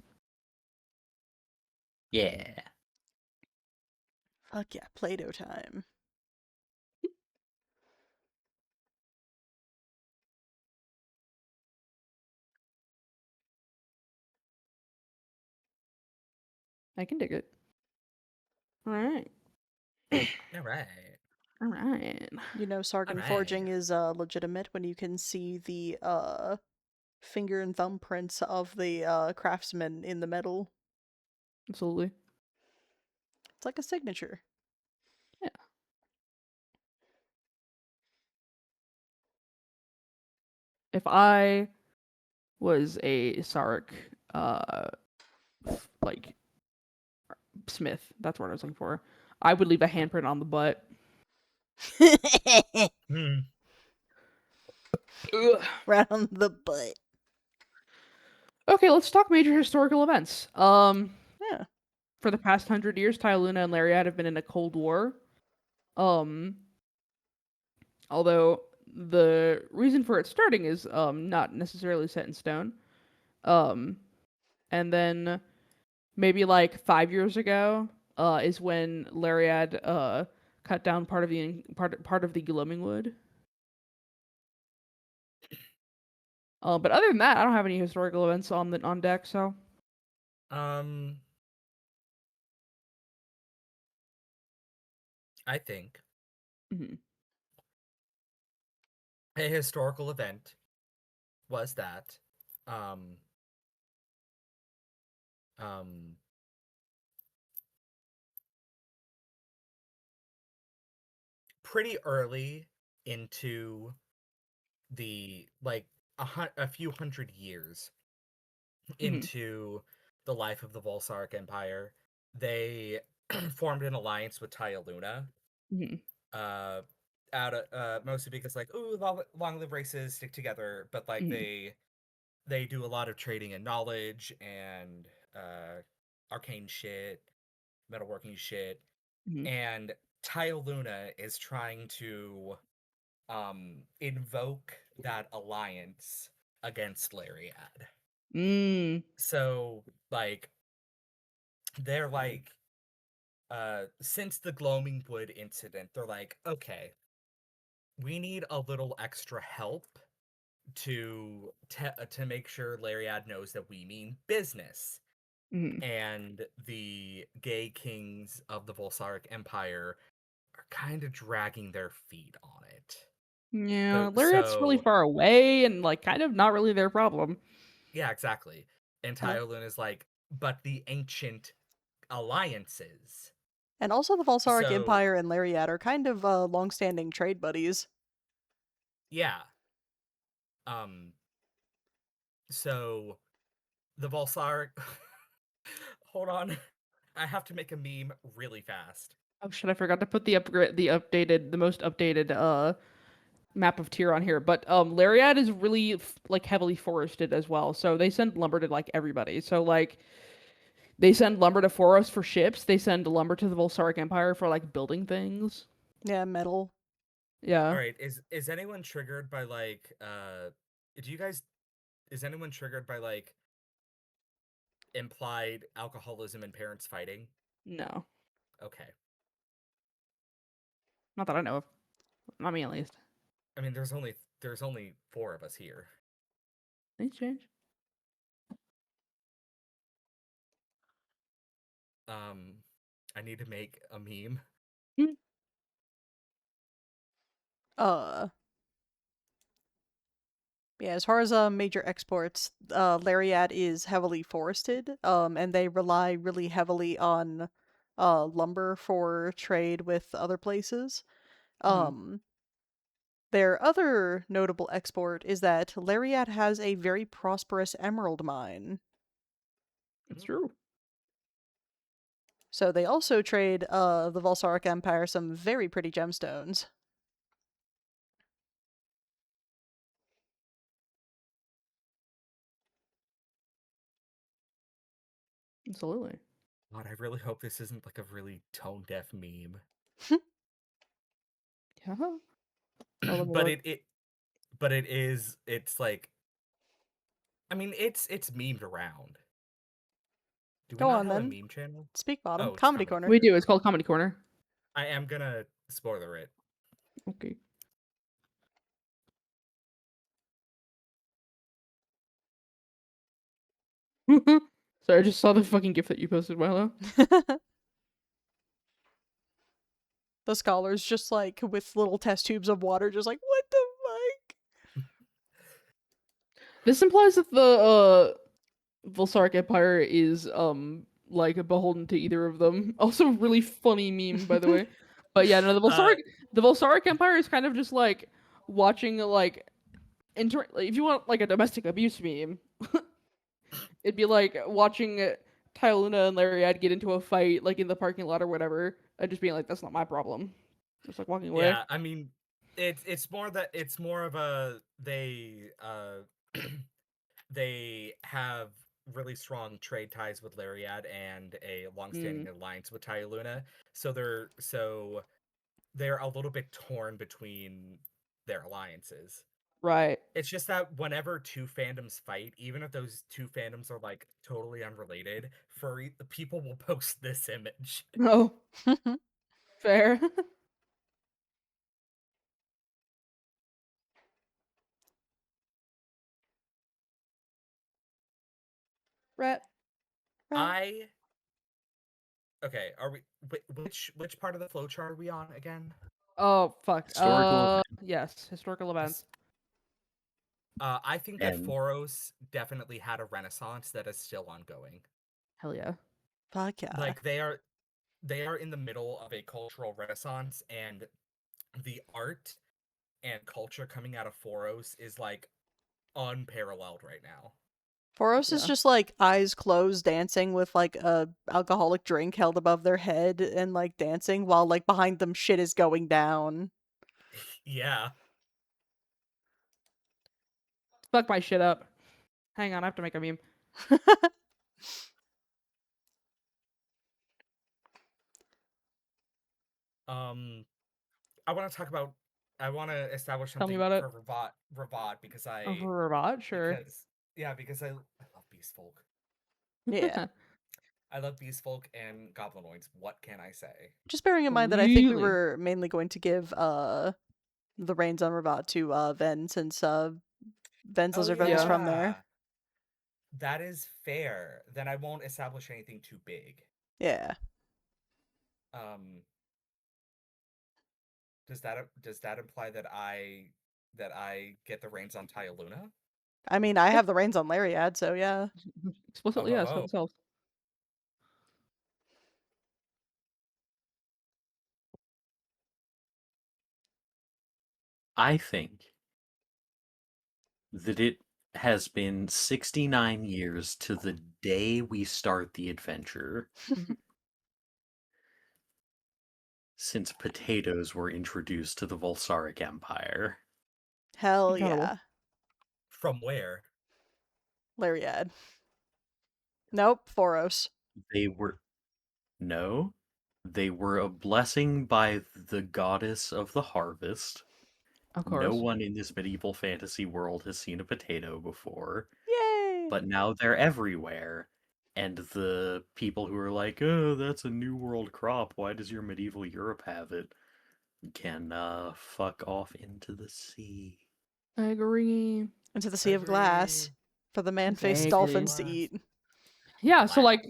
Yeah. Fuck yeah, Play-Doh time. I can dig it. All right. All right. All right. You know, Sargon Alright. forging is legitimate when you can see the finger and thumbprints of the craftsman in the metal. Absolutely. It's like a signature. Yeah. If I was a Sark like smith, that's what I was looking for, I would leave a handprint on the butt. Hmm. Ugh. Right on the butt. Okay, let's talk major historical events. Yeah. For the past 100 years, Tyluna and Lariat have been in a Cold War. Although the reason for it starting is not necessarily set in stone. And then maybe like 5 years ago is when Lariad cut down part of the gloaming wood. But other than that, I don't have any historical events on deck. So I think Mhm. a historical event was that um um pretty early into the like a few hundred years Mhm. into the life of the Volsark Empire, they formed an alliance with Tyaluna. Mhm. Uh, out of mostly because like, ooh, long live races stick together, but like Mhm. they do a lot of trading and knowledge and arcane shit, metalworking shit, Mhm. and Tyaluna is trying to invoke that alliance against Lariad. Mm. So like they're like since the gloaming wood incident, they're like, okay, we need a little extra help to make sure Lariad knows that we mean business. Mhm. And the gay kings of the Volsaric Empire are kind of dragging their feet on it. Yeah, So, Lariat's really so far away and like kind of not really their problem. Yeah, exactly. And And, Tyolun is like, but the ancient alliances. and also the Valsaric So Empire and Lariat are kind of long-standing trade buddies. yeah. Um. So the Valsaric. Hold on, I have to make a meme really fast. Oh shit! I forgot to put the most updated map of tier on here. But Lariat is really like heavily forested as well, so they send lumber to like everybody. So like they send lumber to Foros for ships. They send lumber to the Volsaric Empire for like building things. Yeah, metal. Yeah. All right, is anyone triggered by like do you guys is anyone triggered by like implied alcoholism and parents fighting? No, Okay. not that I know of. Not me at least. I mean, there's only 4 of us here. Things change. I need to make a meme. Uh, yeah, as far as major exports, Lariat is heavily forested, and they rely really heavily on lumber for trade with other places. Um, their other notable export is that Lariat has a very prosperous emerald mine. It's true. So they also trade the Valsaric Empire some very pretty gemstones. Absolutely. God, I really hope this isn't like a really tone deaf meme. Yeah. Oh, let me but look. it's like, I mean, it's memed around. Do we Go not on have a then. meme channel? Speak bottom. Oh, it's Comedy Comedy Corner. We Corner. do. It's called Comedy Corner. I am gonna spoiler it. Okay. Sorry, I just saw the fucking GIF that you posted, Milo. The scholars just like with little test tubes of water, just like, what the fuck? This implies that the Volsaric Empire is like beholden to either of them. Also, really funny meme, by the way. But yeah, no, the Volsaric Empire is kind of just like watching like like, if you want like a domestic abuse meme, it'd be like watching Tyluna and Lariad get into a fight like in the parking lot or whatever, and just being like, "That's not my problem." Just like walking away. Yeah, I mean, it's more of a they have really strong trade ties with Lariad and a long-standing alliance with Tyaluna, so they're a little bit torn between their alliances. Right. It's just that whenever 2 fandoms fight, even if those 2 fandoms are like totally unrelated, the people will post this image. Oh, fair. Rat. I Okay, are we which part of the flowchart are we on again? Oh fuck. Historical event. Yes, historical events. I think that And Foros definitely had a renaissance that is still ongoing. Hell yeah. Fuck yeah. Like they are in the middle of a cultural renaissance, and the art and culture coming out of Foros is like unparalleled right now. Foros is Yeah. just like eyes closed dancing with like a alcoholic drink held above their head and like dancing while like behind them shit is going down. Yeah. Fuck my shit up. Hang on, I have to make a meme. I want to talk about I want to establish Tell me something about it. for Ravat because Oh, for a robot, sure. because I love Beast Folk. Yeah. I love Beast Folk and Goblinoids. What can I say? Just bearing in mind that I think we Really? were mainly going to give the reins on Ravat to Ven, since Ven's Oh lizard folk is Yeah. from there. That is fair. Then I won't establish anything too big. Yeah. Um, does that imply that I get the reins on Tyaluna? I mean, I have the reins on Lariad, so yeah. Explicitly, yes. Oh. Self. I think that it has been 69 years to the day we start the adventure since potatoes were introduced to the Volsaric Empire. Hell Incredible. yeah. From where? Lariad. Nope, Foros. They were no, they were a blessing by the goddess of the harvest. Of No course. one in this medieval fantasy world has seen a potato before, Yay! but now they're everywhere. And the people who are like, oh, that's a new world crop, why does your medieval Europe have it? Can fuck off into the sea. I agree. Into the Sea of Glass Agree. for the man-faced Vaguely. dolphins to eat. Yeah, so like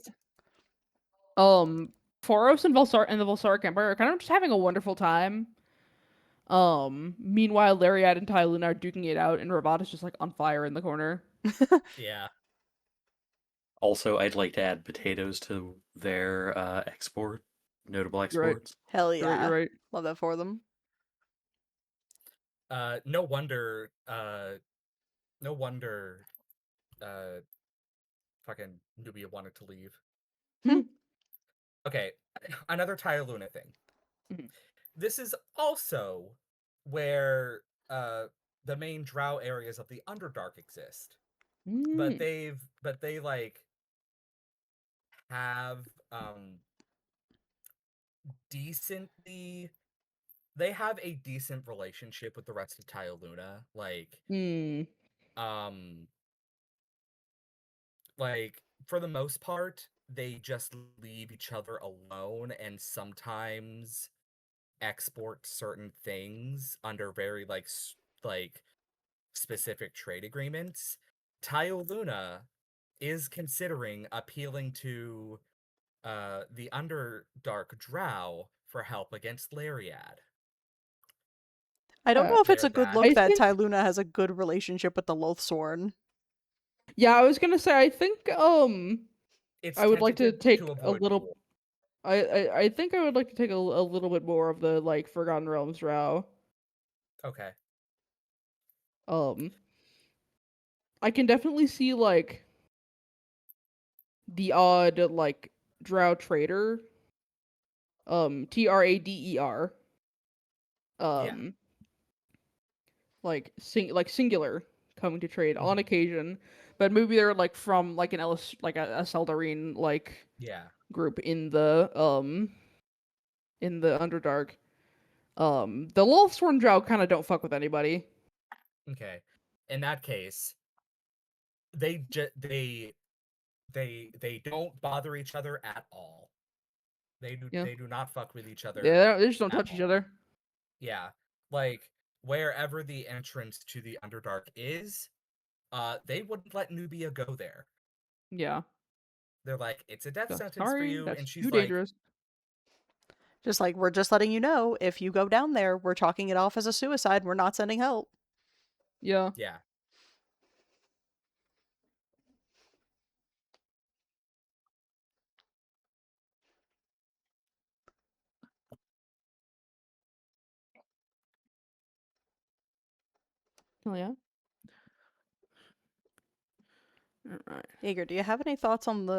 Blast. Foros and the Volsaric Empire are kind of just having a wonderful time. Meanwhile, Lariad and Tyluna are duking it out, and Rabat is just like on fire in the corner. Yeah. Also, I'd like to add potatoes to their notable You're right. exports. Hell You're right. yeah. You're right. Love that for them. No wonder. No wonder. Fucking Nubia wanted to leave. Okay, another Tyluna thing. Mhm. This is also where the main drow areas of the Underdark exist. But they like have decently they have a decent relationship with the rest of Tyluna. Um like for the most part, they just leave each other alone and sometimes export certain things under very like specific trade agreements. Tyluna is considering appealing to the Underdark Drow for help against Lariad. I don't know if it's There a good that look I that think- Tyluna has a good relationship with the Lothsorn. Yeah, I was gonna say I think it's I would like to tentative take to a avoid little. war. I think I would like to take a little bit more of the like Forgotten Realms drow. Okay. I can definitely see like the odd like drow trader. Trader. Yeah. Like singular coming to trade on Mhm. occasion, but maybe they're like from like an Ellis like a Seldarine like Yeah. group in the Underdark. The Lothsworn drow kind of don't fuck with anybody. Okay. In that case, they they don't bother each other at all. Yeah, They do not fuck with each other yeah, they just don't at touch each all. other. Yeah. Like wherever the entrance to the Underdark is, they wouldn't let Nubia go there. Yeah, They're like, it's a death sentence for sorry, you, that's and she's too like, dangerous. Just like, we're just letting you know, if you go down there, we're chalking it off as a suicide. We're not sending help. Yeah, yeah. hell yeah. All right. Jaeger, do you have any thoughts on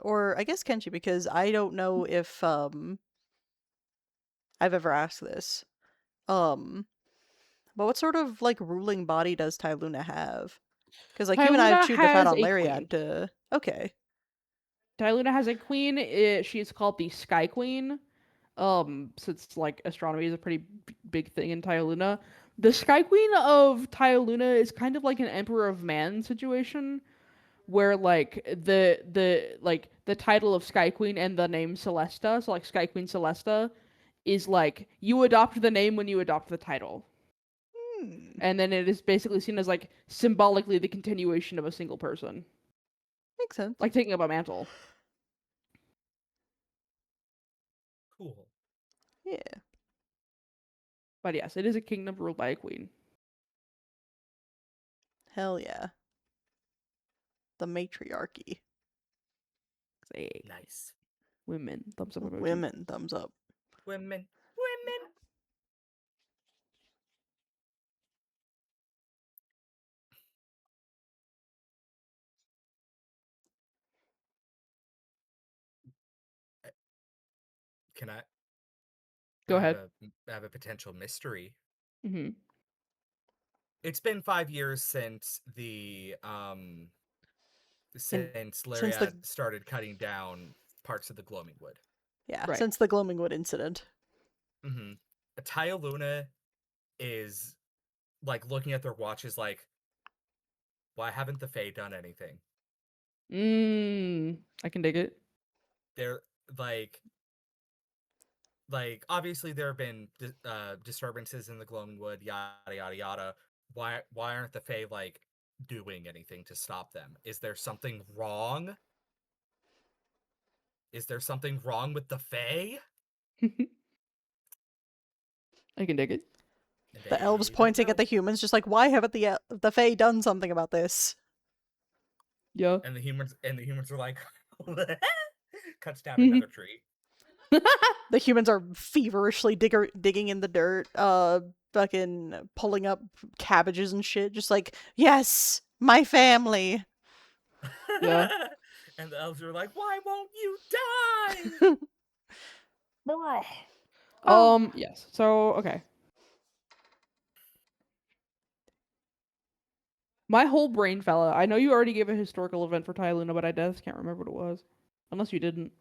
or I guess Kenshi, because I don't know if I've ever asked this. But what sort of like ruling body does Tyluna have? Because like you and I have Tyluna chewed the fat has on a queen. Lariad to okay. Tyluna has a queen. She is called the Sky Queen. Since like astronomy is a pretty big thing in Tyluna, the Sky Queen of Tyluna is kind of like an Emperor of Man situation, where like the title of Sky Queen and the name Celesta, so like Sky Queen Celesta, is like you adopt the name when you adopt the title, and then it is basically seen as like symbolically the continuation of a single person, Makes sense. like taking up a mantle. Cool. Yeah. But yes, it is a kingdom ruled by a queen. Hell yeah. the matriarchy. Say, Nice. women, thumbs up emoji. Women, thumbs up. Women. Can I Go ahead. have a potential mystery? Mm-hmm. It's been 5 years since since since the- Lariat started cutting down parts of the Gloaming Wood. Yeah, Right. since the Gloaming Wood incident. Mm-hmm. Taya Luna is like looking at their watches like, why haven't the Fae done anything? I can dig it. They're like obviously there have been disturbances in the Gloaming Wood, yada yada yada. Why aren't the Fae like doing anything to stop them? Is there something wrong? Is there something wrong with the Fae? I can dig it. The elves They don't pointing at know. the humans, just like, why haven't the Fae done something about this? Yeah. And the humans are like, cuts down another tree. The humans are feverishly digging in the dirt, fucking pulling up cabbages and shit, just like, yes, my family. Yeah. And the elves are like, why won't you die? Yes. So, okay. My whole brain fell out. I know you already gave a historical event for Ty Luna, but I just can't remember what it was. Unless you didn't.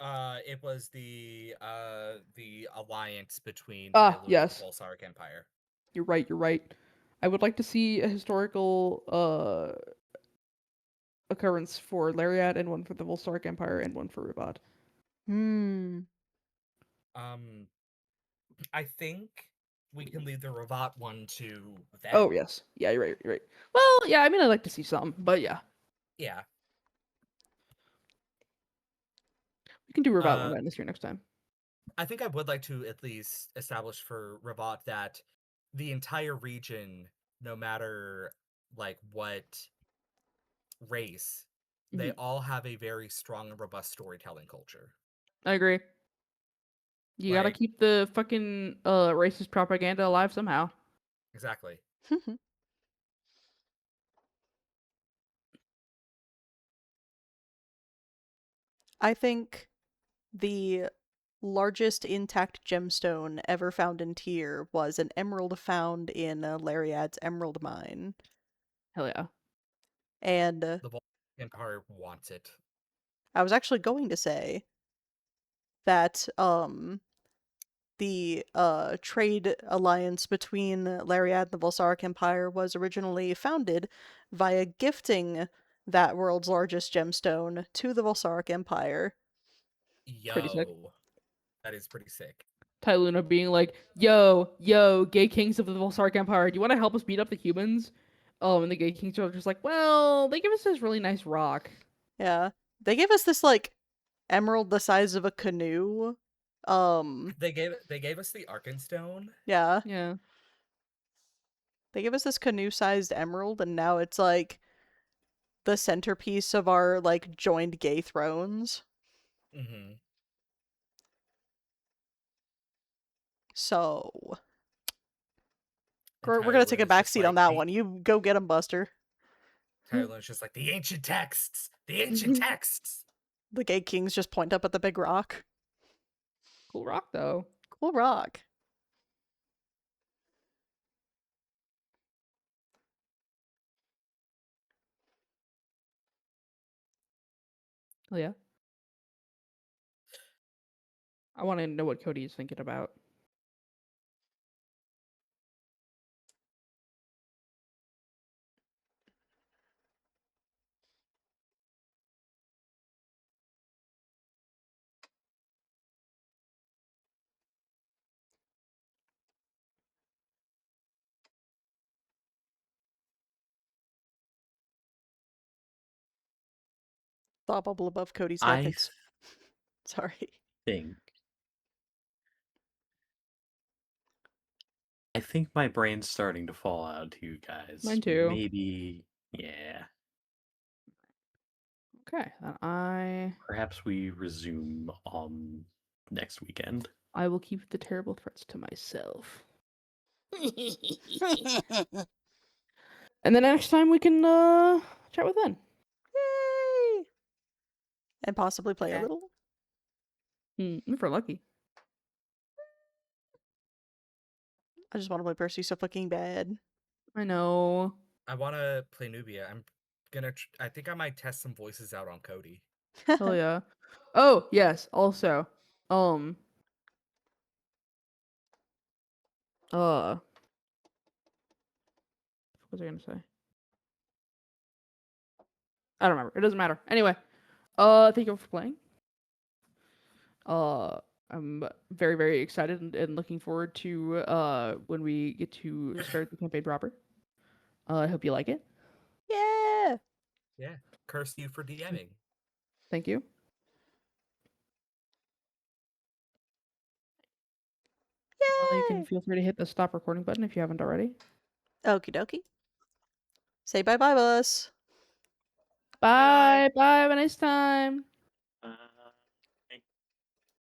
It was the alliance between Ah, Tyluna yes. and the Volsark Empire. You're right. I would like to see a historical occurrence for Lariat and one for the Volsark Empire and one for Rivad. Hmm. I think we can leave the Ravat one to them. Oh yes. Yeah, you're right. Well, yeah, I mean I'd like to see some, but yeah. Yeah. We can do Rivat one this year next time. I think I would like to at least establish for Ravat that the entire region, no matter like what race, they all have a very strong and robust storytelling culture. I agree. You gotta Like, keep the fucking racist propaganda alive somehow. exactly. I think the largest intact gemstone ever found in Tyr was an emerald found in Lariad's emerald mine. Hell yeah. And The Volsark Empire wants it. I was actually going to say that the trade alliance between Lariad and the Volsark Empire was originally founded via gifting that world's largest gemstone to the Volsark Empire. Pretty sick. Yo. That is pretty sick. Ty Luna being like, yo, gay kings of the Volsark Empire, do you want to help us beat up the humans? And the gay kings are just like, well, they give us this really nice rock. Yeah. They gave us this, like, emerald the size of a canoe. They gave us the Arkenstone. Yeah. Yeah. They gave us this canoe-sized emerald, and now it's, like, the centerpiece of our, like, joined gay thrones. Mm-hmm. So... And We're gonna take a Tyluna's just backseat on like, that one. You go get him, Buster. Tyluna's just like, the ancient texts! The ancient texts! The gay kings just point up at the big rock. Cool rock, though. Cool rock. Hell yeah. I want to know what Cody is thinking about. Thought bubble above Cody's head I thinks... Sorry. think. I think my brain's starting to fall out to you guys. Mine too. Maybe, yeah. Okay, then Perhaps we resume on next weekend. I will keep the terrible threats to myself. And then next time we can chat with Ben. Yay! And possibly play a Yeah. little. If we're lucky. I just want to play Percy so fucking bad. I know. I want to play Nubia. I'm gonna. I think I might test some voices out on Cody. Hell yeah. Oh, yes, also. What was I gonna say? I don't remember. It doesn't matter. Anyway, thank you all for playing. I'm very, very excited and looking forward to when we get to start the campaign proper. I hope you like it. Yeah! Yeah. Curse you for DMing. Thank you. You can Yay! feel free to hit the stop recording button if you haven't already. Okie dokie. Say bye-bye, Bus. Bye. Bye. Have a nice time.